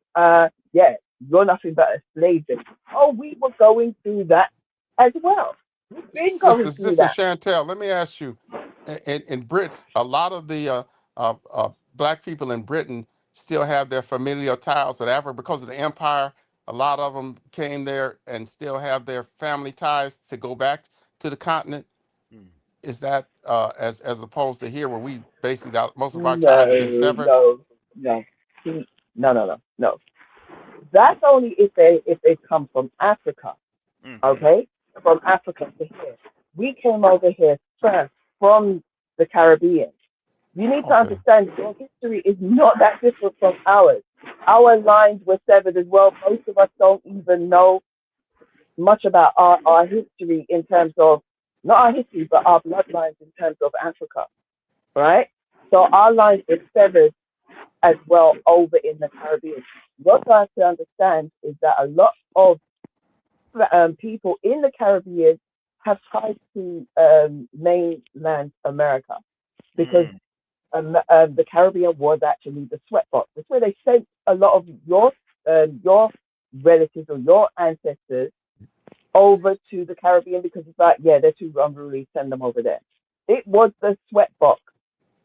yeah, you're nothing but a slave. Oh, we were going through that as well. We've been Sister going through Sister that. Chantel, let me ask you, in Brits, a lot of the black people in Britain still have their familial ties with Africa because of the empire. A lot of them came there and still have their family ties to go back to the continent. Mm. Is that as opposed to here where we basically most of our ties have been No, severed? no, no. No, no, no, no. That's only if they come from Africa, Mm-hmm. okay? From Africa to here. We came over here first from the Caribbean. You need to Okay. understand your history is not that different from ours. Our lines were severed as well. Most of us don't even know much about our history in terms of, not our history, but our bloodlines in terms of Africa, right? So our lines were severed as well over in the Caribbean. What I have to understand is that a lot of people in the Caribbean have ties to mainland America because Mm. the Caribbean was actually the sweatbox. That's where they sent a lot of your relatives or your ancestors over to the Caribbean because it's like, yeah, they're too unruly, send them over there. It was the sweatbox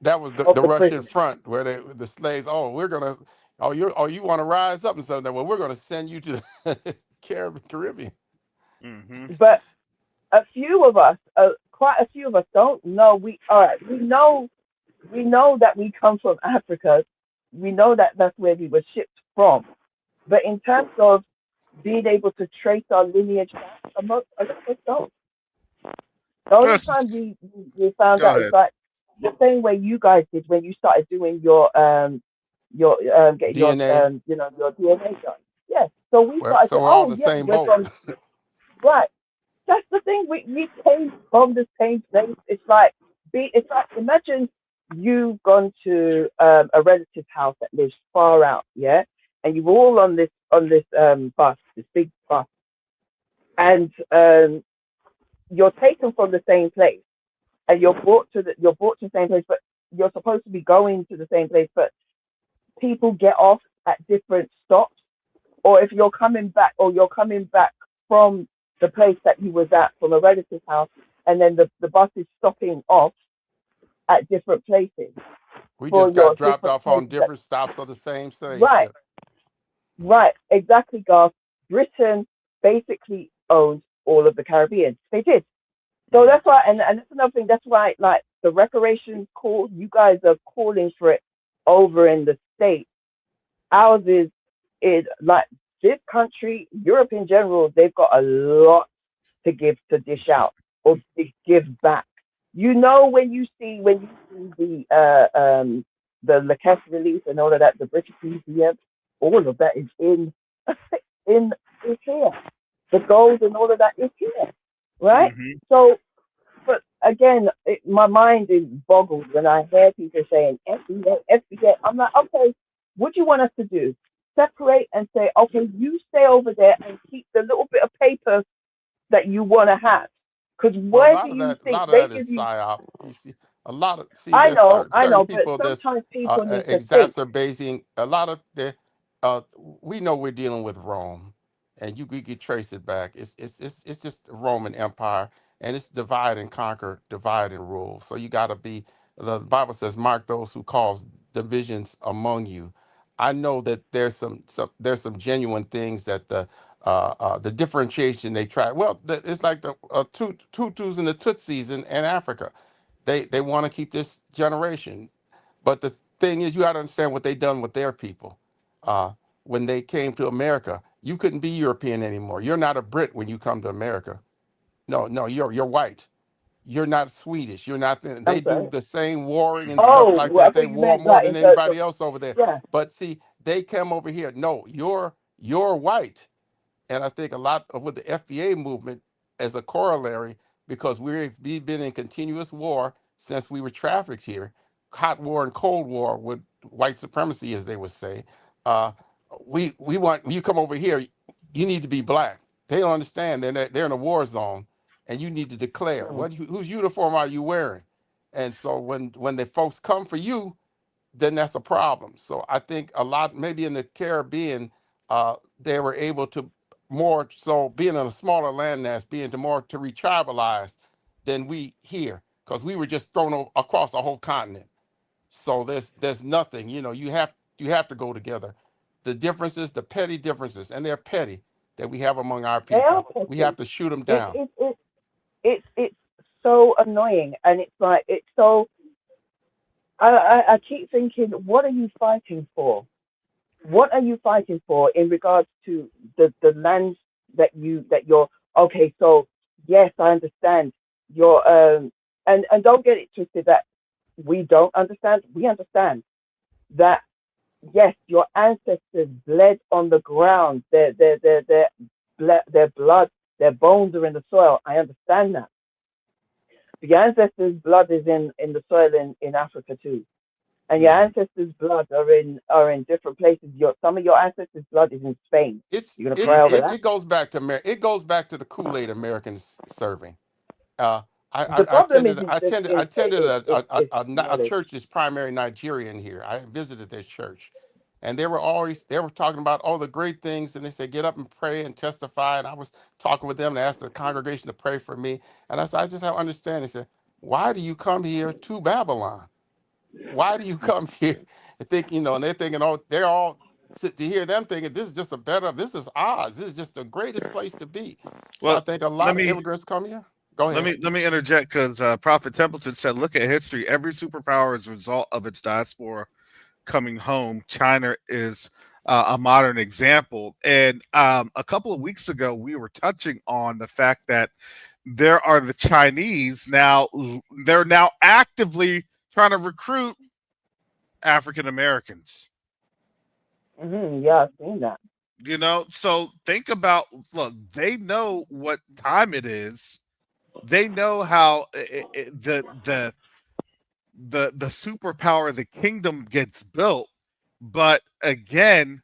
That was of the the Russian prison. front where the slaves. Oh, we're gonna. You want to rise up and something. Well, we're gonna send you to the Caribbean. Mm-hmm. But a few of us, quite a few of us, don't know. We all right. We know that we come from Africa. We know that that's where we were shipped from. But in terms of being able to trace our lineage back, a lot of us don't. The only Let's time just we found go out is ahead. like the same way you guys did when you started doing your getting your DNA. your DNA done. Yes. So we Well, started so to, we're all in oh the yeah, same we're boat. from, right. That's the thing. We came from the same place. It's like imagine you've gone to a relative's house that lives far out, yeah, and you're all on this bus, this big bus, and you're taken from the same place, and you're brought to the same place, but you're supposed to be going to the same place, but people get off at different stops, or if you're coming back from the place that you was at from a relative's house, and then the bus is stopping off at different places We for just got your dropped different off on places that, different stops of the same slave right, ship. right, exactly, Garth. Britain basically owns all of the Caribbean. They did. So Mm. that's why, and that's another thing. That's why, like the reparations call, you guys are calling for it over in the States. Ours is like this country, Europe in general. They've got a lot to give, to dish out or to give back. When you see the Lacasse release and all of that, the British Museum, all of that is in is here. The gold and all of that is here, right? Mm-hmm. So, but again, my mind is boggled when I hear people saying FBA, FBA. I'm like, okay, what do you want us to do? Separate and say, okay, you stay over there and keep the little bit of paper that you want to have. Because Well, where do you a lot think of they that is give you? psyop. You see, a lot of see there's I certain know, but people that's sometimes people need to think. exacerbating a lot of the. Uh, we know we're dealing with Rome, and we could trace it back. It's just the Roman Empire, and it's divide and conquer, divide and rule. So you got to be The Bible says, "Mark those who cause divisions among you." I know that there's some genuine things that the differentiation they try. Well, it's like the Tutus and the Tutsis in Africa. They want to keep this generation, but the thing is, you got to understand what they done with their people. Uh, when they came to America, you couldn't be European anymore. You're not a Brit when you come to America. No, no, you're white. You're not Swedish. You're not. They I'm do sorry. the same warring and stuff Oh, like well, I that. thought They you war meant more like than in terms of, anybody else over there. yeah. But see, they come over here. No, you're white. And I think a lot of with the FBA movement as a corollary, because we've been in continuous war since we were trafficked here, hot war and cold war with white supremacy, as they would say. Uh, we want when you come over here, you need to be black. They don't understand. They're in a war zone, and you need to declare Mm. whose uniform are you wearing. And so when the folks come for you, then that's a problem. So I think a lot, maybe in the Caribbean, they were able to more so being on a smaller landmass, being to more to retribalize than we here, because we were just thrown across a whole continent. So there's nothing, you have to go together. The differences, the petty differences, and they're petty that we have among our They are people. We have petty. to shoot them It, down. it, it, it's so annoying, and it's like it's so. I keep thinking, what are you fighting for? What are you fighting for in regards to the lands that you're okay? So yes, I understand your and don't get it twisted that we don't understand. We understand that yes, your ancestors bled on the ground. Their blood, their bones are in the soil. I understand that. The ancestors' blood is in the soil in Africa too. And your Mhm. ancestors' blood are in different places. Some of your ancestors' blood is in Spain. You're gonna It's cry over it, that? it goes back to it goes back to the Kool-Aid Americans serving. Uh, The problem isn't just I in attended it's a knowledge. church that's primary Nigerian here. I visited their church, and they were talking about all the great things, and they said get up and pray and testify. And I was talking with them and asked the congregation to pray for me, and I said I just have to understand. They said, why do you come here to Babylon? Why do you come here and think, and they're thinking, oh, they're all to hear them thinking this is just this is Oz. This is just the greatest place to be. So I Well, think a let lot of me immigrants come here. Go ahead. let me interject because Prophet Templeton said, "Look at history. Every superpower is a result of its diaspora coming home. China is a modern example." And a couple of weeks ago, we were touching on the fact that there are the Chinese now. They're now actively trying to recruit African Americans. Yeah, I've seen that. So think about, look, they know what time it is. They know how the superpower of the kingdom gets built. But again,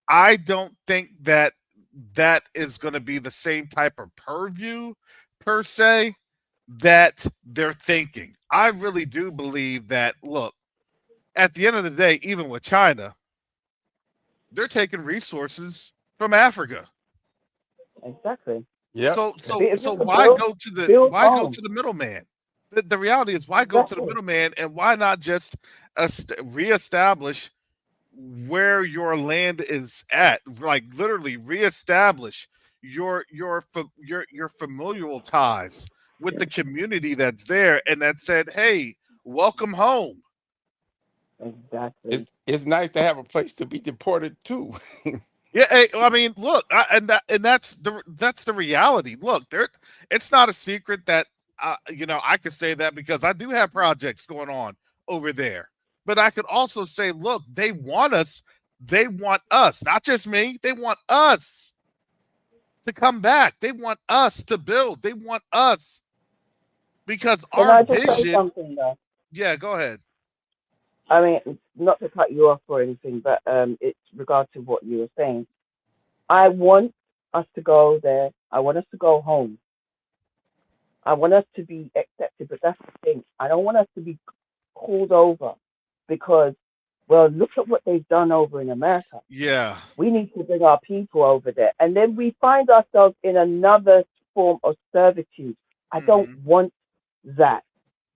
I don't think that that is going to be the same type of purview per se that they're thinking. I really do believe that, look, at the end of the day, even with China, they're taking resources from Africa. Exactly. Yep. It's So just a build why go home. to the middleman? The reality is, why go to the Exactly. middleman, and why not just reestablish where your land is at? Like literally reestablish your familial ties with the community that's there, and that said, "Hey, welcome home." Exactly. It's nice to have a place to be deported to. Yeah, hey, I mean, look, and that's the reality. Look, there, it's not a secret that I could say that because I do have projects going on over there. But I could also say, look, they want us, not just me. They want us to come back. They want us to build. They want us because Can our I just say vision. something though? Yeah, go ahead. I mean, not to cut you off or anything, but it's regard to what you were saying. I want us to go there. I want us to go home. I want us to be accepted, but that's the thing. I don't want us to be called over because, well, look at what they've done over in America. Yeah. We need to bring our people over there. And then we find ourselves in another form of servitude. I don't Hmm. want that.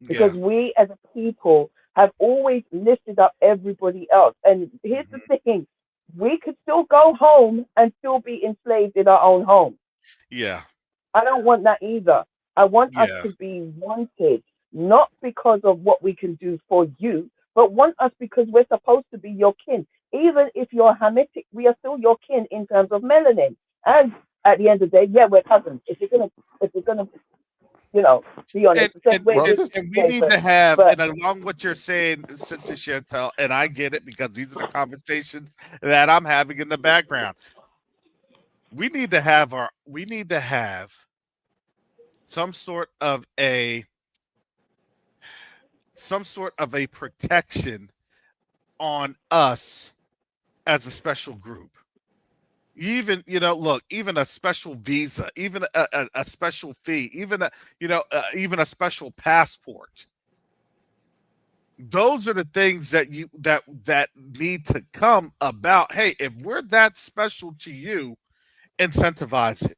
because Yeah. we as a people have always lifted up everybody else. And here's the Hmm. thing, we could still go home and still be enslaved in our own home. Yeah. I don't want that either. I want us Yeah. to be wanted, not because of what we can do for you, but want us because we're supposed to be your kin. Even if you're Hamitic, we are still your kin in terms of melanin. And at the end of the day, yeah, we're cousins. If you're gonna, you know, be honest, the same way Well, with sis, And we need Jason. to have, But and along what you're saying, Sister Chantel, and I get it because these are the conversations that I'm having in the background. We need to have some sort of a protection on us as a special group. Even, look, even a special visa, even a special fee, even even a special passport. Those are the things that need to come about. Hey, if we're that special to you, incentivize it.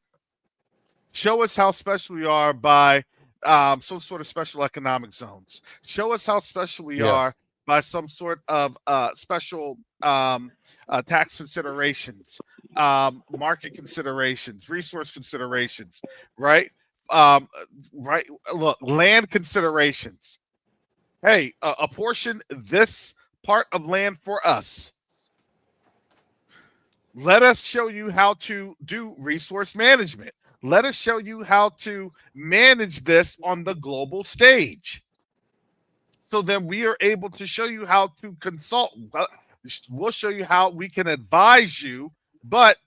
Show us how special we are by some sort of special economic zones. Show us how special we are yes, by some sort of special tax considerations, market considerations, resource considerations, right? Um, right. Look, land considerations. Hey, apportion this part of land for us. Let us show you how to do resource management. Let us show you how to manage this on the global stage. So then we are able to show you how to consult. We'll show you how we can advise you. But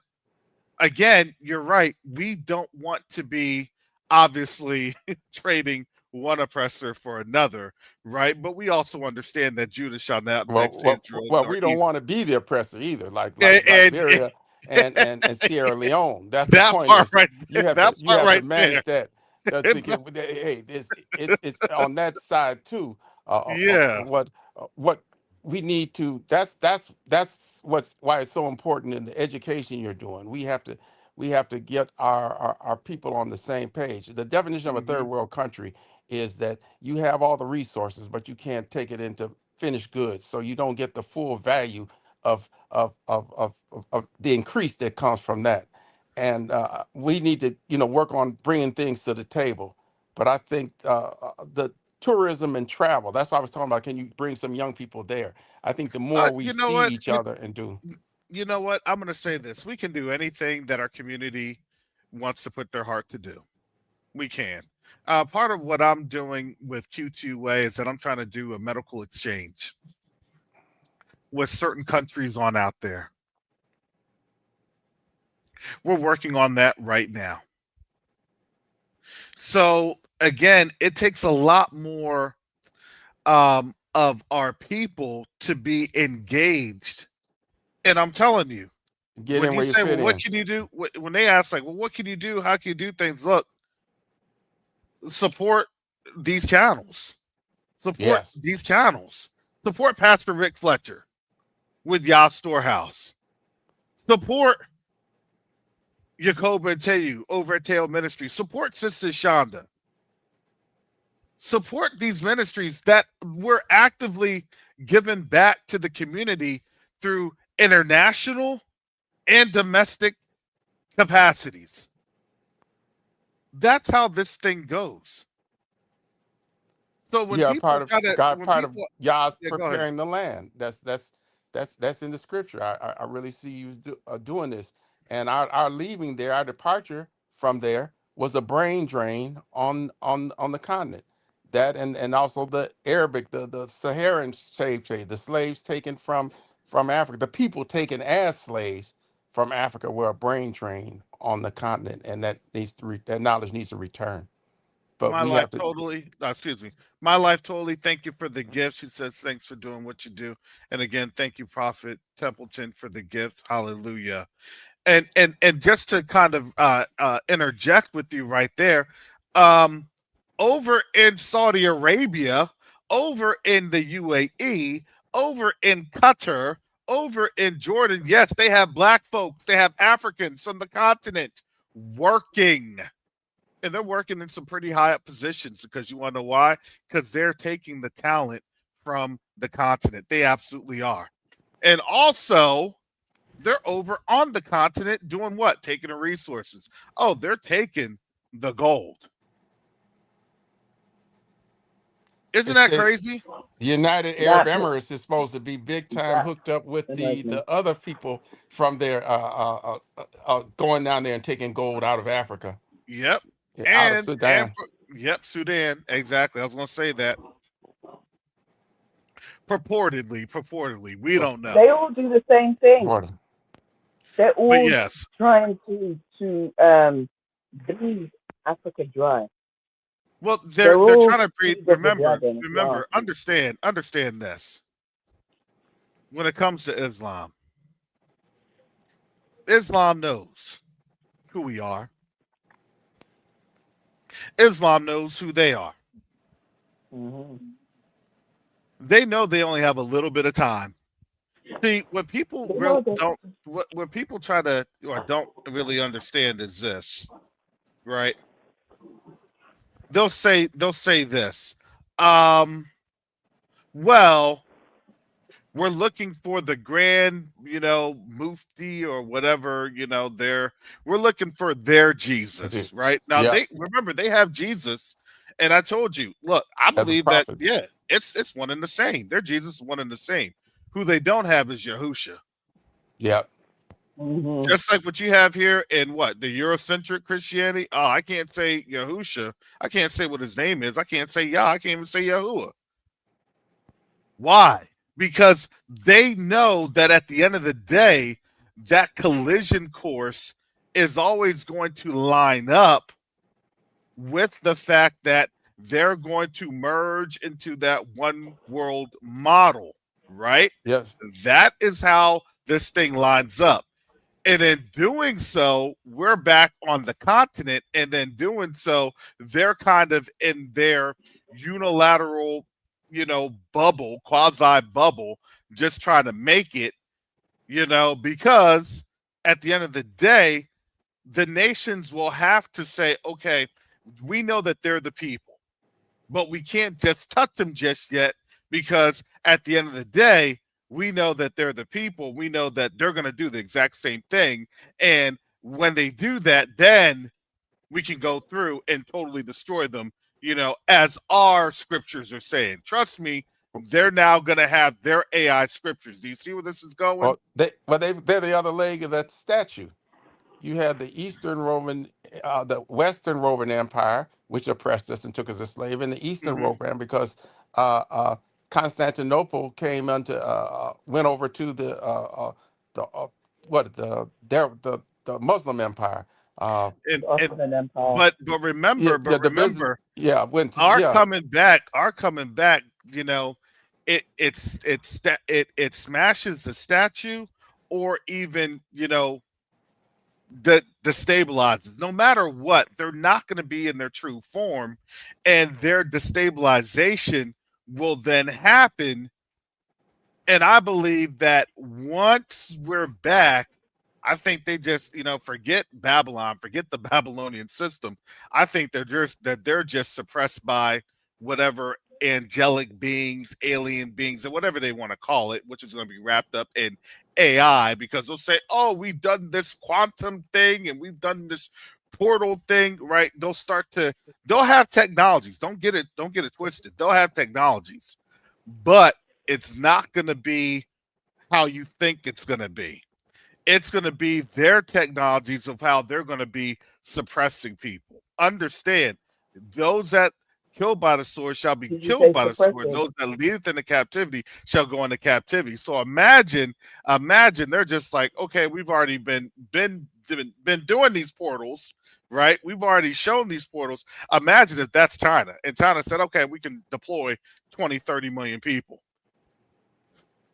again, you're right. We don't want to be obviously trading one oppressor for another, right? But we also understand that Judah shall not vex Israel nor we don't even. want to be the oppressor either, like And Liberia and Sierra Leone. That's the that point. part Is right there, that you part have to right there. manage that. To get, hey, it's on that side too. Yeah. What we need to, that's what's why it's so important in the education you're doing. We have to get our people on the same page. The definition of a third Hmm. world country is that you have all the resources, but you can't take it into finished goods, so you don't get the full value of the increase that comes from that. And we need to, work on bringing things to the table. But I think the tourism and travel, that's what I was talking about. Can you bring some young people there? I think the more we You know see what? each other and do. You know what? I'm going to say this: we can do anything that our community wants to put their heart to do. We can. Part of what I'm doing with Q2 Way is that I'm trying to do a medical exchange with certain countries on out there. We're working on that right now. So again, it takes a lot more of our people to be engaged. And I'm telling you, Get when in you where you say, "Well, fit what in. can you do?" When they ask, like, "Well, what can you do? How can you do things?" Look, support these channels. Support Yes. these channels. Support Pastor Rick Fletcher with Yah Storehouse. Support Jacob and Teu over at Teo Ministries. Support Sister Shonda. Support these ministries that were actively given back to the community through international and domestic capacities. That's how this thing goes. So when Yeah, people try to, when part of people, Yah's yeah, go ahead. preparing the land. That's in the scripture. I really see you doing this, and our leaving there, our departure from there was a brain drain on the continent. That and also the Arabic, the Saharan slave trade, the slaves taken from Africa, the people taken as slaves from Africa were a brain drain on the continent, and that knowledge needs to return. But My we life have to totally, excuse me, my life totally. Thank you for the gift. She says, thanks for doing what you do. And again, thank you, Prophet Templeton, for the gifts. Hallelujah. And just to kind of interject with you right there, um, over in Saudi Arabia, over in the UAE, over in Qatar, over in Jordan, yes, they have black folks, they have Africans from the continent working and they're working in some pretty high up positions because you want to know why? Because they're taking the talent from the continent. They absolutely are. And also, they're over on the continent doing what? Taking the resources. Oh, they're taking the gold. Isn't It's that the crazy? United Arab That Emirates is supposed to be big time that hooked up with annoys me. the other people from there, going down there and taking gold out of Africa, Yep. yeah, out of And Sudan. yep, Sudan. Exactly. I was gonna say that. Purportedly. We don't know. They all do the same thing. Water. They're But all yes. trying to breathe Africa dry. Well, They're they're all trying to breathe. seeds of the Remember, dragon as well. remember, understand this. When it comes to Islam, Islam knows who we are. Islam knows who they are. Hmm. They know they only have a little bit of time. See, what people They really know that. don't, what people try to or don't really understand is this, right? They'll say this. Um, well, we're looking for the grand, mufti or whatever, we're looking for their Jesus, right? Now Yeah, they remember they have Jesus, and I told you, look, I as a believe that, prophet. yeah, it's one and the same. Their Jesus is one and the same. Who they don't have is Yahusha. Yeah, Hmm. Just like what you have here in what the Eurocentric Christianity. Oh, I can't say Yahusha. I can't say what his name is. I can't say Yah. I can't even say Yahuwah. Why? Because they know that at the end of the day, that collision course is always going to line up with the fact that they're going to merge into that one world model, right? yes, That is how this thing lines up. And in doing so, we're back on the continent. And then doing so, they're kind of in their unilateral, bubble, quasi bubble, just trying to make it, because at the end of the day, the nations will have to say, okay, we know that they're the people, but we can't just touch them just yet because at the end of the day, we know that they're the people. We know that they're going to do the exact same thing. And when they do that, then we can go through and totally destroy them, as our scriptures are saying. Trust me, they're now going to have their AI scriptures. Do you see where this is going? they're the other leg of that statue. You had the Eastern Roman, the Western Roman Empire, which oppressed us and took us as slave, and the Eastern Hmm. Roman, because uh, uh, Constantinople came went over to the what the Muslim Empire. Uh, And The and Ottoman Empire. but yeah, remember, yeah, the business, yeah, went to, our yeah, coming back, you know, it smashes the statue, or even the destabilizes. No matter what, they're not going to be in their true form, and their destabilization will then happen. And I believe that once we're back, I think they just, forget Babylon, forget the Babylonian system. I think they're just suppressed by whatever angelic beings, alien beings, or whatever they want to call it, which is going to be wrapped up in AI, because they'll say, "Oh, we've done this quantum thing and we've done this portal thing," right? They'll have technologies. Don't get it twisted. They'll have technologies, but it's not going to be how you think it's going to be. It's going to be their technologies of how they're going to be suppressing people. Understand, those that killed by the sword shall be Did you killed say by the sword. suppressing? Those that leadeth into captivity shall go into captivity. So imagine they're just like, okay, we've already been doing these portals, right? We've already shown these portals. Imagine if that's China, and China said, okay, we can deploy 20, 30 million people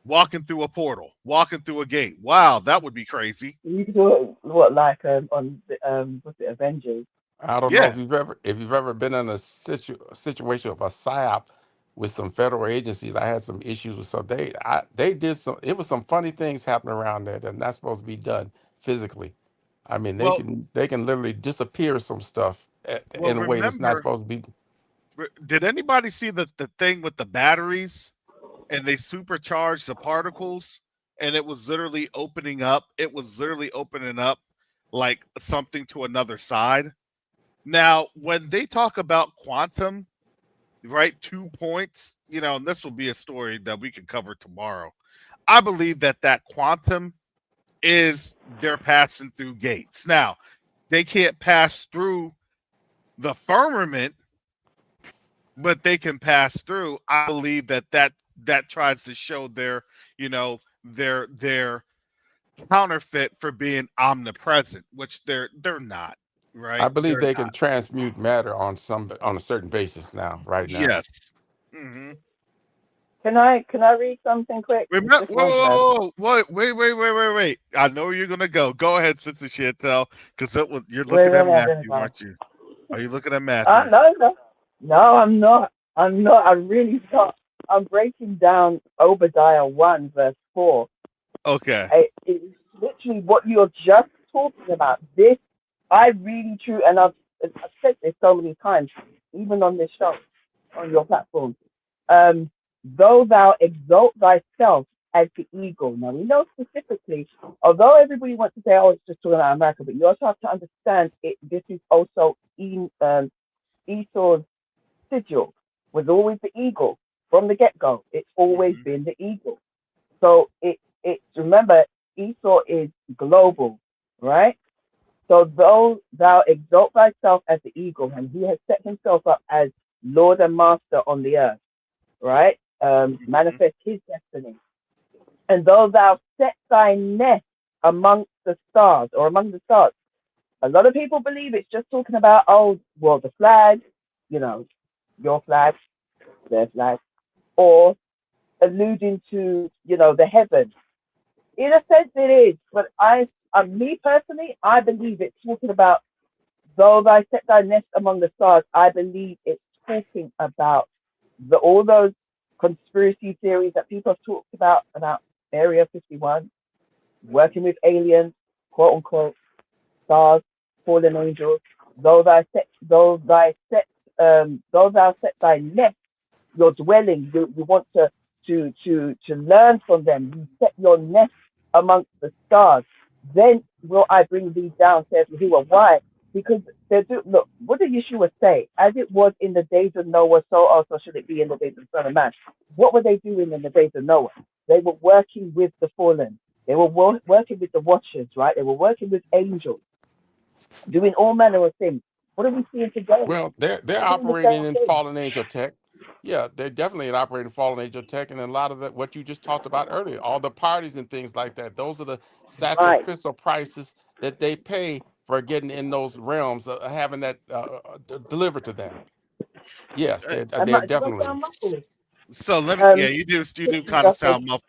walking through a portal, walking through a gate. Wow, that would be crazy. You could do it, what, like on the what's it, Avengers? I don't know Yeah. if you've ever been in a situation of a psyop with some federal agencies. I had some issues with some. They did some. It was some funny things happening around there that are not supposed to be done physically. I mean, they Well, can they can literally disappear some stuff. Well, in a way that's not remember, supposed to be. did anybody see the thing with the batteries and they supercharged the particles and it was literally opening up? It was literally opening up like something to another side. Now, when they talk about quantum, right, 2 points, and this will be a story that we can cover tomorrow. I believe that quantum is they're passing through gates. Now, they can't pass through the firmament, but they can pass through. I believe that tries to show their counterfeit for being omnipresent, which they're not, I right? believe They're they not. can transmute matter on a certain basis now, right now. Yes. Hmm. Can I read something quick? It's Remember, just one verse. wait. I know you're gonna go. Go ahead, Sister Chantel, because you're Wait, looking wait, at wait, I'm gonna Matthew, go. aren't you? Are you looking at Matthew? No, no, no, I'm not. I'm not. I'm really not. I'm breaking down Obadiah 1 verse 4. Okay. It's literally what you're just talking about. This, I really true, and I've said this so many times, even on this show, on your platform. Um, Though thou exalt thyself as the eagle. Now we know specifically, although everybody wants to say, "Oh, it's just talking about America," but you also have to understand it. This is also in Esau's sigil was always the eagle from the get go. It's always Hmm. been the eagle. So it remember Esau is global, right? So though thou exalt thyself as the eagle, and he has set himself up as Lord and Master on the earth, right? Hmm. Manifest his destiny. And though thou set thy nest amongst the stars or among the stars, a lot of people believe it's just talking about, oh, well, the flag, you know, your flag, their flag, or alluding to, the heavens. In a sense, it is, but me personally, I believe it's talking about though thy set thy nest among the stars. I believe it's talking about all those conspiracy theories that people have talked about Area 51, working with aliens, quote unquote, stars, fallen angels. Though thou set thy nest, your dwelling. You want to learn from them. You set your nest amongst the stars. Then will I bring thee down, saith Yahuwah. Why? Because look, what did Yeshua say? As it was in the days of Noah, so also should it be in the days of the Son of Man. What were they doing in the days of Noah? They were working with the fallen. They were working with the watchers, right? They were working with angels, doing all manner of things. What are we seeing today? Well, they're We're doing the same operating in thing. fallen angel tech. Yeah, they're definitely operating fallen angel tech, and a lot of that what you just talked about earlier, all the parties and things like that. Those are the Right. sacrificial prices that they pay for getting in those realms, having that delivered to them. Yes, they're Do I definitely. sound muffled? So let me, yeah, Um, you do Sister kind of Justice, sound muffled.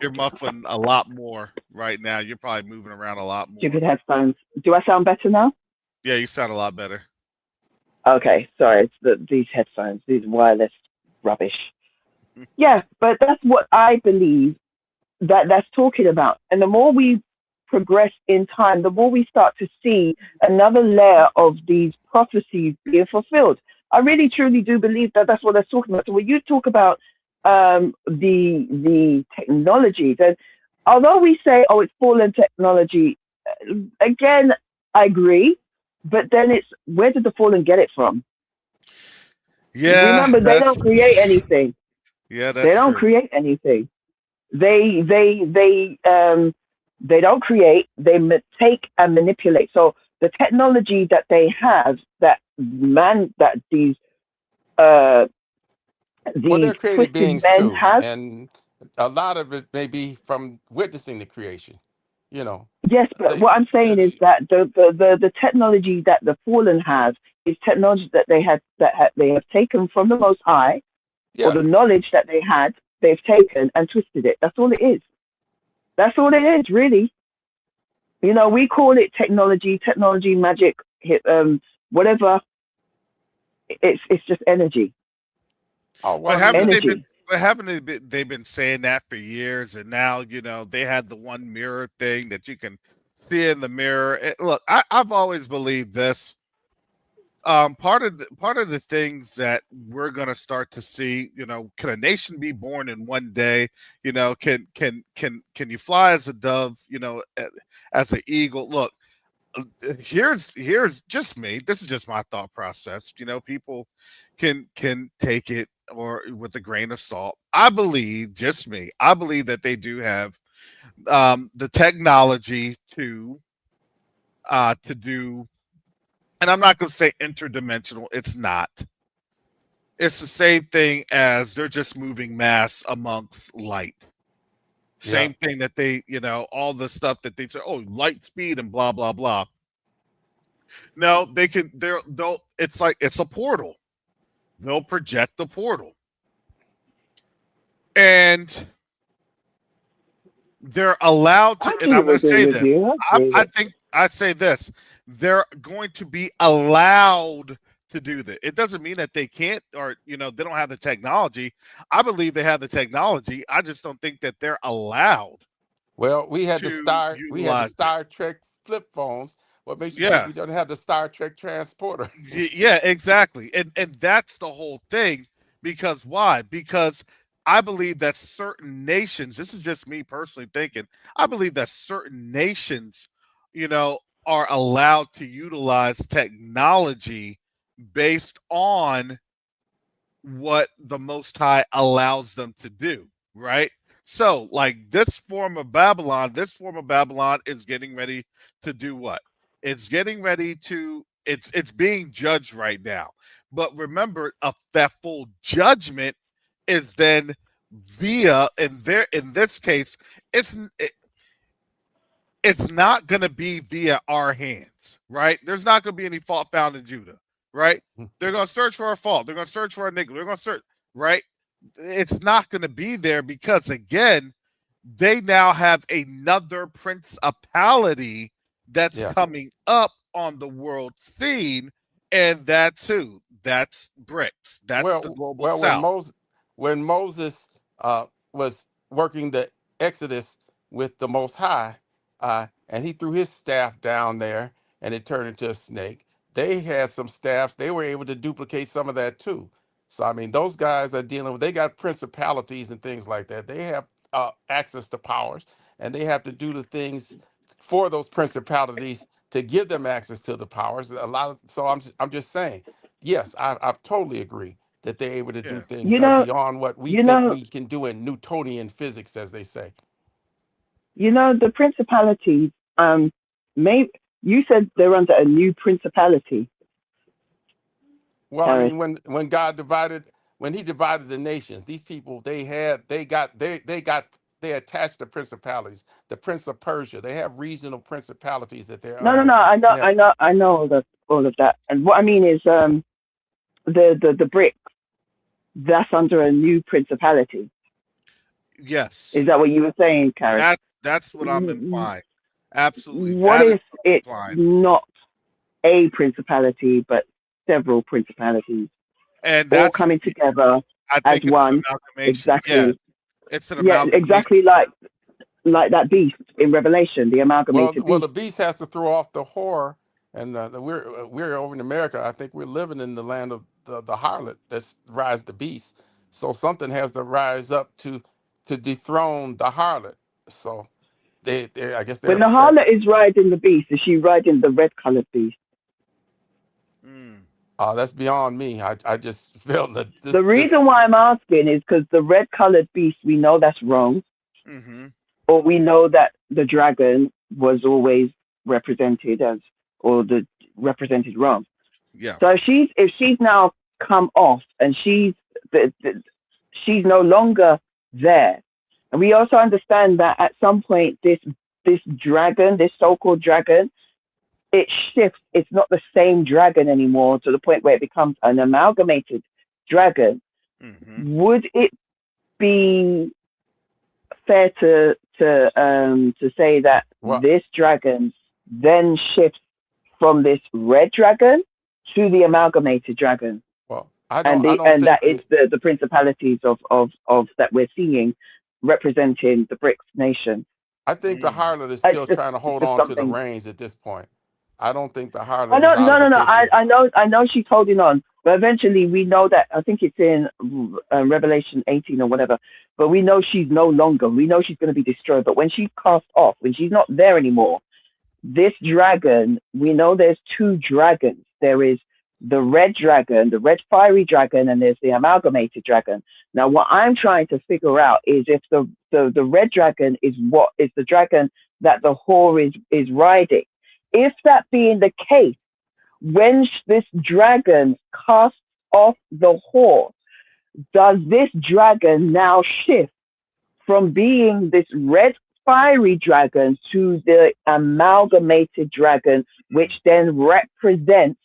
You're muffling a lot more right now. You're probably moving around a lot more. stupid headphones. Do I sound better now? Yeah, you sound a lot better. Okay, sorry, it's these headphones, these wireless rubbish. Yeah, but that's what I believe that's talking about. And the more we progress in time, the more we start to see another layer of these prophecies being fulfilled. I really truly do believe that that's what they're talking about. So when you talk about the technology, then although we say, oh, it's fallen technology, again, I agree. But then it's where did the fallen get it from? Yeah, Remember, they that's don't create anything. yeah, They that's don't true. create anything. They don't create. They take and manipulate. So the technology that they have, that uh Well, these they're created twisted beings men too, have. and a lot of it may be from witnessing the creation. You know, Yes, but they, what I'm uh, saying is that the technology that the fallen have is technology that they have taken from the Most High, or the yes. knowledge that they had, they've taken and twisted it. That's all it is. That's all it is, really. We call it technology, magic, whatever. It's just energy, Oh well, But I mean, haven't they been? energy. But haven't they've been saying that for years, and now they had the one mirror thing that you can see in the mirror. Look, I've always believed this. Part of the things that we're gonna start to see, can a nation be born in one day? Can you fly as a dove? As an eagle? Look, here's just me. This is just my thought process. People can take it or with a grain of salt. I believe, just me. I believe that they do have the technology to do, and I'm not going to say interdimensional. It's not. It's the same thing as they're just moving mass amongst light. Yeah. Same thing that all the stuff that they say, oh, light speed and blah blah blah. No, they can. They'll. It's like it's a portal. They'll project the portal, and they're allowed to. I And I'm do going to agree say with this. you. I agree I with. think I say this. They're going to be allowed to do that. It doesn't mean that they can't, or they don't have the technology. I believe they have the technology. I just don't think that they're allowed Well, to we had the utilize it. Star Trek flip phones. What makes you think Yeah. we don't have the Star Trek transporter? Yeah, exactly. And that's the whole thing. Because why? Because I believe that certain nations, this is just me personally thinking, I believe that certain nations, are allowed to utilize technology based on what the Most High allows them to do, right? So, like this form of Babylon is getting ready to do what? It's getting ready to it's being judged right now. But remember, that full judgment is then via in this case, it's it's not going to be via our hands, right? There's not going to be any fault found in Judah, right? They're going to search for our fault. They're going to search for our nickel. They're going to search, right? It's not going to be there because, again, they now have another principality that's Yeah. coming up on the world scene. And that's who? That's BRICS. That's the global Well, south. when Moses was working the Exodus with the Most High, and he threw his staff down there, and it turned into a snake. They had some staffs; they were able to duplicate some of that too. So I mean, those guys are dealing with. They got principalities and things like that. They have access to powers, and they have to do the things for those principalities to give them access to the powers. A lot of so I'm just saying yes, I totally agree that they're able to do Yeah. things You that are know, beyond what we you think know, we can do in Newtonian physics, as they say. the principalities. May you said they're under a new principality, Well, I Harris. mean, when he divided the nations, these people they attached to principalities. The Prince of Persia, they have regional principalities that they're No, no, under. no. And they have, I know all of that. And what I mean is, the BRIC, that's under a new principality. Yes. Is that what you were saying, Karis? That's what I'm implying. Absolutely. What That is if what I'm it's implying. not a principality, but several principalities And all that's coming together I as think it's an one? amalgamation. Yeah, Exactly. it's an Yeah, amalgamation. exactly like that beast in Revelation, the amalgamated well, beast. the beast has to throw off the whore, and we're over in America. I think we're living in the land of the harlot that's rise the beast. So something has to rise up to dethrone the harlot. So they I guess When they're the that. harlot is riding the beast, is she riding the red colored beast? Mm, That's beyond me. I just felt that The this reason why I'm asking is because the red colored beast, we know that's wrong, mm-hmm. or we know that the dragon was always represented as, or the represented wrong. Yeah. So if she's now come off and she's no longer there, and we also understand that at some point this dragon, this so-called dragon, it shifts. It's not the same dragon anymore to the point where it becomes an amalgamated dragon. Mm-hmm. Would it be fair to say that well this dragon then shifts from this red dragon to the amalgamated dragon, well I don't and that think is that. the principalities of that we're seeing representing the BRICS nation. I think the Mm. harlot is still trying to It's hold just on to the something. reins at this point. I don't think the I harlot is know, out of no, the no, no. picture. I know she's holding on, but eventually we know that. I think it's in Revelation 18 or whatever. But we know she's no longer. We know she's going to be destroyed. But when she's cast off, when she's not there anymore, this dragon, we know there's two dragons. There is the red dragon, the red fiery dragon, and there's the amalgamated dragon. Now, what I'm trying to figure out is if the red dragon is what is the dragon that the whore is riding. If that being the case, when this dragon casts off the whore, does this dragon now shift from being this red fiery dragon to the amalgamated dragon, which then represents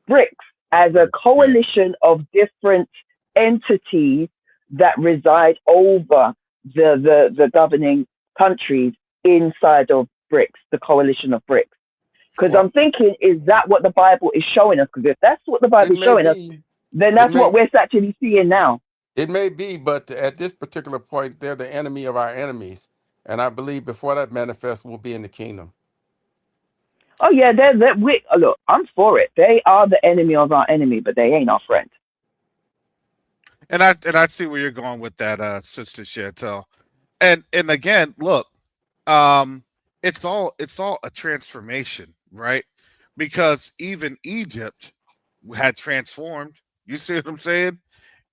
BRICS as a Right. Yeah. coalition of different entities that reside over the governing countries inside of BRICS, the coalition of BRICS. Because Well, I'm thinking, is that what the Bible is showing us? Because if that's what the it Bible is may showing us, be. then It that's what may. we're actually seeing now. It may be, but at this particular point, they're the enemy of our enemies, and I believe before that manifests, we'll be in the kingdom. Oh yeah, look, I'm for it. They are the enemy of our enemy, but they ain't our friend. And I see where you're going with that, Sister Chantel. And again, look, um, it's all a transformation, right? Because even Egypt had transformed. You see what I'm saying?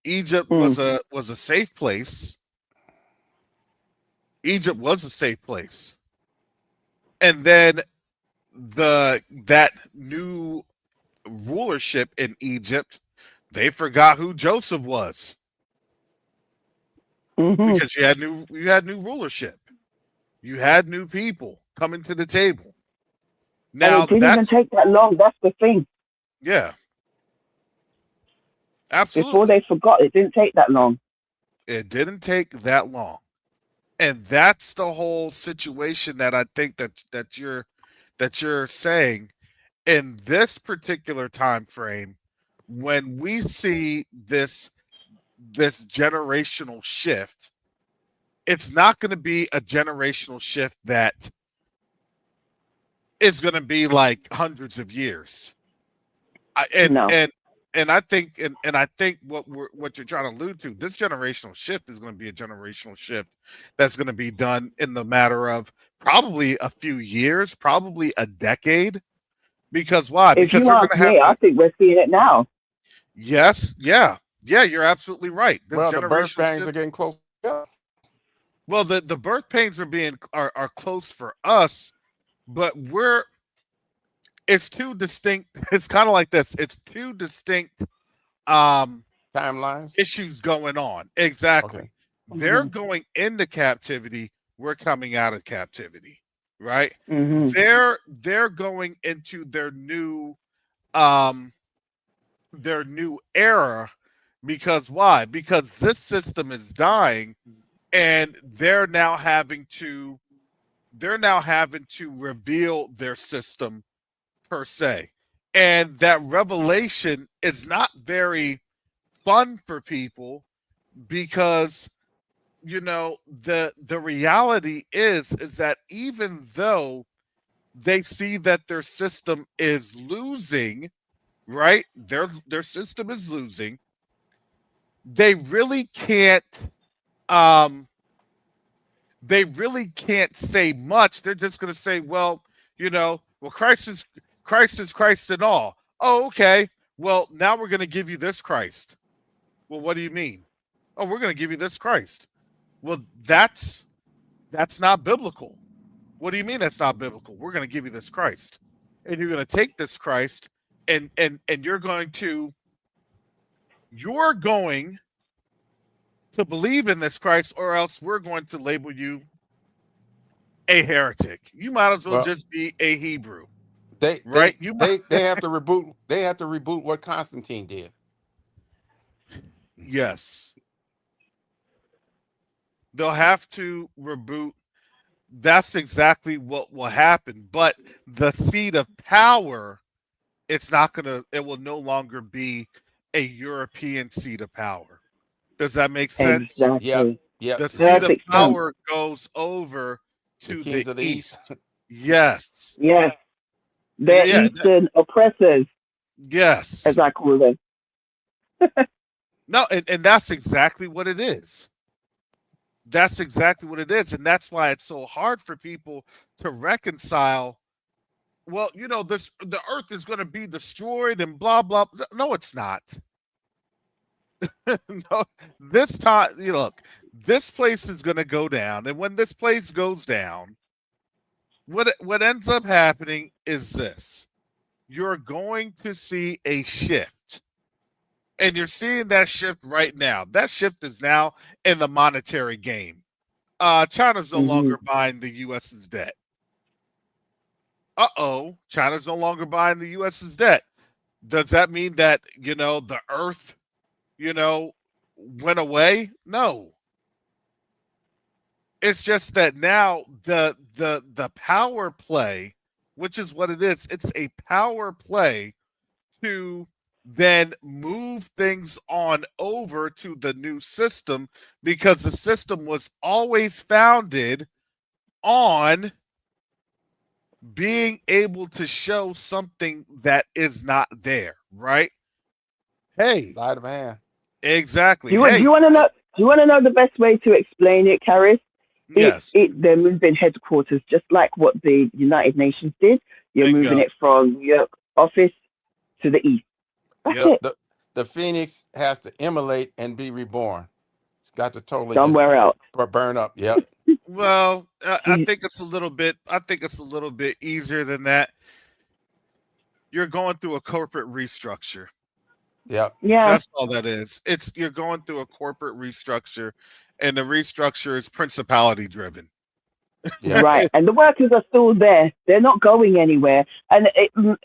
Egypt Mm, was a safe place. Egypt was a safe place, and then that new rulership in Egypt, they forgot who Joseph was hmm because you had new rulership. You had new people coming to the table. And Now it didn't even that's take that long. That's the thing. yeah, Before absolutely. they forgot, it didn't take that long. It didn't take that long. And that's the whole situation that I think that you're saying in this particular time frame when we see this generational shift. It's not going to be a generational shift that is going to be like hundreds of years. I, and No. and and I think what you're trying to allude to, this generational shift is going to be a generational shift that's going to be done in the matter of probably a few years, probably a decade. Because why? If Because you they're ask going to have me, I to. think we're seeing it now. Yes, yeah, yeah. You're absolutely right. This Well, the birth generational pangs are shift. getting close. Yeah. Well, the birth pains are close for us, but we're it's two distinct. It's kind of like this. It's two distinct um Timelines. issues going on. Okay. Exactly. They're Hmm going into captivity. We're coming out of captivity, right? hmm They're going into um their new era because why? Because this system is dying and they're now having to reveal their system per se. And that revelation is not very fun for people because the reality is that even though they see that their system is losing, right? Their system is losing, they really can't um they really can't say much. They're just going to say, well, Christ is Christ and all. Oh, okay. Well, now we're going to give you this Christ. Well, what do you mean? Oh, we're going to give you this Christ. Well, that's not biblical. What do you mean that's not biblical? We're going to give you this Christ. And you're going to take this Christ and you're going to believe in this Christ or else we're going to label you a heretic. You might as well Well, just be a Hebrew, they right? they they have to reboot. They have to reboot what Constantine did. Yes, they'll have to reboot. That's exactly what will happen. But the seat of power, it will no longer be a European seat of power. Does that make sense? Yep. Exactly. Yep. The The seat seat of of Perfect sense. yep. power goes over The to the kings of the east. east. Yes. Yes. They're Yeah, Eastern oppressors, as yes. I call them. No, and that's exactly what it is. That's exactly what it is. And that's why it's so hard for people to reconcile. Well, the earth is going to be destroyed and blah, blah. No, it's not. No, this time, look, this place is going to go down. And when this place goes down, what ends up happening is this: you're going to see a shift. And you're seeing that shift right now. That shift is now in the monetary game. China's no Hmm. longer buying the U.S.'s debt. Uh-oh, China's no longer buying the U.S.'s debt. Does that mean that, the earth, you know, went away? No. It's just that now the power play, which is what it is, it's a power play to then move things on over to the new system because the system was always founded on being able to show something that is not there, right? Hey, Sleight of hand. Do exactly. you do Hey, you want to know? Do you want to know the best way to explain it, Karis? yes, They're moving headquarters just like what the United Nations did. You're moving bingo. it from New York office to the east. That's Yep. it. The phoenix has to immolate and be reborn. It's got to totally just Somewhere else. burn up. Yep. Well, I think it's a little bit. I think it's a little bit easier than that. You're going through a corporate restructure. Yep. Yeah. That's all that is. It's you're going through a corporate restructure, and the restructure is principality driven. Yep. Right. And the workers are still there. They're not going anywhere. And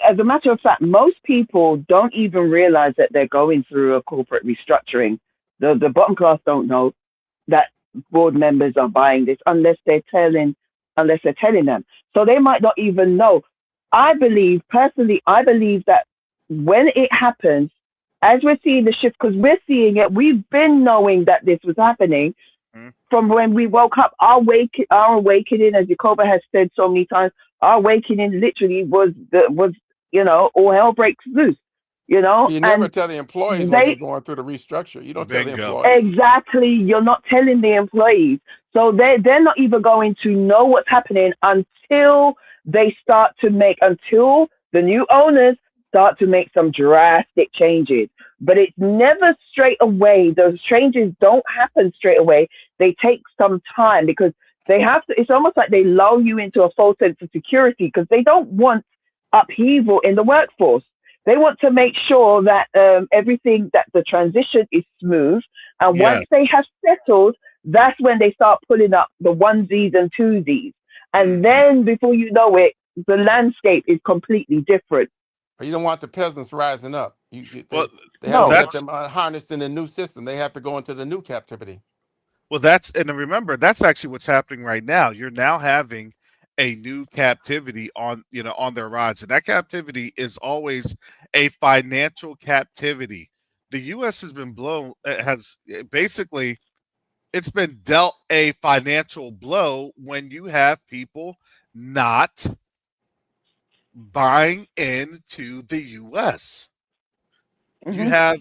as a matter of fact, most people don't even realize that they're going through a corporate restructuring. The bottom class don't know that board members are buying this unless they're telling them. So they might not even know. I believe that when it happens, as we're seeing the shift, because we're seeing it, we've been knowing that this was happening Mhm. from when we woke up. Our awakening, as Jacoba has said so many times, our awakening literally was all hell breaks loose, You never and tell the employees when you're they going through the restructure. You don't tell the Bingo. employees. exactly, you're not telling the employees, so they're not even going to know what's happening until until the new owners start to make some drastic changes. But it's never straight away. Those changes don't happen straight away. They take some time because they have to. It's almost like they lull you into a false sense of security because they don't want upheaval in the workforce. They want to make sure that everything, that the transition is smooth. And once Yes. they have settled, that's when they start pulling up the onesies and twosies. And Mhm. then before you know it, the landscape is completely different. Or you don't want the peasants rising up. Well, They have well, to No. get that's them harnessed in the new system. They have to go into the new captivity. that's and remember that's actually what's happening right now. You're now having a new captivity on their rides, and that captivity is always a financial captivity. The U.S. has been blown has basically it's been dealt a financial blow when you have people not buying into the US. You Hmm. have,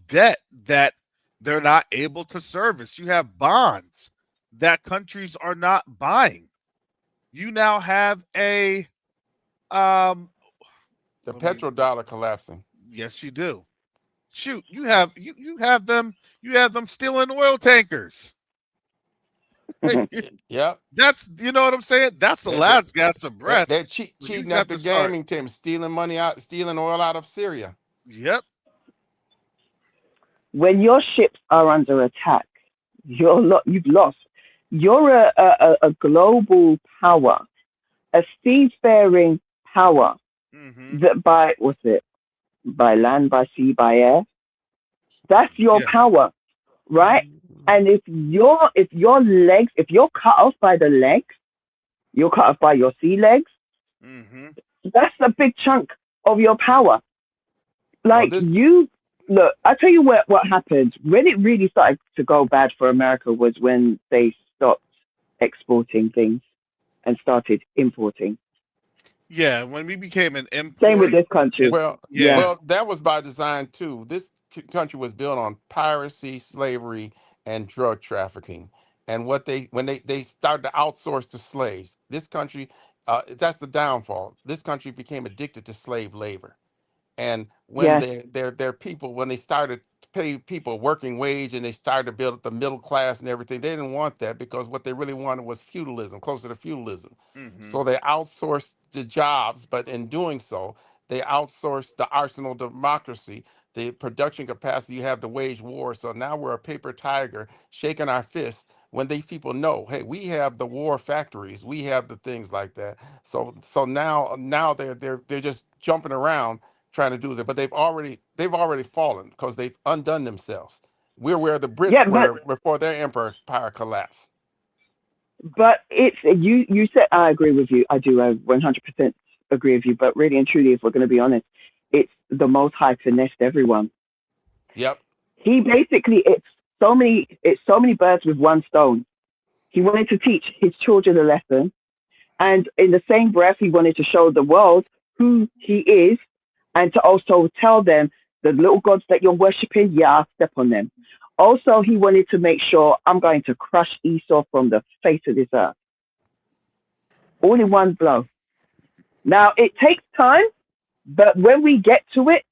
debt that they're not able to service. You have bonds that countries are not buying. You now have a um The let me petrodollar collapsing. yes you do. Shoot, you have them stealing oil tankers. Hmm. Yep. That's you know what I'm saying? That's the They, they, last gasp of breath. they're When you cheating at got the to start. gaming team, stealing money out, stealing oil out of Syria. Yep. When your ships are under attack, you've lost. You're a global power, a seafaring power Mm-hmm. that what's it, by land, by sea, by air. That's your Yeah. power, right? Mhm. And if you're cut off by the legs, you're cut off by your sea legs. Mm-hmm. That's a big chunk of your power. Well, Like this you look, I tell you what happened when it really started to go bad for America was when they stopped exporting things and started importing. Yeah, when we became an Same with import, this it, country. Well, Yeah, yeah. well, that was by design too. This country was built on piracy, slavery, and drug trafficking. And what they started to outsource to slaves. This country, that's the downfall. This country became addicted to slave labor. And when yes, their people, when they started to pay people working wage and they started to build up the middle class and everything, they didn't want that because what they really wanted was feudalism, closer to feudalism. Hmm. So they outsourced the jobs, but in doing so, they outsourced the arsenal of democracy, the production capacity you have to wage war. So now we're a paper tiger shaking our fists when these people know, hey, we have the war factories, we have the things like that. So now they're just jumping around trying to do that, but they've already fallen because they've undone themselves. We're where the yeah, Brits were before their empire collapsed. but it's you. You said I agree with you. I do. I 100% agree with you. But really and truly, if we're going to be honest, it's the Most High finessed everyone. Yep. He basically it's so many birds with one stone. He wanted to teach his children a lesson, and in the same breath, he wanted to show the world who he is, and to also tell them the little gods that you're worshiping, yeah, I'll step on them. Also, he wanted to make sure I'm going to crush Esau from the face of this earth, all in one blow. Now, it takes time, but when we get to it,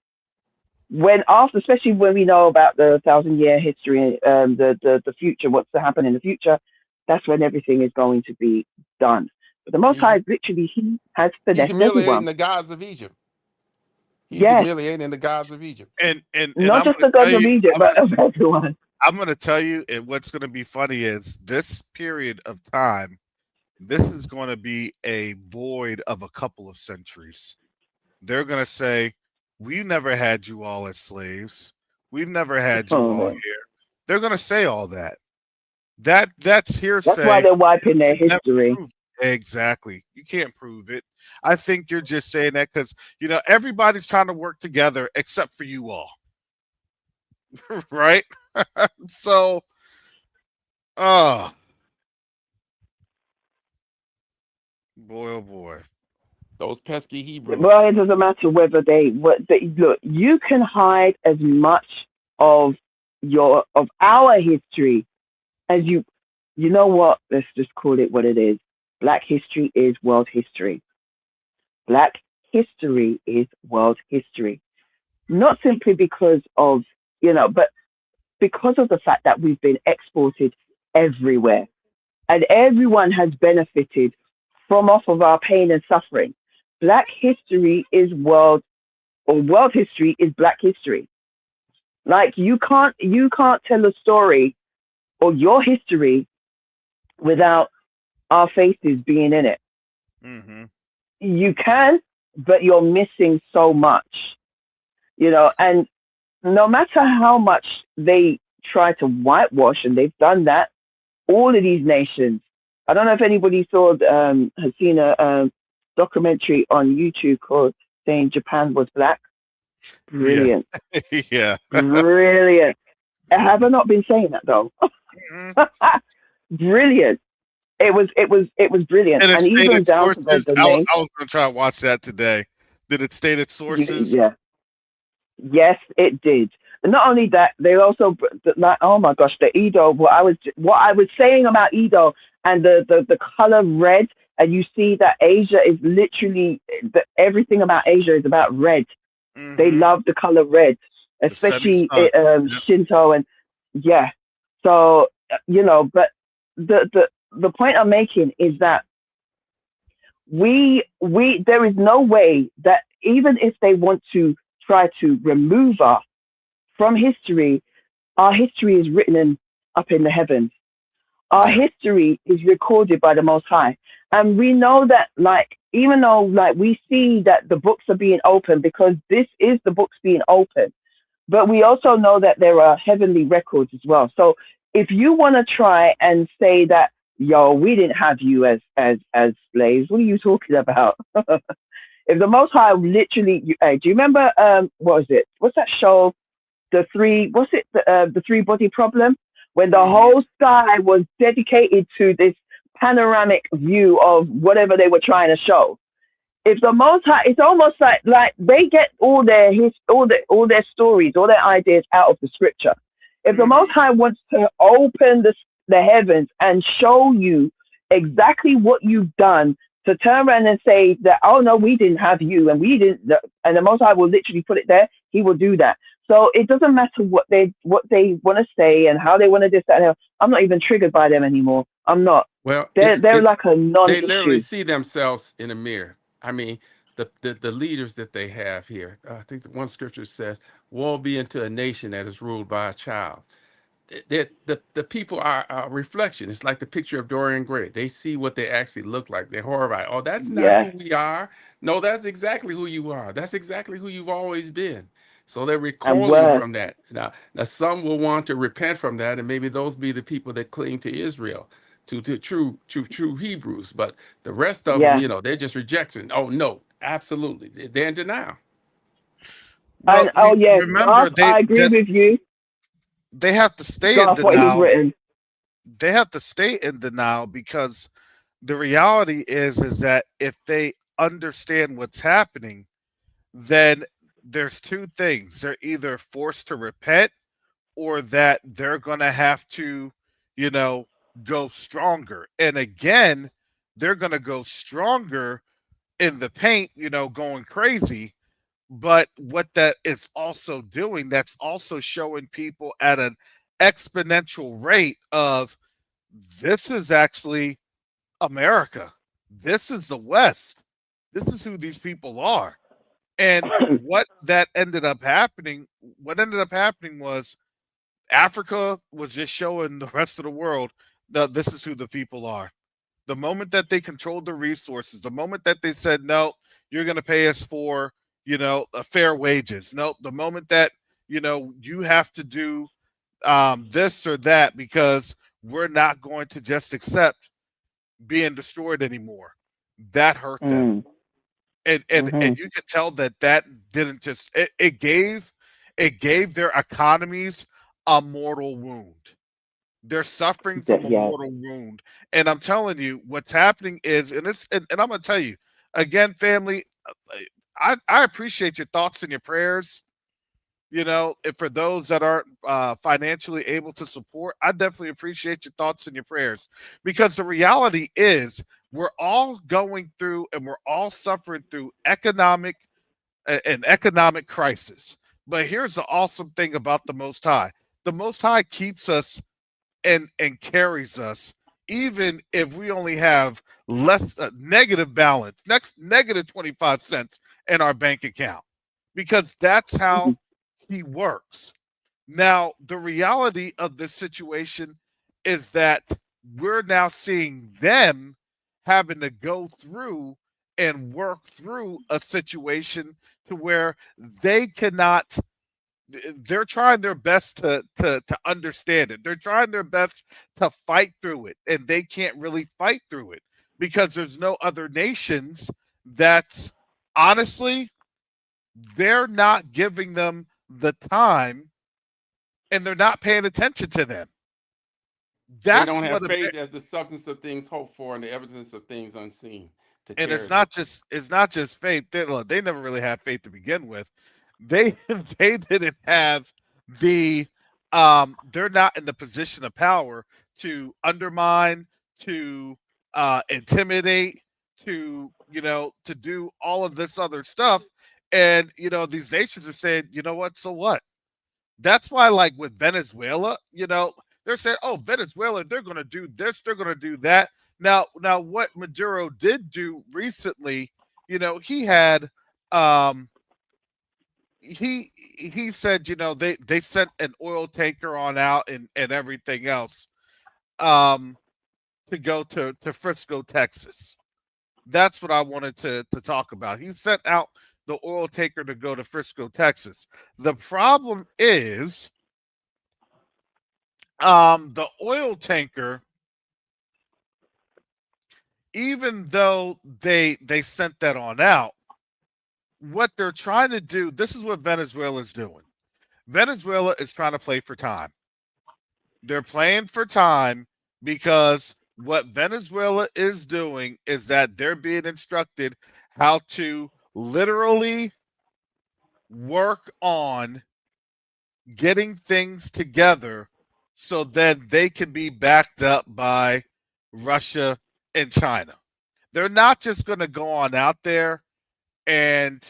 when after, especially when we know about the 1,000 year history, the future, what's to happen in the future, that's when everything is going to be done. But the Most He's High, literally, he has he's finessed humiliating everyone. the gods of Egypt. He's Yes, humiliating the gods of Egypt. And not I'm just gonna the tell gods of you, Egypt, but of everyone. I'm gonna tell you, and what's gonna be funny is this period of time. This is going to be a void of a couple of centuries. They're going to say, "We never had you all as slaves. We've never had you all Oh, here." They're going to say all that. That's that's why hearsay. they're wiping their You never history. prove it. Exactly. You can't prove it. I think you're just saying that because everybody's trying to work together except for you all, right? So, oh boy, oh boy. Those pesky Well, Hebrews. it doesn't matter whether they look. You can hide as much of of our history as you. You know what? Let's just call it what it is. Black history is world history. Black history is world history. Not simply because of but because of the fact that we've been exported everywhere, and everyone has benefited from off of our pain and suffering. Black history is world history is black history. Like you can't tell a story or your history without our faces being in it. Hmm. You can, but you're missing so much. And no matter how much they try to whitewash, and they've done that, all of these nations. I don't know if anybody has seen a documentary on YouTube called saying Japan was black. Yeah, Brilliant, yeah. brilliant. Have I not been saying that though? Mhm. Brilliant. It was brilliant, And it and even stated down to the sources. the name. I was gonna try to watch that today. Did it state its sources? Yeah, yes, it did. And not only that, they also like, oh my gosh, the Edo. What I was saying about Edo and the color red, and you see that Asia is literally everything about Asia is about red. They Mhm. love the color red, The setting especially sun. Yep. Shinto, and yeah. So but the point I'm making is that we there is no way that even if they want to try to remove us from history, our history is written up in the heavens. Our Yeah. history is recorded by the Most High. And we know that, like, even though, like, we see that the books are being opened because this is the books being opened, but we also know that there are heavenly records as well. So if you want to try and say that, yo, we didn't have you as slaves, what are you talking about? If the Most High literally, do you remember, what was it? What's that show? The three body problem, when the Mhm. whole sky was dedicated to this panoramic view of whatever they were trying to show. if the Most High, it's almost like they get all their stories, all their ideas out of the Scripture. If the Most Hmm. High wants to open the heavens and show you exactly what you've done, to turn around and say that, oh no, we didn't have you, and we didn't, and the Most High will literally put it there. He will do that. So it doesn't matter what they want to say and how they want to do that. I'm not even triggered by them anymore. I'm not. Well, They're it's like a they literally non-issue. see themselves in a mirror. I mean, the leaders that they have here. I think the one scripture says, "Woe be unto a nation that is ruled by a child." That the people are a reflection. It's like the picture of Dorian Gray. They see what they actually look like. They're horrified. Oh, that's not who Yeah, we are. No, that's exactly who you are. That's exactly who you've always been. So they're and recoiling worse. from that. Now some will want to repent from that, and maybe those be the people that cling to Israel, to true Hebrews. But the rest of them, Yeah, they're just rejection. Oh no, absolutely, they're in denial. Well, and oh yeah, remember Garth, I agree with you. they have to stay in Garth, what he's denial. written. They have to stay in denial because the reality is that if they understand what's happening, then there's two things. They're either forced to repent or that they're going to have to, you know, go stronger. And again, they're going to go stronger in the paint, going crazy. But what that is also doing, that's also showing people at an exponential rate of this is actually America. This is the West. This is who these people are. And what ended up happening was Africa was just showing the rest of the world that this is who the people are. The moment that they controlled the resources, the moment that they said, no, you're going to pay us for, fair wages. No, the moment that, you have to do this or that because we're not going to just accept being destroyed anymore. That hurt them. Mm, And hmm. you could tell that didn't just it gave their economies a mortal wound. They're suffering from a Yes. mortal wound. And I'm telling you, what's happening is, and I'm gonna tell you, again, family, I appreciate your thoughts and your prayers. And for those that aren't financially able to support, I definitely appreciate your thoughts and your prayers because the reality is we're all going through and we're all suffering through an economic crisis. But here's the awesome thing about the Most High: the Most High keeps us and carries us, even if we only have less negative balance, next negative 25 cents in our bank account, because that's how Mm, he works. Now, the reality of this situation is that we're now seeing them having to go through and work through a situation to where they cannot they're trying their best to understand it. They're trying their best to fight through it, and they can't really fight through it because there's no other nations that's honestly they're not giving them the time and they're not paying attention to them. They That's don't have what faith as the substance of things hoped for and the evidence of things unseen to and carry them. it's not just faith. They never really had faith to begin with. They they didn't have the they're not in the position of power to undermine, to intimidate, to to do all of this other stuff. And these nations are saying, you know what, so what? That's why, like with Venezuela, they're saying, "Oh, Venezuela, they're going to do this, they're going to do that." Now, what Maduro did do recently, he had, um, he said, they sent an oil tanker on out and everything else, um, to go to Frisco, Texas. That's what I wanted to talk about. He sent out the oil tanker to go to Frisco, Texas. The problem is the oil tanker, even though they sent that on out, what they're trying to do, this is what Venezuela is doing. Venezuela is trying to play for time. They're playing for time because what Venezuela is doing is that they're being instructed, how to literally work on getting things together so that they can be backed up by Russia and China. They're not just going to go on out there and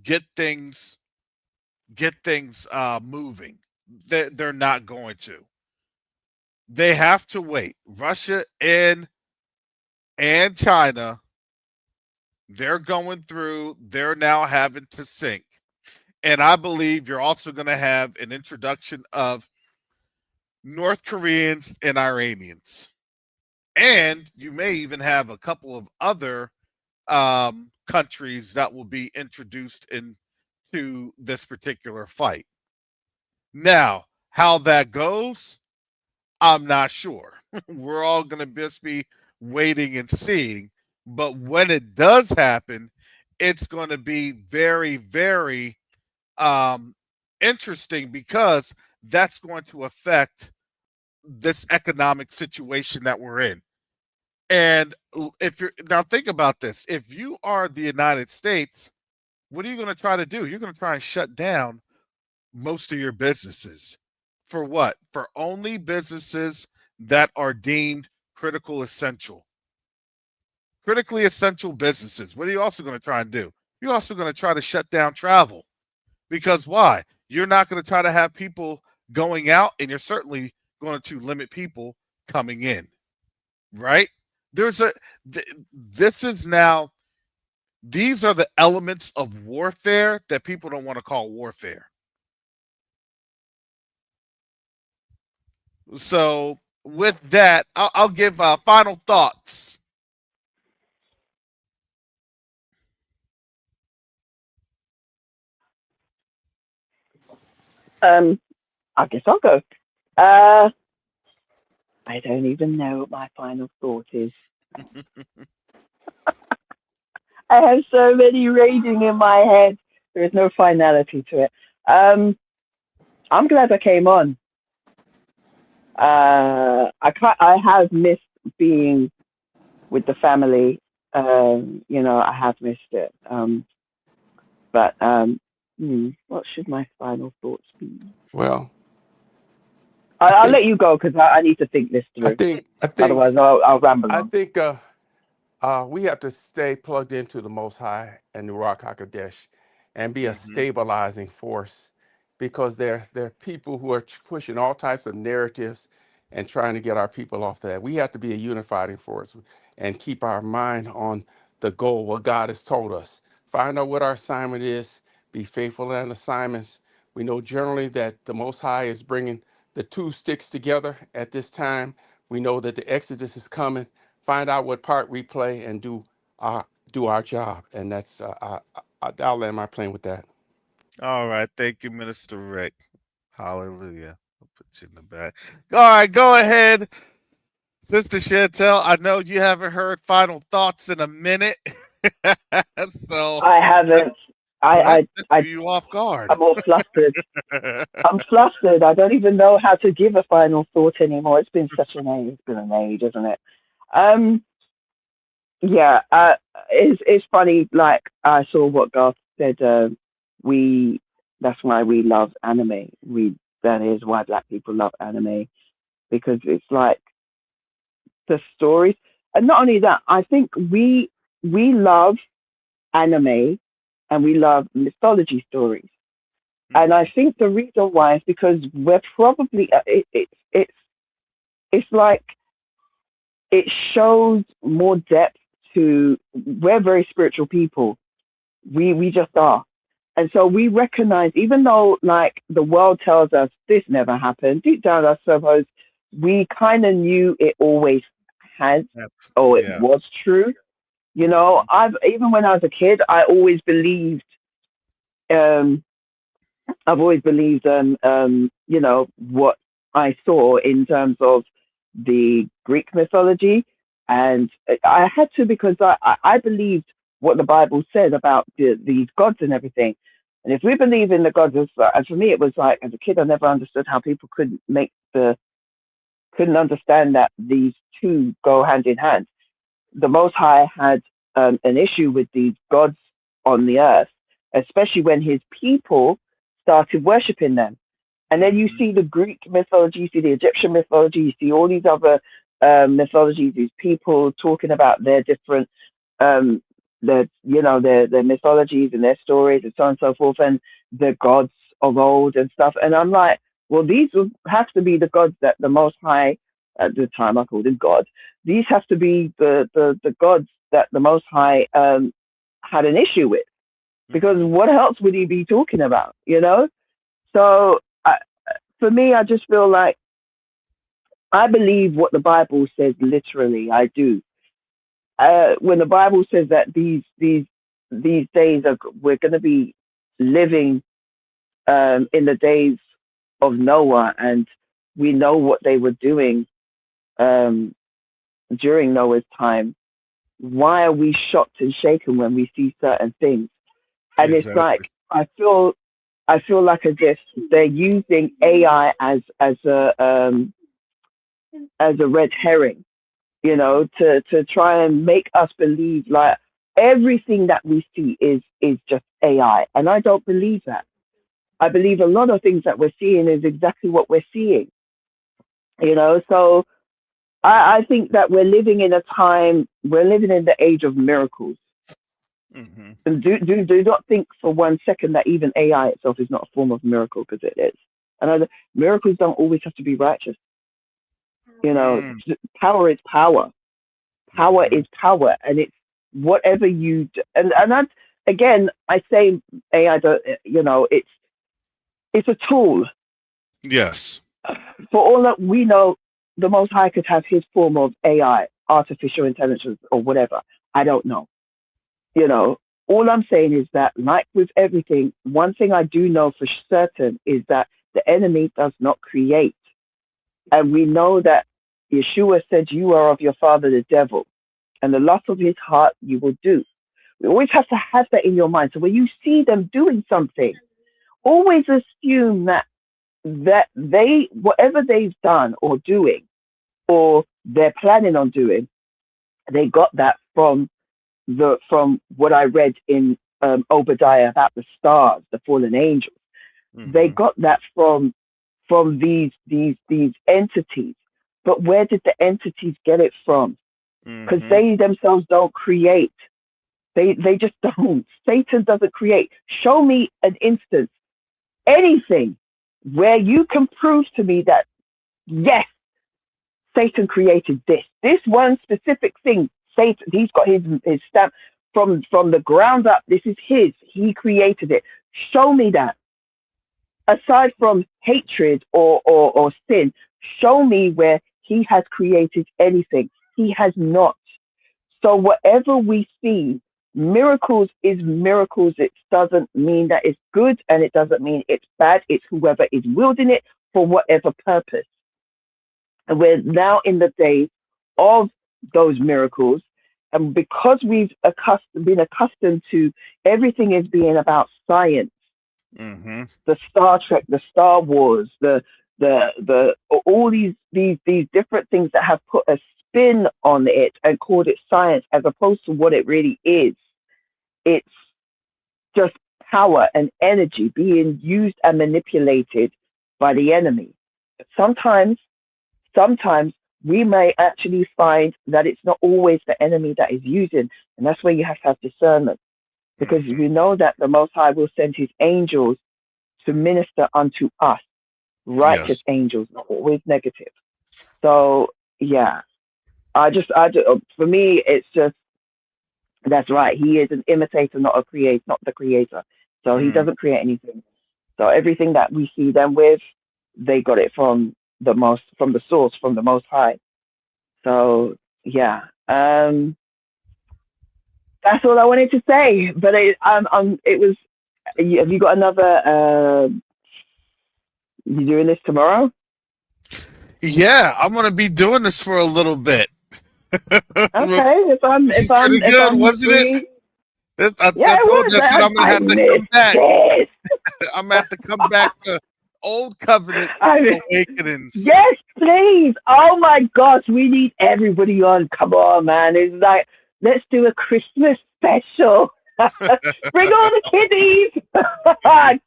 get things moving. They're not going to. They have to wait. Russia and China, they're going through. They're now having to sync, and I believe you're also going to have an introduction of North Koreans and Iranians, and you may even have a couple of other countries that will be introduced into this particular fight. Now, how that goes, I'm not sure. We're all going to just be waiting and seeing. But when it does happen, it's going to be very, very um, interesting because that's going to affect this economic situation that we're in. And if you're now think about this, if you are the United States, what are you going to try to do? You're going to try and shut down most of your businesses. For what? For only businesses that are deemed critical essential. Critically essential businesses. What are you also going to try and do? You're also going to try to shut down travel. Because why? You're not going to try to have people going out, and you're certainly going to limit people coming in, right? There's a this is now these are the elements of warfare that people don't want to call warfare. So with that, I'll give final thoughts. Um, I guess I'll go. Uh, I don't even know what my final thought is. I have so many raging in my head. There is no finality to it. Um, I'm glad I came on. I have missed being with the family. I have missed it. But what should my final thoughts be? Well, I I'll think let you go because I need to think this I through. think I think Otherwise, I'll ramble I on. think we have to stay plugged into the Most High and the Ruach Hakodesh, and be a Hmm. stabilizing force, because there are people who are pushing all types of narratives and trying to get our people off that. We have to be a unifying force and keep our mind on the goal, what God has told us. Find out what our assignment is. Be faithful in assignments. We know generally that the Most High is bringing the two sticks together at this time. We know that the Exodus is coming. Find out what part we play and do our job. And that's I'll land my plane with that. All right. Thank you, Minister Rick. Hallelujah. I'll put you in the back. All right. Go ahead, Sister Chantel. I know you haven't heard final thoughts in a minute. so I haven't. so that, I, that I, threw you off guard. I'm all flustered. I'm flustered. I don't even know how to give a final thought anymore. It's been such an age. It's been an age, isn't it? Um, yeah. It's funny. Like I saw what Garth said. We That's why we love anime. That is why Black people love anime because it's like the stories, and not only that. I think we love anime and we love mythology stories. And Hmm. I think the reason why is because we're probably it's like it shows more depth to. We're very spiritual people. We just are, and so we recognize, even though like the world tells us this never happened, deep down I suppose we kind of knew it always had, or it Yeah. was true. Hmm. I've even when I was a kid, um, I've always believed, what I saw in terms of the Greek mythology, and I had to because I believed what the Bible said about these gods and everything. And if we believe in the gods, and for me, it was like as a kid, I never understood how people couldn't understand that these two go hand in hand. The Most High had an issue with these gods on the earth, especially when his people started worshiping them. And then you Mhm. see the Greek mythology, you see the Egyptian mythology, you see all these other mythologies, these people talking about their different, um, their mythologies and their stories and so on and so forth, and the gods of old and stuff. And I'm like, well, these would have to be the gods that the Most High, at the time I called him God, these have to be the gods that the Most High had an issue with. Because Mhm. what else would he be talking about, you know? So for me, I just feel like I believe what the Bible says literally. I do. When the Bible says that these days are we're going to be living in the days of Noah, and we know what they were doing um, during Noah's time. Why are we shocked and shaken when we see certain things? And it's Exactly. like I feel like as if they're using AI as a red herring, Mhm. to try and make us believe like everything that we see is just AI. And I don't believe that. I believe a lot of things that we're seeing is exactly what we're seeing, So I think that we're living in the age of miracles. Mhm. And do not think for one second that even AI itself is not a form of miracle, because it is. And miracles don't always have to be righteous. Mm. Power is power. Power Mhm. is power, and it's whatever and that's, again, I say AI. Don't, it's a tool. Yes. For all that we know, the Most High could have his form of AI, artificial intelligence, or whatever. I don't know. You know, all I'm saying is that, like with everything, one thing I do know for certain is that the enemy does not create. And we know that Yeshua said, "You are of your father, the devil, and the lust of his heart you will do." We always have to have that in your mind. So when you see them doing something, always assume that they, whatever they've done or doing, or they're planning on doing, they got that from what I read in Obadiah about the stars, the fallen angels. They Mhm. got that from these entities. But where did the entities get it from? Because Mhm. they themselves don't create. They just don't. Satan doesn't create. Show me an instance, anything, where you can prove to me that yes, Satan created this. This one specific thing, Satan, he's got his stamp from the ground up. This is his. He created it. Show me that. Aside from hatred or sin, show me where he has created anything. He has not. So whatever we see, miracles is miracles. It doesn't mean that it's good, and it doesn't mean it's bad. It's whoever is wielding it for whatever purpose. And we're now in the days of those miracles. And because been accustomed to everything is being about science, Mhm. the Star Trek, the Star Wars, the all these different things that have put a spin on it and called it science, as opposed to what it really is. It's just power and energy being used and manipulated by the enemy. Sometimes, sometimes we may actually find that it's not always the enemy that is using, and that's where you have to have discernment, because Mhm. we know that the Most High will send his angels to minister unto us, righteous Yes. angels, not always negative. So yeah, for me, it's just, that's right. He is an imitator, not a creator, not the creator. So he Mm. doesn't create anything. So everything that we see them with, they got it from the source, from the Most High. So yeah, that's all I wanted to say. But it was. Have you got another? You doing this tomorrow? Yeah, I'm gonna be doing this for a little bit. Okay, This is pretty if good, I'm wasn't it? free, I yeah, it told was. you. I said I'm gonna I have to come missed back. this. I'm gonna have to come back to old covenant I awakenings. Yes, please. Oh my gosh, we need everybody on. Come on, man. It's like let's do a Christmas special. Bring all the kiddies.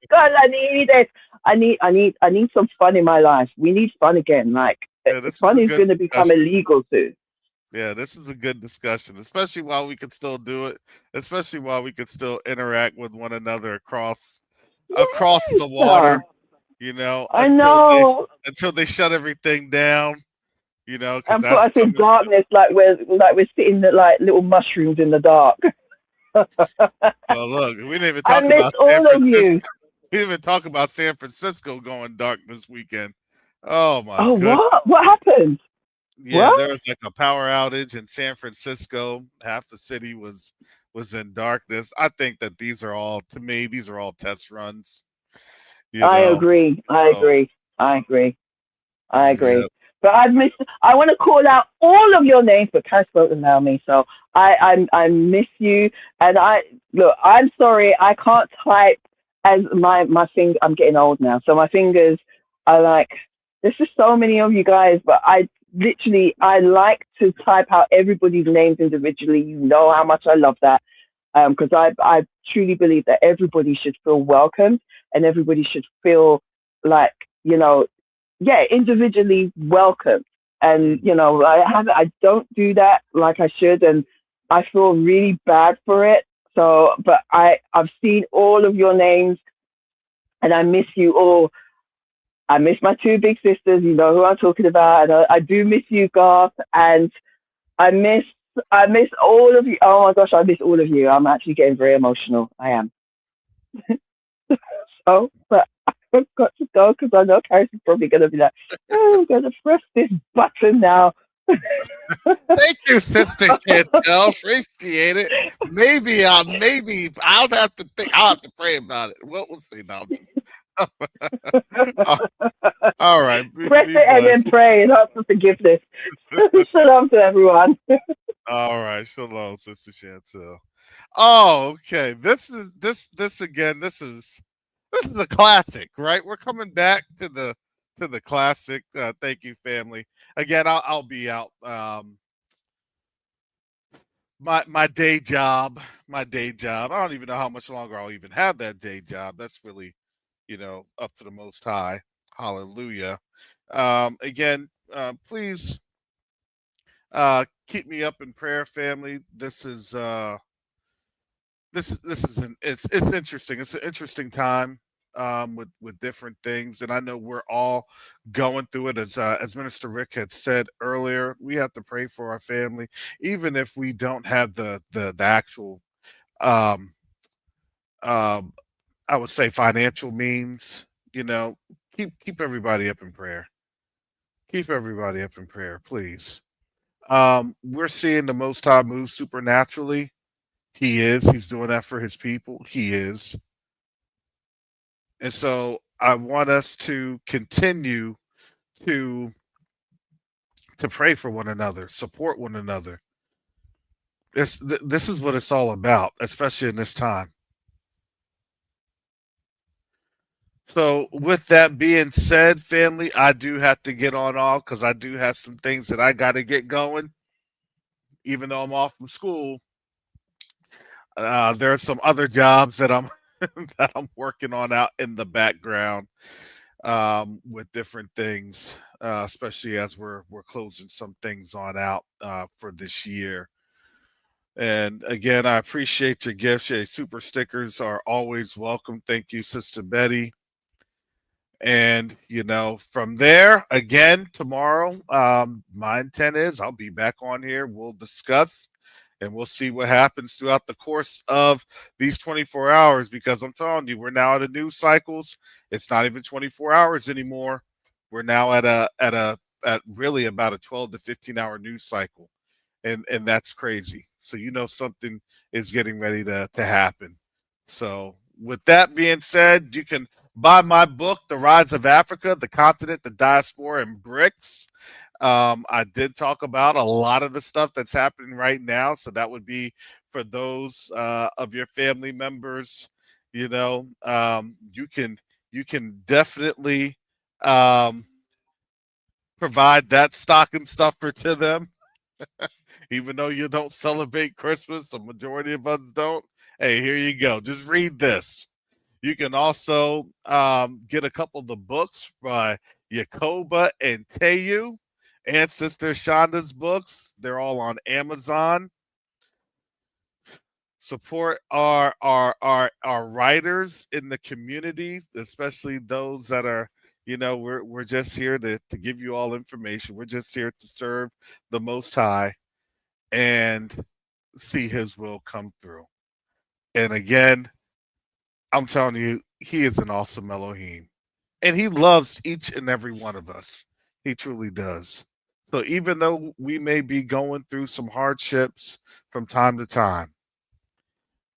God, I need it. I need some fun in my life. We need fun again. Like Yeah, this is fun a is good going to become discussion. illegal soon. Yeah, this is a good discussion, especially while we can still do it, especially while we can still interact with one another across Yes, the water, you know, I know. until they shut everything down, you know, because And put that's us in coming. darkness like we're sitting like little mushrooms in the dark. Well, look, we didn't even I talk miss about San all of you. Francisco. We didn't even talk about San Francisco going dark this weekend. Oh my Oh, goodness. what? What happened? Yeah, What? there was like a power outage in San Francisco. Half the city was in darkness. I think that to me, these are all test runs, you I know. agree. I So agree. I agree. I yeah. agree. But I've missed. I want to call out all of your names, but Cass won't allow me. So I miss you. And I look. I'm sorry. I can't type as my finger. I'm getting old now, so my fingers are like. There's just so many of you guys, but I like to type out everybody's names individually. You know how much I love that because I truly believe that everybody should feel welcomed and everybody should feel like you know yeah, individually welcome. And Mm. I don't do that like I should, and I feel really bad for it. So, but I've seen all of your names, and I miss you all. I miss my two big sisters. You know who I'm talking about, and I do miss you, Garth, and I miss I miss all of you. Oh my gosh, I miss all of you. I'm actually getting very emotional. I am. So, but I've got to go because I know Karis is probably going to be like, oh, I'm going to press this button now. Thank you, Sister Chantel. Appreciate it. Maybe I'll have to think. I'll have to pray about it. We'll see. No, I'm just, Uh, all right. Press Be it and then blessed. pray and ask for forgiveness. Shalom to everyone. All right. Shalom, Sister Chantel. Oh, okay. This again. This is a classic, right? We're coming back to the classic. Thank you, family. Again, I'll be out. My day job, my day job. I don't even know how much longer I'll even have that day job. That's really, up to the Most High. Hallelujah. Again, please keep me up in prayer, family. It's interesting. It's an interesting time with different things, and I know we're all going through it. As Minister Rick had said earlier, we have to pray for our family, even if we don't have the actual um, um, I would say financial means. You know, keep everybody up in prayer. Keep everybody up in prayer, please. We're seeing the Most High move supernaturally. He is. He's doing that for his people. He is. And so I want us to continue to pray for one another, support one another. This is what it's all about, especially in this time. So with that being said, family, I do have to get on off because I do have some things that I got to get going. Even though I'm off from school, there are some other jobs that I'm that I'm working on out in the background with different things, especially as we're closing some things on out for this year. And again, I appreciate your gifts. Your super stickers are always welcome. Thank you, Sister Betty. And from there, again tomorrow, my intent is I'll be back on here. We'll discuss and we'll see what happens throughout the course of these 24 hours because I'm telling you, we're now at a news cycles. It's not even 24 hours anymore. We're now at really about a 12 to 15-hour news cycle. And that's crazy. So something is getting ready to happen. So with that being said, you can buy my book, The Rise of Africa, the Continent, the Diaspora, and BRICS. I did talk about a lot of the stuff that's happening right now. So that would be for those of your family members. You can definitely um, provide that stocking stuffer to them. Even though you don't celebrate Christmas, the majority of us don't. Hey, here you go. Just read this. You can also get a couple of the books by Yakoba and Teyu and Sister Shonda's books. They're all on Amazon. Support our writers in the community, especially those that are, we're just here to give you all information. We're just here to serve the Most High and see His will come through. And again, I'm telling you, He is an awesome Elohim. And He loves each and every one of us. He truly does. So even though we may be going through some hardships from time to time,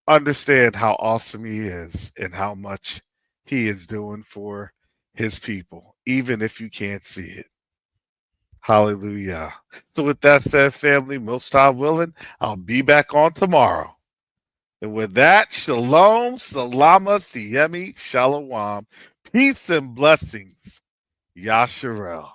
understand how awesome He is and how much He is doing for His people, even if you can't see it. Hallelujah. So with that said, family, most high willing, I'll be back on tomorrow. And with that, shalom, salama, siyemi, shalom, peace and blessings. Yasharel.